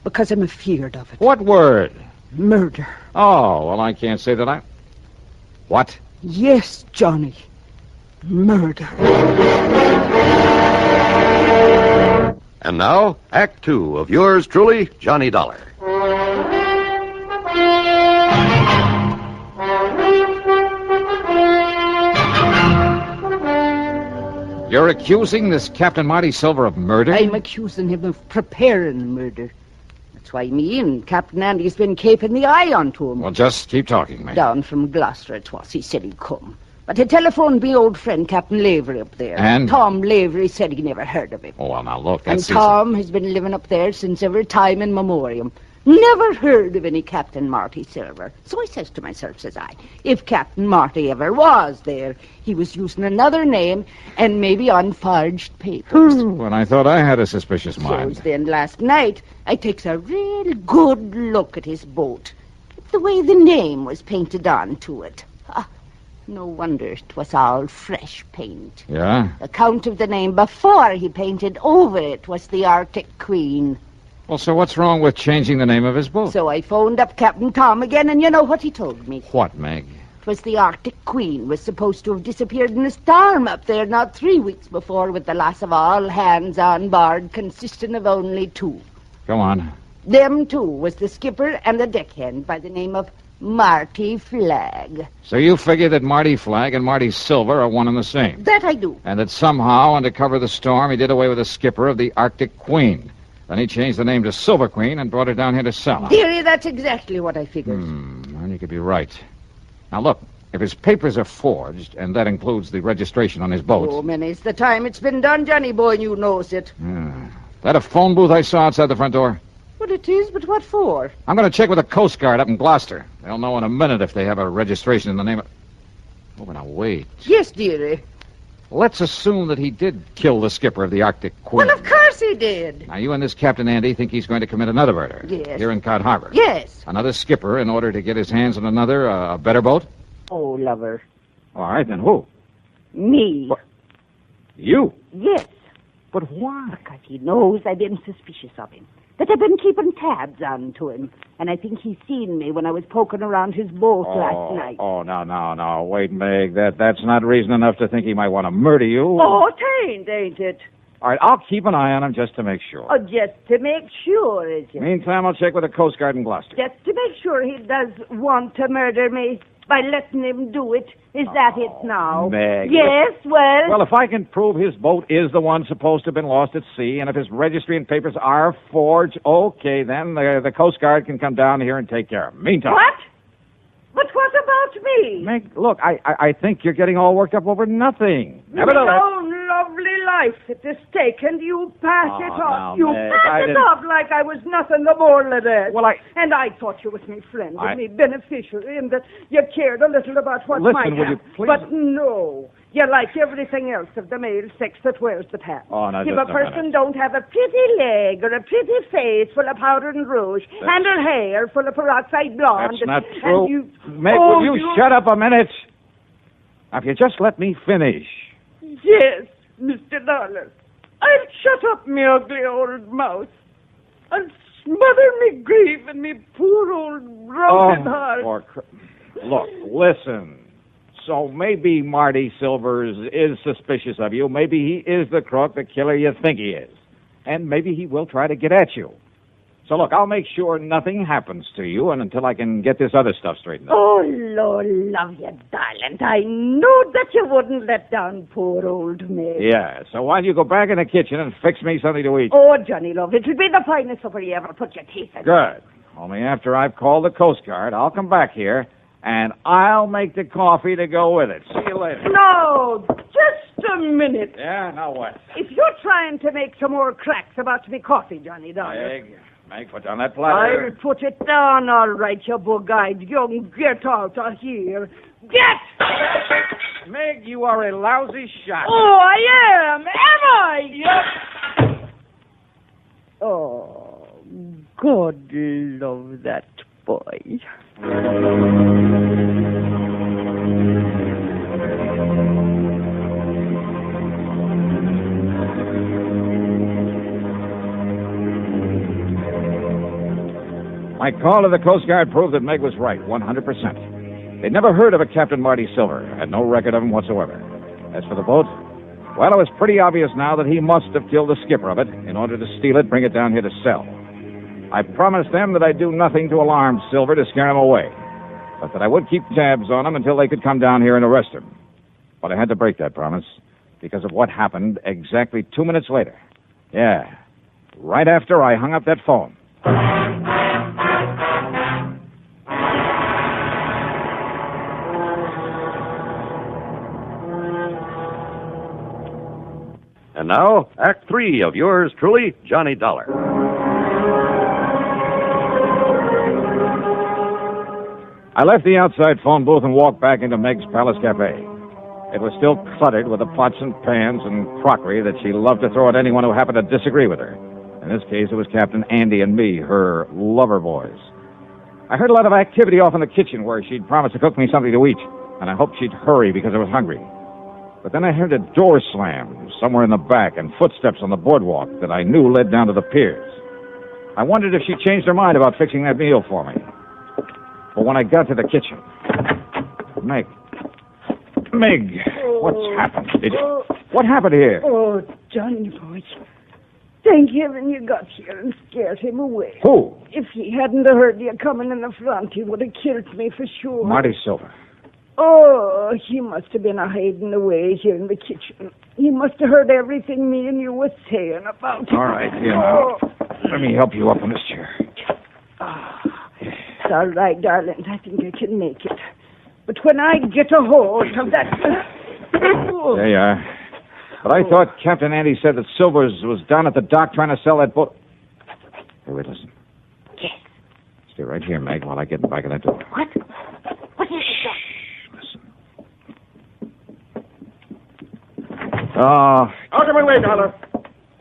Because I'm afeard of it. What word? Murder. Oh, well, I can't say that I... What? Yes, Johnny. Murder. And now, Act 2 of yours truly, Johnny Dollar. You're accusing this Captain Marty Silver of murder? I'm accusing him of preparing murder. That's why me and Captain Andy's been keeping the eye onto him. Well, just keep talking, Meg. Down from Gloucester it was. He said he'd come. But he telephoned me old friend Captain Lavery up there. And? Tom Lavery said he never heard of him. Oh, well, now, look, And that's... Tom has been living up there since every time in memoriam. Never heard of any Captain Marty Silver. So I says to myself, says I, if Captain Marty ever was there, he was using another name and maybe on forged papers. When I thought I had a suspicious mind. So then last night, I takes a real good look at his boat. The way the name was painted onto it. No wonder 'twas all fresh paint. Yeah? The count of the name before he painted over it was the Arctic Queen. Well, so what's wrong with changing the name of his boat? So I phoned up Captain Tom again, and you know what he told me? What, Meg? 'Twas the Arctic Queen was supposed to have disappeared in a storm up there not 3 weeks before, with the loss of all hands on board, consisting of only 2. Go on. Them 2 was the skipper and the deckhand by the name of Marty Flagg. So you figure that Marty Flagg and Marty Silver are one and the same. That I do. And that somehow, under cover of the storm, he did away with the skipper of the Arctic Queen. Then he changed the name to Silver Queen and brought her down here to sell her. Dearie, that's exactly what I figured. Well, you could be right. Now, look, if his papers are forged, and that includes the registration on his boat... Oh, many's the time it's been done, Johnny boy, and you knows it. That a phone booth I saw outside the front door? What it is, but what for? I'm going to check with the Coast Guard up in Gloucester. They'll know in a minute if they have a registration in the name of... Oh, but now, wait. Yes, dearie. Let's assume that he did kill the skipper of the Arctic Queen. Well, of course he did. Now, you and this Captain Andy think he's going to commit another murder. Yes. Here in Cod Harbor. Yes. Another skipper in order to get his hands on another, a better boat? Oh, lover. All right, then who? Me. What? You? Yes. But why? Because he knows I've been suspicious of him. That I've been keeping tabs on to him. And I think he's seen me when I was poking around his boat last night. Oh, no. Wait, Meg. That's not reason enough to think he might want to murder you. Oh, ain't it? All right, I'll keep an eye on him just to make sure. Oh, just to make sure, is it? Meantime, I'll check with the Coast Guard in Gloucester. Just to make sure he does want to murder me by letting him do it. Is that it now? Meg. Yes, well... Well, if I can prove his boat is the one supposed to have been lost at sea, and if his registry and papers are forged, okay, then the Coast Guard can come down here and take care of him. Meantime... What? But what about me? Meg, look, I think you're getting all worked up over nothing. My own lovely life at the stake, and you pass it off. You pass it off like I was nothing the more than that. Well, And I thought you was me friend, and me beneficiary, and that you cared a little about what might will you happen. please... But no, you like everything else of the male sex that wears the pants. Oh, no, if just a person don't have a pretty leg or a pretty face full of powder and rouge, and her hair full of peroxide blonde... That's not and true. you... Meg, Oh, will you shut up a minute? Now, if you just let me finish. Yes, Mr. Dollar. I'll shut up me ugly old mouth. I'll smother me grief and me poor old broken heart. Look, listen. So maybe Marty Silvers is suspicious of you. Maybe he is the crook, the killer you think he is. And maybe he will try to get at you. So look, I'll make sure nothing happens to you and until I can get this other stuff straightened out. Oh, Lord, love you, darling. I knew that you wouldn't let down poor old me. Yeah, so why don't you go back in the kitchen and fix me something to eat? Oh, Johnny, love, it'll be the finest supper you ever put your teeth in. Good. Only after I've called the Coast Guard, I'll come back here, and I'll make the coffee to go with it. See you later. No, just a minute. Yeah, now what? If you're trying to make some more cracks about me coffee, Johnny, darling... Meg, put down that platter. I'll put it down, all right, you bug-eyed young. Get out of here. Get! Meg, you are a lousy shot. Oh, I am. Am I? Yep. Oh, God love that boy. My call to the Coast Guard proved that Meg was right, 100%. They'd never heard of a Captain Marty Silver, had no record of him whatsoever. As for the boat, well, it was pretty obvious now that he must have killed the skipper of it in order to steal it, bring it down here to sell. I promised them that I'd do nothing to alarm Silver to scare him away, but that I would keep tabs on him until they could come down here and arrest him. But I had to break that promise because of what happened exactly 2 minutes later. Yeah, right after I hung up that phone. And now, Act 3 of yours truly, Johnny Dollar. I left the outside phone booth and walked back into Meg's Palace Cafe. It was still cluttered with the pots and pans and crockery that she loved to throw at anyone who happened to disagree with her. In this case, it was Captain Andy and me, her lover boys. I heard a lot of activity off in the kitchen where she'd promised to cook me something to eat. and I hoped she'd hurry because I was hungry. But then I heard a door slam somewhere in the back and footsteps on the boardwalk that I knew led down to the piers. I wondered if she changed her mind about fixing that meal for me. But when I got to the kitchen... Meg, what's happened? What happened here? Oh, Johnny boy. Thank heaven you got here and scared him away. Who? If he hadn't heard you coming in the front, he would have killed me for sure. Marty Silver. Oh, he must have been hiding away here in the kitchen. He must have heard everything me and you were saying about him. All right, here now. Let me help you up on this chair. It's all right, darling. I think I can make it. But when I get a hold of that... There you are. But I thought Captain Andy said that Silvers was down at the dock trying to sell that boat. Hey, wait, listen. Yes. Stay right here, Meg, while I get in the back of that door. What? What is it? Oh. Out of my way, Dollar.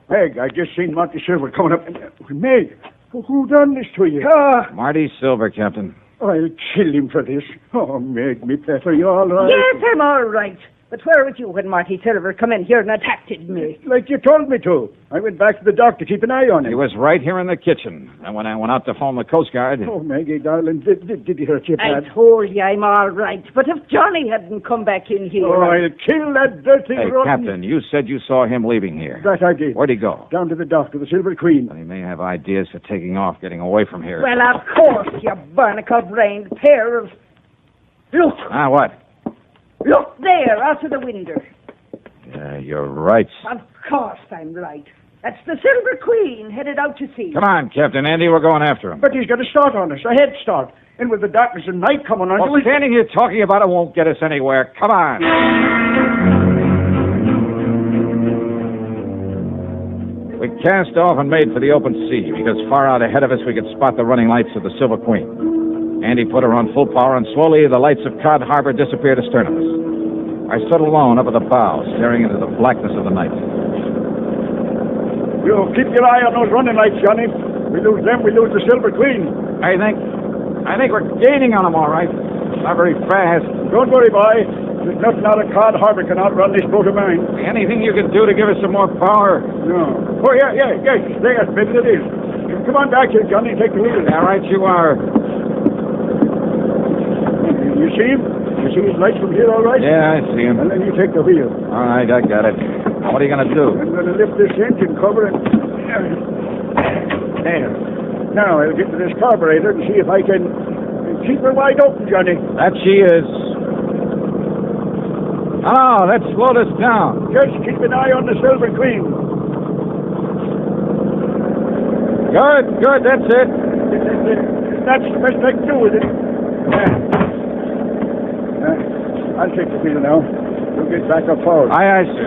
Meg, I just seen Monty Silver coming up. Meg, who done this to you? Marty Silver, Captain. I'll kill him for this. Oh, Meg, me pet, are you all right? Yes, I'm all right. But where was you when Marty Silver come in here and attacked me? Like you told me to. I went back to the dock to keep an eye on him. He was right here in the kitchen. And when I went out to phone the Coast Guard... Oh, Maggie, darling, did he hurt you bad? I told you I'm all right. But if Johnny hadn't come back in here... Oh, I'll kill that dirty Hey, rotten... Captain, you said you saw him leaving here. That I did. Where'd he go? Down to the dock, to the Silver Queen. Well, he may have ideas for taking off, getting away from here. Well, of course, you barnacle-brained pair of... Look! Ah, what? Look there, out of the window. Yeah, you're right. Of course I'm right. That's the Silver Queen headed out to sea. Come on, Captain Andy, we're going after him. But he's got a start on us, a head start. And with the darkness and night coming on... Well, standing here talking about it won't get us anywhere. Come on. We cast off and made for the open sea, because far out ahead of us we could spot the running lights of the Silver Queen. Andy put her on full power, and slowly the lights of Cod Harbor disappeared astern of us. I stood alone up at the bow, staring into the blackness of the night. You keep your eye on those running lights, Johnny. We lose them, we lose the Silver Queen. I think we're gaining on them, all right. Not very fast. Don't worry, boy. There's nothing out of Cod Harbor can outrun this boat of mine. Anything you can do to give us some more power? No. Oh, yes, there, maybe it is. Come on back here, Johnny, take the wheel. All right, you are. You see him? You see his lights from here, all right? Yeah, I see him. And then you take the wheel. All right, I got it. Now, what are you going to do? I'm going to lift this engine cover and... There. Now, I'll get to this carburetor and see if I can keep her wide open, Johnny. That she is. Oh, let's slow this down. Just keep an eye on the Silver Queen. Good, that's it. That's the best I can do with it. I'll take the wheel now. We'll get back up forward. Aye, sir.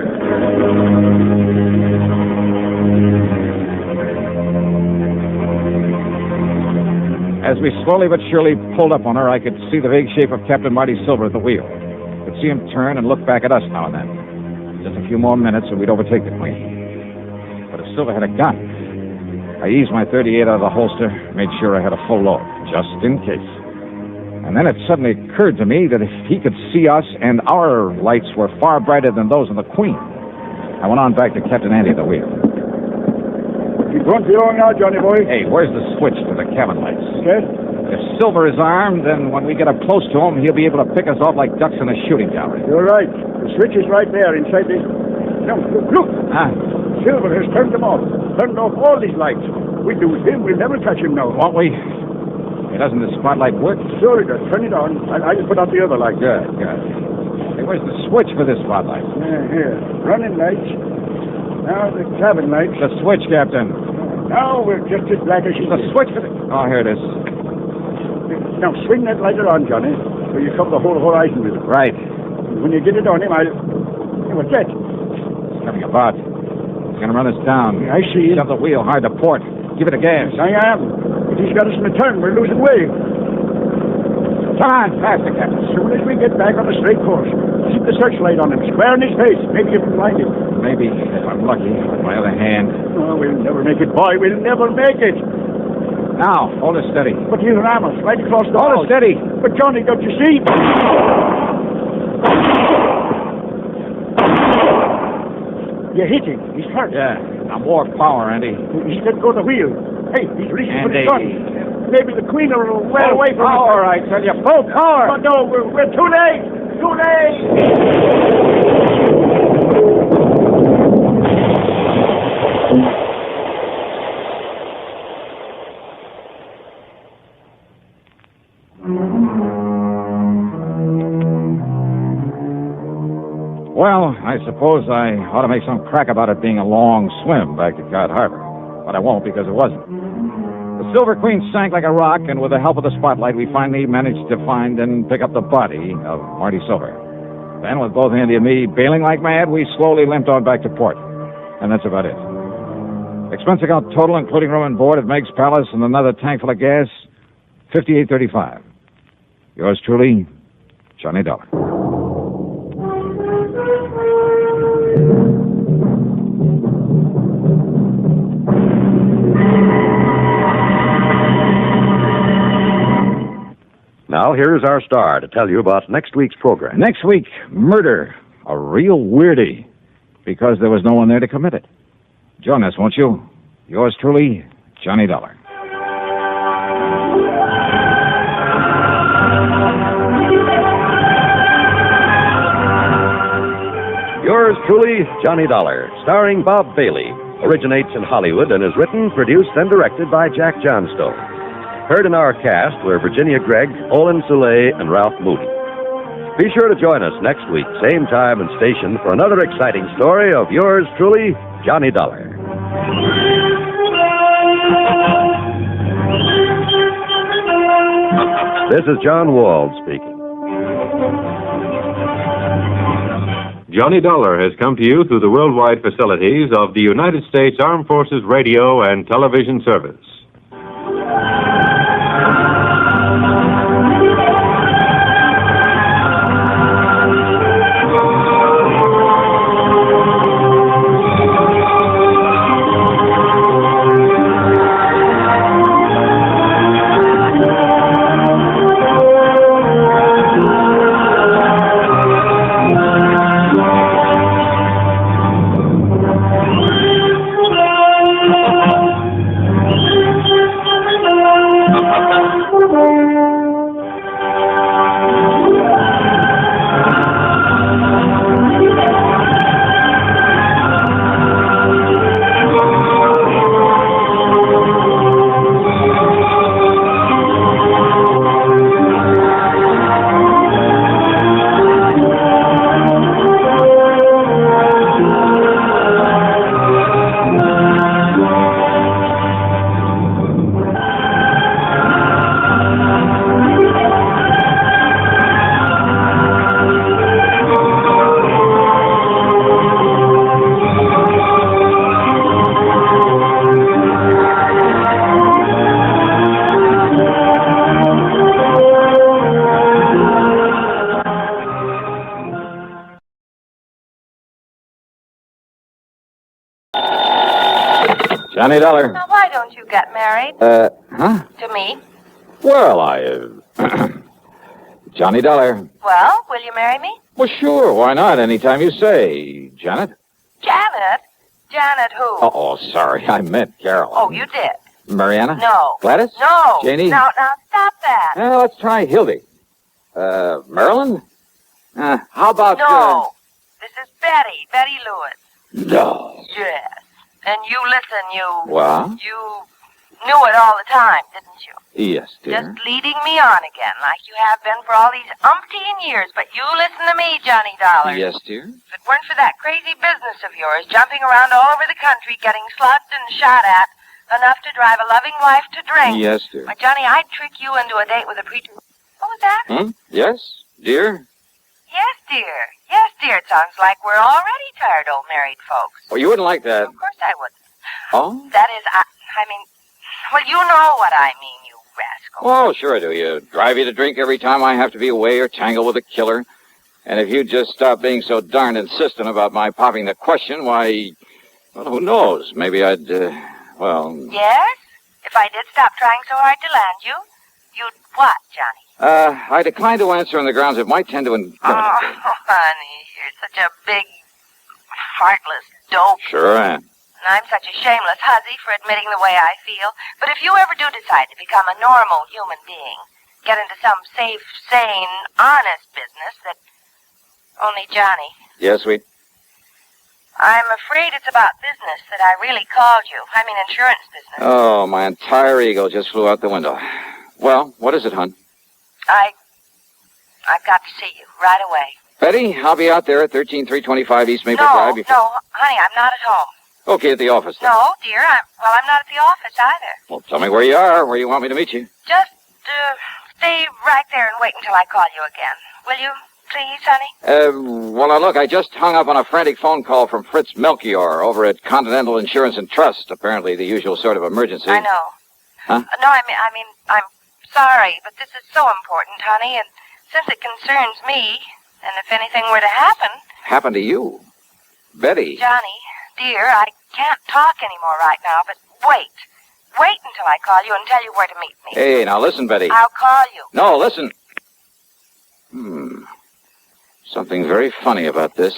As we slowly but surely pulled up on her, I could see the vague shape of Captain Marty Silver at the wheel. I could see him turn and look back at us now and then. Just a few more minutes and we'd overtake the Queen. But if Silver had a gun, I eased my .38 out of the holster, made sure I had a full load, just in case. And then it suddenly occurred to me that if he could see us and our lights were far brighter than those of the Queen. I went on back to Captain Andy at the wheel. Keep going for long now, Johnny boy. Hey, where's the switch to the cabin lights? Okay. If Silver is armed, then when we get up close to him, he'll be able to pick us off like ducks in a shooting gallery. You're right. The switch is right there inside the... No, look. Huh? Silver has turned them off. Turned off all these lights. We lose him. We'll never catch him now. Won't we? Hey, doesn't the spotlight work? Sure it does. Turn it on. I'll put out the other light. Good. Hey, where's the switch for this spotlight? Here. Running lights. Now the cabin lights. The switch, Captain. Now we're just as black as she The switch for the... Oh, here it is. Now swing that lighter on, Johnny, so you cover the whole horizon with it. Right. When you get it on him, Hey, what's that? It's coming about. It's going to run us down. I see. Shove the wheel hard to port. Give it a gas. Yes, I am. But he's got us in the turn. We're losing way. Come on, faster, Captain. As soon as we get back on the straight course, keep the searchlight on him, square in his face. Maybe you can find him. Maybe, if I'm lucky, with my other hand. Oh, we'll never make it, boy. We'll never make it. Now, hold it steady. But he'll ram us right across the Hold it steady. But, Johnny, don't you see? You hit him. He's hurt. Yeah. Now more power, Andy. He's let go the wheel. Hey, he's reaching for the Andy. gun. Maybe the cleaner will wear Full away from power, I tell you. Full power. Oh, no, we're too late. Too late. Well, I suppose I ought to make some crack about it being a long swim back to Cod Harbor. But I won't because it wasn't. The Silver Queen sank like a rock, and with the help of the spotlight, we finally managed to find and pick up the body of Marty Silver. Then, with both Andy and me bailing like mad, we slowly limped on back to port. And that's about it. Expense account total, including room and board at Meg's Palace and another tank full of gas, $58.35. Yours truly, Johnny Dollar. Now, here's our star to tell you about next week's program. Next week, murder. A real weirdie. Because there was no one there to commit it. Join us, won't you? Yours truly, Johnny Dollar. Yours truly, Johnny Dollar, starring Bob Bailey, originates in Hollywood and is written, produced, and directed by Jack Johnstone. Heard in our cast were Virginia Gregg, Olin Soule, and Ralph Moody. Be sure to join us next week, same time and station, for another exciting story of yours truly, Johnny Dollar. This is John Wald speaking. Johnny Dollar has come to you through the worldwide facilities of the United States Armed Forces Radio and Television Service. Johnny Dollar. Now, why don't you get married? Huh? To me? Well, Johnny Dollar. Well, will you marry me? Well, sure, why not? Anytime you say. Janet? Janet? Janet who? Oh, sorry, I meant Carol. Oh, you did? Mariana? No. Gladys? No. Janie? Now, stop that. Let's try Hildy. Marilyn? How about... No. This is Betty Lewis. No. Yes. And you listen, What? You knew it all the time, didn't you? Yes, dear. Just leading me on again, like you have been for all these umpteen years. But you listen to me, Johnny Dollar. Yes, dear. If it weren't for that crazy business of yours, jumping around all over the country, getting slugged and shot at, enough to drive a loving wife to drink. Yes, dear. Why, Johnny, I'd trick you into a date with a preacher. What was that? Yes, dear? Yes, dear. Yes, dear. It sounds like we're already tired old married folks. Well, you wouldn't like that. Of course I wouldn't. Oh? That is, I mean, well, you know what I mean, you rascal. Oh, sure I do. You drive you to drink every time I have to be away or tangle with a killer. And if you'd just stop being so darned insistent about my popping the question, why, well, who knows? Maybe I'd, well... Yes? If I did stop trying so hard to land you, you'd what, Johnny? I decline to answer on the grounds it might tend to incriminate. Oh, honey, you're such a big, heartless dope. Sure am. And I'm such a shameless hussy for admitting the way I feel. But if you ever do decide to become a normal human being, get into some safe, sane, honest business that only Johnny. Yes, sweet? I'm afraid it's about business that I really called you. I mean insurance business. Oh, my entire ego just flew out the window. Well, what is it, hon? I've got to see you right away. Betty, I'll be out there at 13325 East Maple Drive. No, honey, I'm not at home. Okay, at the office then. No, dear, I'm not at the office either. Well, tell me where you are, where you want me to meet you. Just, stay right there and wait until I call you again. Will you, please, honey? Well, now look, I just hung up on a frantic phone call from Fritz Melchior over at Continental Insurance and Trust. Apparently the usual sort of emergency. I know. Huh? No, I mean, I'm sorry, but this is so important, honey, and since it concerns me, and if anything were to happen... Happen to you? Betty? Johnny, dear, I can't talk anymore right now, but wait. Wait until I call you and tell you where to meet me. Hey, now listen, Betty. I'll call you. No, listen. Something very funny about this.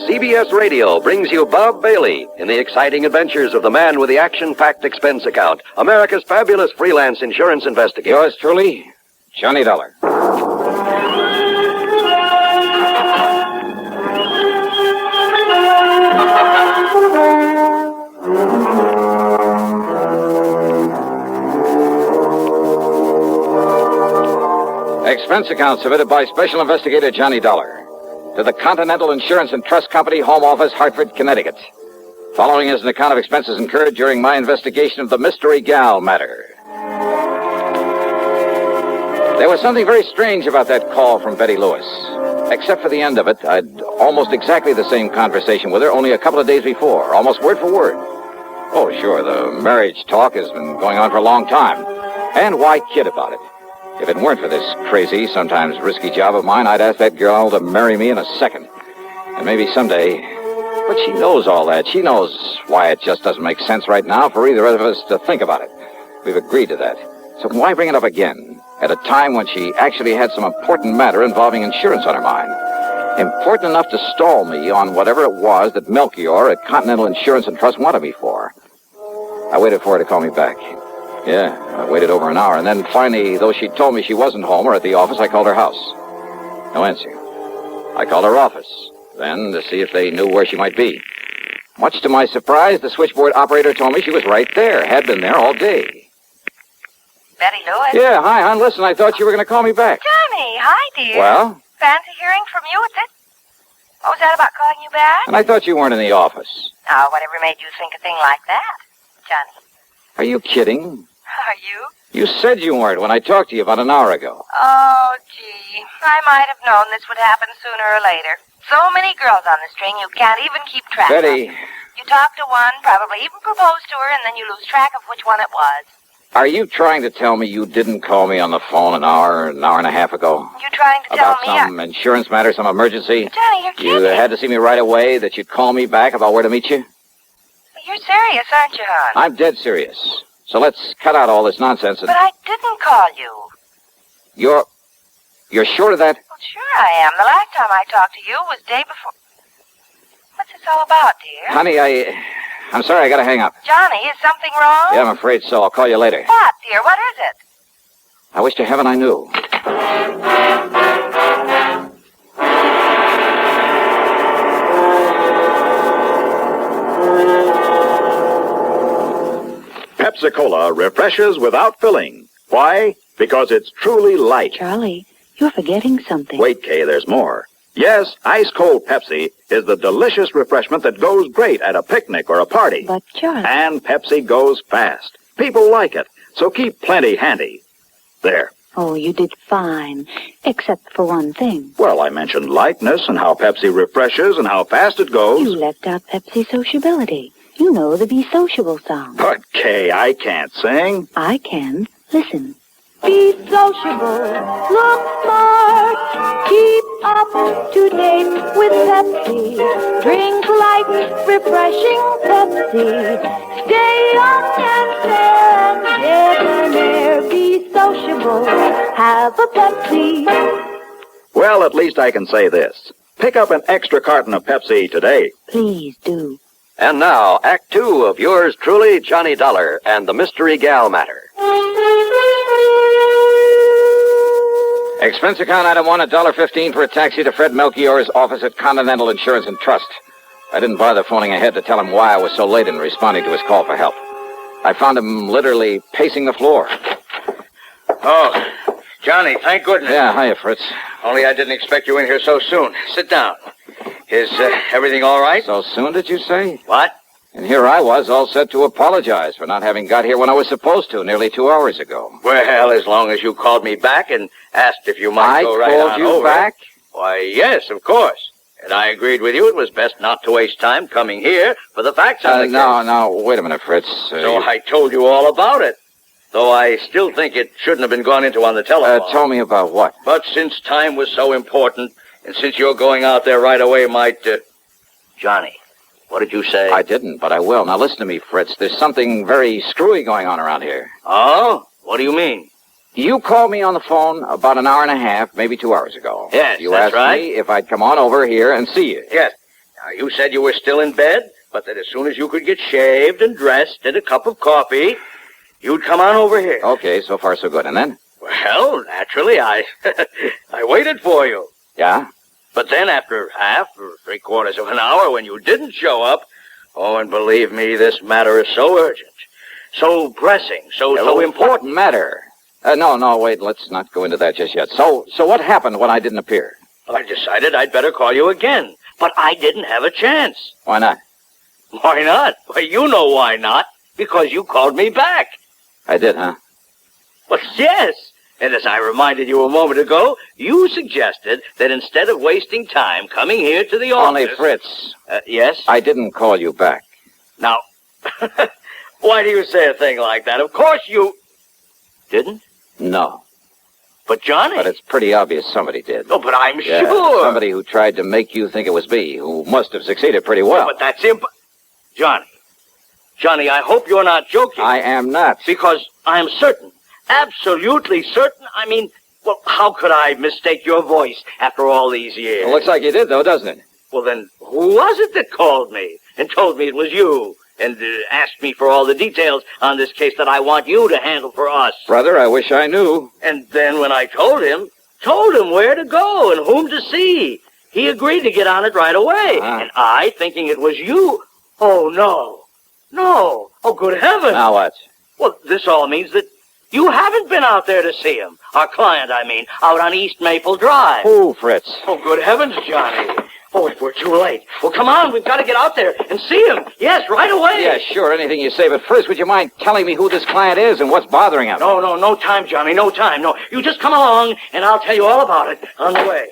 CBS Radio brings you Bob Bailey in the exciting adventures of the man with the action-packed expense account, America's fabulous freelance insurance investigator. Yours truly, Johnny Dollar. Expense account submitted by Special Investigator Johnny Dollar to the Continental Insurance and Trust Company, Home Office, Hartford, Connecticut. Following is an account of expenses incurred during my investigation of the Mystery Gal matter. There was something very strange about that call from Betty Lewis. Except for the end of it, I'd almost exactly the same conversation with her only a couple of days before, almost word for word. Oh, sure, the marriage talk has been going on for a long time. And why kid about it? If it weren't for this crazy, sometimes risky job of mine, I'd ask that girl to marry me in a second. And maybe someday. But she knows all that. She knows why it just doesn't make sense right now for either of us to think about it. We've agreed to that. So why bring it up again at a time when she actually had some important matter involving insurance on her mind? Important enough to stall me on whatever it was that Melchior at Continental Insurance and Trust wanted me for. I waited for her to call me back. Yeah, I waited over an hour, and then finally, though she told me she wasn't home or at the office, I called her house. No answer. I called her office, then to see if they knew where she might be. Much to my surprise, the switchboard operator told me she was right there, had been there all day. Betty Lewis? Yeah, hi, hon. Listen, I thought you were going to call me back. Johnny, hi, dear. Well? Fancy hearing from you at this? What was that about calling you back? And I thought you weren't in the office. Oh, whatever made you think a thing like that, Johnny? Are you kidding? Are you? You said you weren't when I talked to you about an hour ago. Oh, gee. I might have known this would happen sooner or later. So many girls on the string you can't even keep track Betty. of. You talk to one, probably even propose to her, and then you lose track of which one it was. Are you trying to tell me you didn't call me on the phone an hour and a half ago? You trying to tell me... About some insurance matter, some emergency? Johnny, you're kidding. You had to see me right away, that you'd call me back about where to meet you? You're serious, aren't you, hon? I'm dead serious. So let's cut out all this nonsense and... But I didn't call you. You're sure of that? Well, sure I am. The last time I talked to you was day before... What's this all about, dear? Honey, I'm sorry, I gotta hang up. Johnny, is something wrong? Yeah, I'm afraid so. I'll call you later. What, dear? What is it? I wish to heaven I knew. Pepsi-Cola refreshes without filling. Why? Because it's truly light. Charlie, you're forgetting something. Wait, Kay, there's more. Yes, ice-cold Pepsi is the delicious refreshment that goes great at a picnic or a party. But, Charlie... And Pepsi goes fast. People like it, so keep plenty handy. There. Oh, you did fine, except for one thing. Well, I mentioned lightness and how Pepsi refreshes and how fast it goes. You left out Pepsi sociability. You know the Be Sociable song. But, Kay, I can't sing. I can. Listen. Be sociable, look smart, keep up to date with Pepsi. Drink light, refreshing Pepsi. Stay young and fair and debonair. Be sociable. have a Pepsi. Well, at least I can say this. Pick up an extra carton of Pepsi today. Please do. And now, Act 2 of yours truly, Johnny Dollar and the Mystery Gal Matter. Expense account item 1, $1.15 for a taxi to Fred Melchior's office at Continental Insurance and Trust. I didn't bother phoning ahead to tell him why I was so late in responding to his call for help. I found him literally pacing the floor. Oh, Johnny, thank goodness. Yeah, hiya, Fritz. Only I didn't expect you in here so soon. Sit down. Is everything all right? So soon, did you say? What? And here I was, all set to apologize for not having got here when I was supposed to, nearly 2 hours ago. Well, as long as you called me back and asked if you might go right on over. I called you back? Why, yes, of course. And I agreed with you it was best not to waste time coming here for the facts on the case. No, wait a minute, Fritz. So I told you all about it. Though I still think it shouldn't have been gone into on the telephone. Tell me about what? But since time was so important, and since you're going out there right away might... Johnny, what did you say? I didn't, but I will. Now listen to me, Fritz. There's something very screwy going on around here. Oh? What do you mean? You called me on the phone about an hour and a half, maybe 2 hours ago. Yes, you that's asked right. me if I'd come on over here and see you. Yes. Now, you said you were still in bed, but that as soon as you could get shaved and dressed and a cup of coffee, you'd come on over here. Okay, so far so good. And then? Well, naturally, I waited for you. Yeah? But then after half or 3/4 of an hour when you didn't show up, oh, and believe me, this matter is so urgent, so pressing, so important. Matter? No, wait, let's not go into that just yet. So what happened when I didn't appear? Well, I decided I'd better call you again, but I didn't have a chance. Why not? Why not? Well, you know why not. Because you called me back. I did, huh? Well, yes. And as I reminded you a moment ago, you suggested that instead of wasting time coming here to the office... Only Fritz. Yes? I didn't call you back. Now, why do you say a thing like that? Of course you... Didn't? No. But Johnny... But it's pretty obvious somebody did. Oh, but I'm Yeah, sure... Somebody who tried to make you think it was me, who must have succeeded pretty well. But that's Johnny, I hope you're not joking. I am not. Because I'm certain, absolutely certain, I mean, well, how could I mistake your voice after all these years? It looks like you did, though, doesn't it? Well, then, who was it that called me and told me it was you and asked me for all the details on this case that I want you to handle for us? Brother, I wish I knew. And then when I told him where to go and whom to see, he agreed to get on it right away. And I, thinking it was you, oh, no. No. Oh, good heavens. Now what? Well, this all means that you haven't been out there to see him. Our client, I mean, out on East Maple Drive. Who, Fritz? Oh, good heavens, Johnny. Oh, if we're too late. Well, come on, we've got to get out there and see him. Yes, right away. Yeah, sure, anything you say. But first, would you mind telling me who this client is and what's bothering him? No time, Johnny, no time. No, you just come along, and I'll tell you all about it on the way.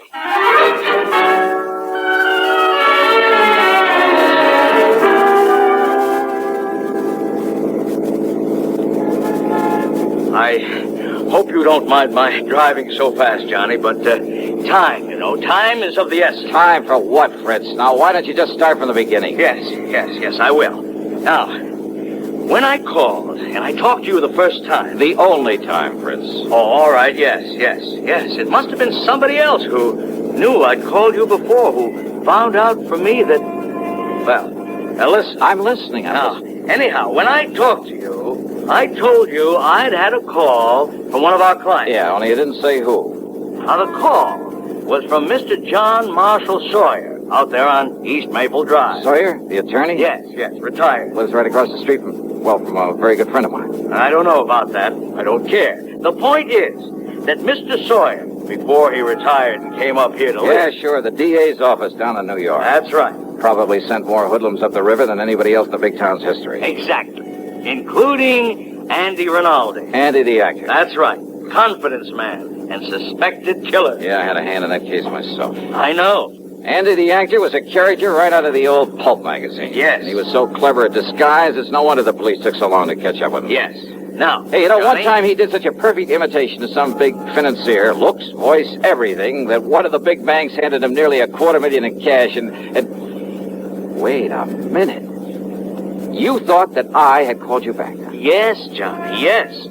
I hope you don't mind my driving so fast, Johnny, but time is of the essence. Time for what, Fritz? Now, why don't you just start from the beginning? Yes, I will. Now, when I called and I talked to you the first time... The only time, Fritz. Oh, all right, yes. It must have been somebody else who knew I'd called you before, who found out from me that... Well, now listen. I'm listening. Anyhow, when I talked to you, I told you I'd had a call from one of our clients. Yeah, only you didn't say who. Now, the call was from Mr. John Marshall Sawyer out there on East Maple Drive. Sawyer, the attorney? Yes, retired. Lives right across the street from a very good friend of mine. I don't know about that. I don't care. The point is that Mr. Sawyer, before he retired and came up here to live... Yeah, sure, the DA's office down in New York. That's right. Probably sent more hoodlums up the river than anybody else in the big town's history. Exactly. Including Andy Rinaldi. Andy the actor. That's right. Confidence man and suspected killer. Yeah, I had a hand in that case myself. I know. Andy the actor was a character right out of the old pulp magazine. Yes. And he was so clever at disguise, it's no wonder the police took so long to catch up with him. Yes. Now, hey, Johnny, one time he did such a perfect imitation of some big financier, looks, voice, everything, that one of the big banks handed him nearly $250,000 in cash and... Wait a minute. You thought that I had called you back? Yes, Johnny, yes.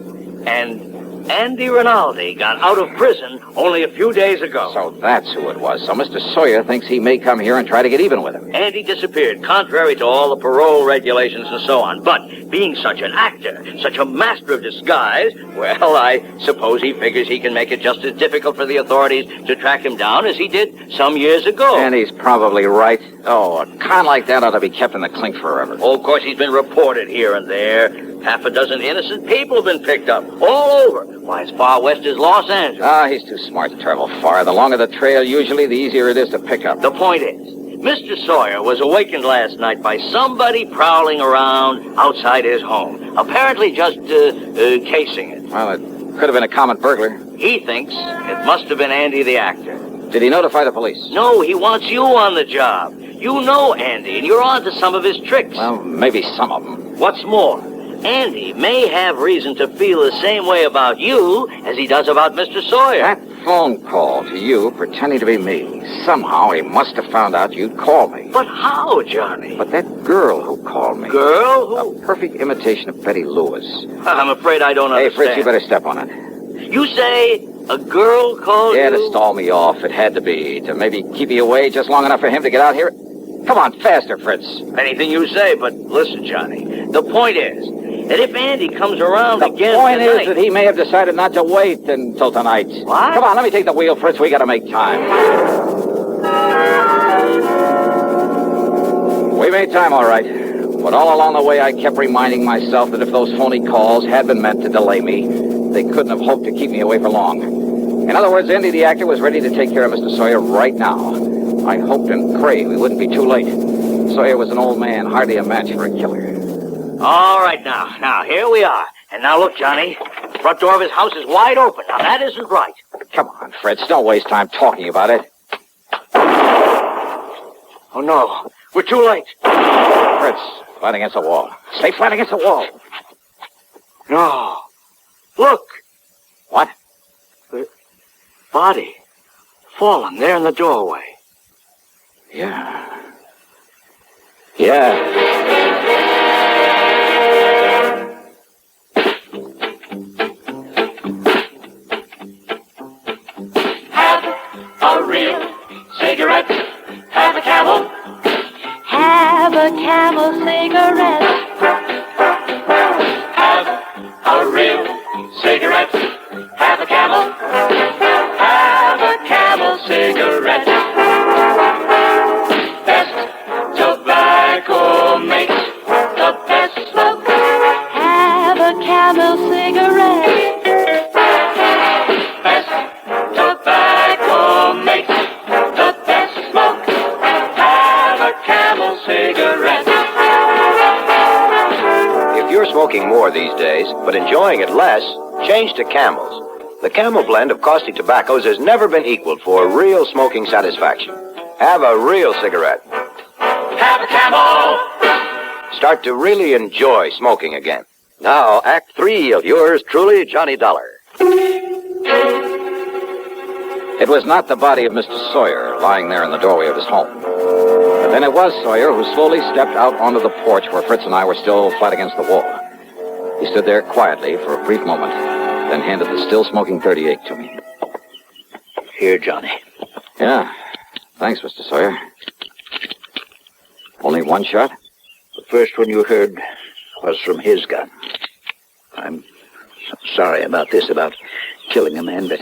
And Andy Rinaldi got out of prison only a few days ago. So that's who it was. So Mr. Sawyer thinks he may come here and try to get even with him. Andy disappeared, contrary to all the parole regulations and so on. But being such an actor, such a master of disguise, well, I suppose he figures he can make it just as difficult for the authorities to track him down as he did some years ago. And he's probably right. Oh, a con like that ought to be kept in the clink forever. Oh, of course, he's been reported here and there. Half a dozen innocent people have been picked up, all over. Why, as far west as Los Angeles. Ah, he's too smart to travel far. The longer the trail, usually, the easier it is to pick up. The point is, Mr. Sawyer was awakened last night by somebody prowling around outside his home, apparently just casing it. Well, it could have been a common burglar. He thinks it must have been Andy the actor. Did he notify the police? No, he wants you on the job. You know Andy, and you're on to some of his tricks. Well, maybe some of them. What's more, Andy may have reason to feel the same way about you as he does about Mr. Sawyer. That phone call to you pretending to be me. Somehow he must have found out you'd call me. But how, Johnny? But that girl who called me. Girl? Who? A perfect imitation of Betty Lewis. I'm afraid I don't understand. Hey, Fritz, you better step on it. You say a girl called Yeah, you? to stall me off. It had to be. To maybe keep you away just long enough for him to get out here. Come on, faster, Fritz. Anything you say, but listen, Johnny. The point is that if Andy comes around again The point tonight... is that he may have decided not to wait until tonight. What? Come on, let me take the wheel, Fritz. We gotta make time. We made time, all right. But all along the way, I kept reminding myself that if those phony calls had been meant to delay me, they couldn't have hoped to keep me away for long. In other words, Andy the actor was ready to take care of Mr. Sawyer right now. I hoped and prayed we wouldn't be too late. Sawyer was an old man, hardly a match for a killer. All right, now, here we are. And now look, Johnny, the front door of his house is wide open. Now, that isn't right. Come on, Fritz, don't waste time talking about it. Oh, no, we're too late. Fritz, flat against the wall. Stay flat against the wall. No. Look. What? The body. Fallen there in the doorway. Yeah. Have a real cigarette. Have a Camel. Have a Camel cigarette. Have a real cigarette. Have a Camel. Have a Camel cigarette. Best tobacco makes the best smoke. Have a Camel cigarette. Best tobacco makes the best smoke. Have a Camel cigarette. If you're smoking more these days, but enjoying it less, change to Camels. The Camel blend of caustic tobaccos has never been equaled for real smoking satisfaction. Have a real cigarette. Have a Camel. Start to really enjoy smoking again. Now, Act 3 of yours truly, Johnny Dollar. It was not the body of Mr. Sawyer lying there in the doorway of his home. But then it was Sawyer who slowly stepped out onto the porch where Fritz and I were still flat against the wall. He stood there quietly for a brief moment, then handed the still-smoking .38 to me. Here, Johnny. Yeah. Thanks, Mr. Sawyer. Only one shot? The first one you heard was from his gun. I'm sorry about this, about killing a man, but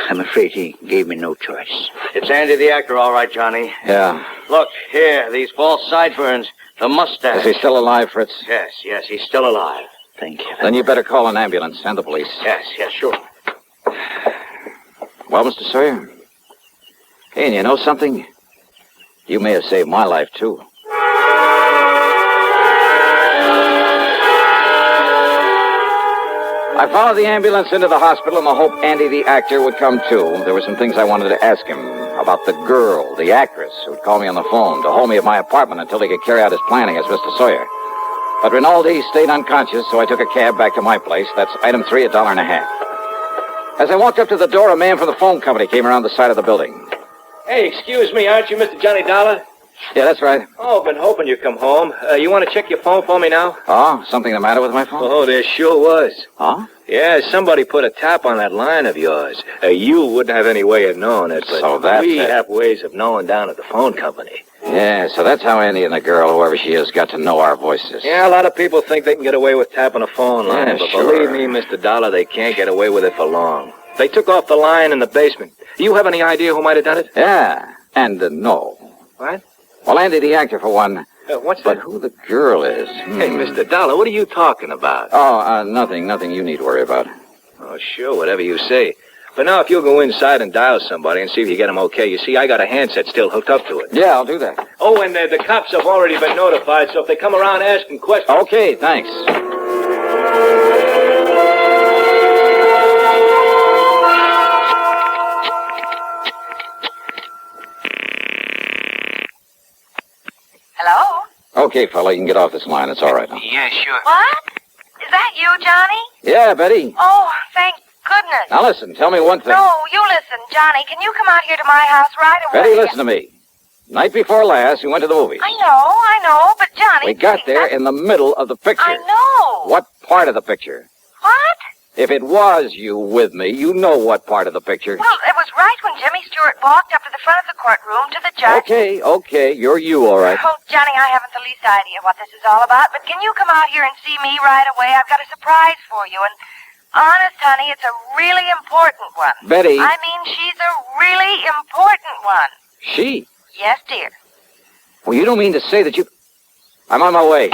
I'm afraid he gave me no choice. It's Andy the actor, all right, Johnny. Yeah. Look, here, these false sideburns, the mustache. Is he still alive, Fritz? Yes, he's still alive. Thank you. Then you better call an ambulance and the police. Yes, sure. Well, Mr. Sawyer? Hey, and you know something? You may have saved my life, too. I followed the ambulance into the hospital in the hope Andy the actor would come too. There were some things I wanted to ask him about the girl, the actress, who'd call me on the phone to hold me at my apartment until he could carry out his plan against Mr. Sawyer. But Rinaldi stayed unconscious, so I took a cab back to my place. That's item 3, $1.50. As I walked up to the door, a man from the phone company came around the side of the building. Hey, excuse me, aren't you Mr. Johnny Dollar? Yeah, that's right. Oh, been hoping you'd come home. You want to check your phone for me now? Oh, something the matter with my phone? Oh, there sure was. Huh? Yeah, somebody put a tap on that line of yours. You wouldn't have any way of knowing it, but So that's we it. have ways of knowing down at the phone company. Yeah, so that's how Andy and the girl, whoever she is, got to know our voices. Yeah, a lot of people think they can get away with tapping a phone line, Yeah, but sure. believe me, Mr. Dollar, they can't get away with it for long. They took off the line in the basement. You have any idea who might have done it? Yeah, and no. What? Well, Andy the actor, for one. What's But that? who the girl is? Hey, Mr. Dollar, what are you talking about? Oh, nothing you need to worry about. Oh, sure, whatever you say. But now, if you'll go inside and dial somebody and see if you get them okay, you see, I got a handset still hooked up to it. Yeah, I'll do that. Oh, and the cops have already been notified, so if they come around asking questions... Okay, thanks. Hello? Okay, fella, you can get off this line. It's all right now. Yeah, sure. What? Is that you, Johnny? Yeah, Betty. Oh, thank goodness. Now listen, tell me one thing. No, you listen, Johnny. Can you come out here to my house right away? Betty, listen to me. Night before last, we went to the movies. I know, but Johnny... We got there in the middle of the picture. I know. What part of the picture? What? If it was you with me, you know what part of the picture. Well, it was right when Jimmy Stewart walked up to the front of the courtroom to the judge. Okay, you're you, all right. Oh, Johnny, I haven't the least idea what this is all about, but can you come out here and see me right away? I've got a surprise for you, and honest, honey, it's a really important one. Betty. I mean, she's a really important one. She? Yes, dear. Well, you don't mean to say that you... I'm on my way.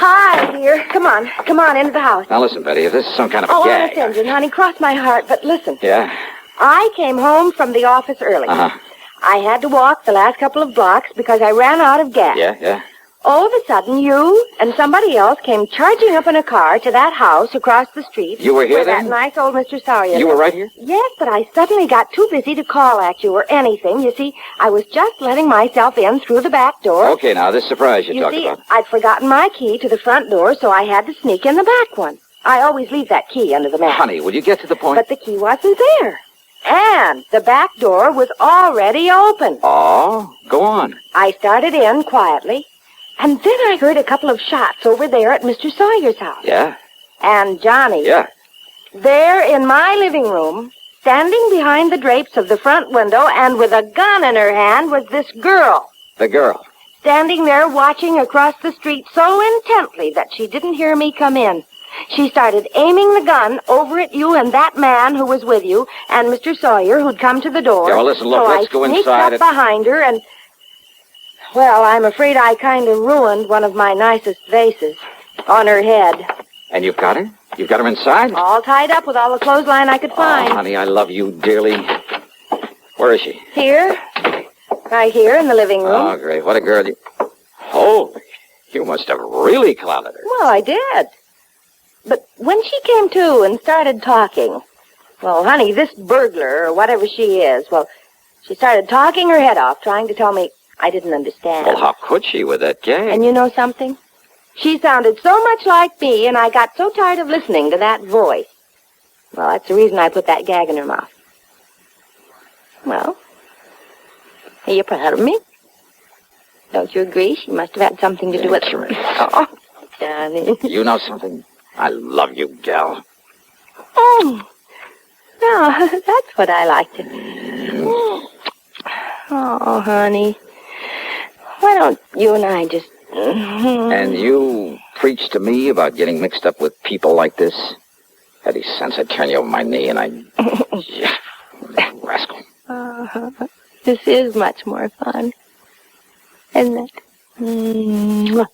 Hi, dear. Come on into the house. Now listen, Betty, if this is some kind of a Oh, gag... honest engine, honey, cross my heart, but listen. Yeah? I came home from the office early. Uh-huh. I had to walk the last couple of blocks because I ran out of gas. Yeah? All of a sudden, you and somebody else came charging up in a car to that house across the street. You were here where then? That nice old Mr. Sawyer. You were right here? Yes, but I suddenly got too busy to call at you or anything. You see, I was just letting myself in through the back door. Okay, now, this surprise you talked see, about. I'd forgotten my key to the front door, so I had to sneak in the back one. I always leave that key under the mat. Honey, will you get to the point? But the key wasn't there. And the back door was already open. Oh, go on. I started in quietly, and then I heard a couple of shots over there at Mr. Sawyer's house. Yeah? And Johnny. Yeah. There in my living room, standing behind the drapes of the front window and with a gun in her hand was this girl. The girl. Standing there watching across the street so intently that she didn't hear me come in. She started aiming the gun over at you and that man who was with you and Mr. Sawyer who'd come to the door. Yeah, well, listen, look, so let's I go sneaked inside up behind her and... Well, I'm afraid I kind of ruined one of my nicest vases on her head. And you've got her? You've got her inside? All tied up with all the clothesline I could find. Oh, honey, I love you dearly. Where is she? Here. Right here in the living room. Oh, great. What a girl you... Holy, you must have really clouded her. Well, I did. But when she came to and started talking, well, honey, this burglar, or whatever she is, well, she started talking her head off, trying to tell me I didn't understand. Well, how could she with that gag? And you know something? She sounded so much like me, and I got so tired of listening to that voice. Well, that's the reason I put that gag in her mouth. Well, are you proud of me? Don't you agree? She must have had something to do with it. Oh, Johnny. You know something? I love you, gal. Oh, no, that's what I like to do. Oh, honey. Why don't you and I just... And you preach to me about getting mixed up with people like this? Any sense I'd turn you over my knee and I'd... Yeah, rascal. This is much more fun, isn't it? Mwah.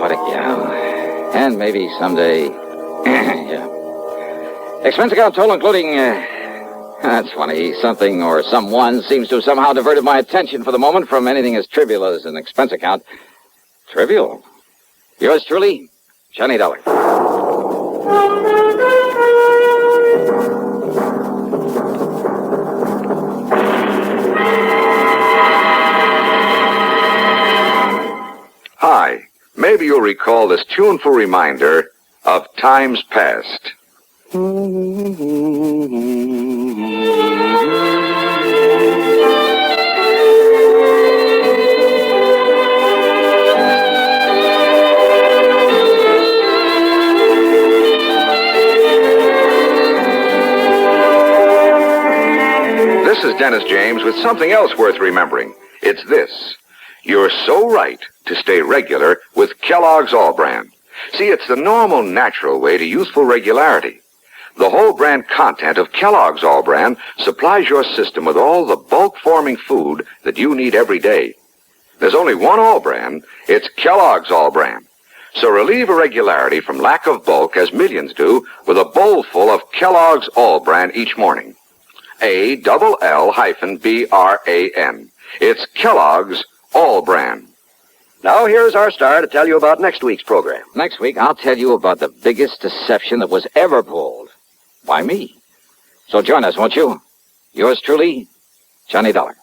What a gal. And maybe someday... Yeah. Expense account total including... That's funny. Something or someone seems to have somehow diverted my attention for the moment from anything as trivial as an expense account. Trivial? Yours truly, Johnny Dollar. Hi, maybe you'll recall this tuneful reminder of times past. This is Dennis James with something else worth remembering. It's this. You're so right to stay regular with Kellogg's All Brand. See, it's the normal, natural way to youthful regularity. The whole brand content of Kellogg's All Brand supplies your system with all the bulk-forming food that you need every day. There's only one All Brand. It's Kellogg's All Brand. So relieve irregularity from lack of bulk, as millions do, with a bowl full of Kellogg's All Brand each morning. ALL-BRAN. It's Kellogg's All Brand. Now here's our star to tell you about next week's program. Next week, I'll tell you about the biggest deception that was ever pulled. By me. So join us, won't you? Yours truly, Johnny Dollar.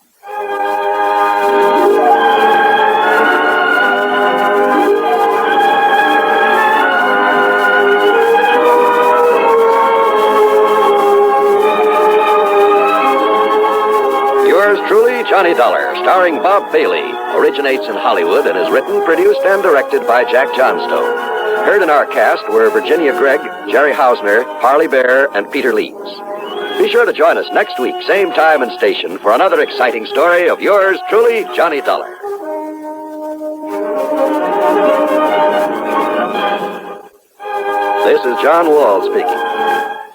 Yours truly, Johnny Dollar, starring Bob Bailey, originates in Hollywood and is written, produced, and directed by Jack Johnstone. Heard in our cast were Virginia Gregg, Jerry Hausner, Harley Bear, and Peter Leeds. Be sure to join us next week, same time and station, for another exciting story of yours truly, Johnny Dollar. This is John Wall speaking.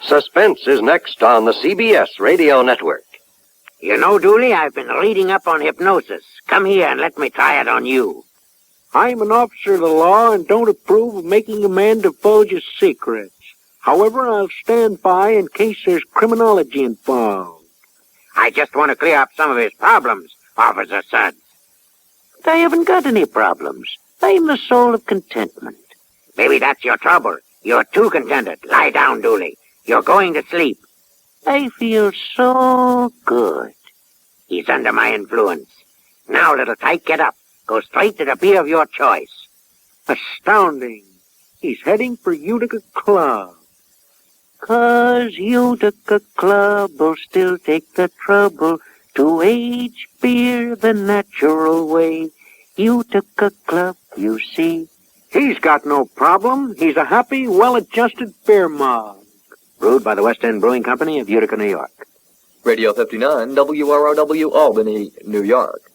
Suspense is next on the CBS Radio Network. You know, Dooley, I've been reading up on hypnosis. Come here and let me try it on you. I'm an officer of the law and don't approve of making a man divulge his secrets. However, I'll stand by in case there's criminology involved. I just want to clear up some of his problems, Officer Sud. But I haven't got any problems. I'm the soul of contentment. Maybe that's your trouble. You're too contented. Lie down, Dooley. You're going to sleep. I feel so good. He's under my influence. Now, little tyke, get up. Go straight to the beer of your choice. Astounding. He's heading for Utica Club. 'Cause Utica Club will still take the trouble to age beer the natural way. Utica Club, you see. He's got no problem. He's a happy, well-adjusted beer mug. Brewed by the West End Brewing Company of Utica, New York. Radio 59, WROW Albany, New York.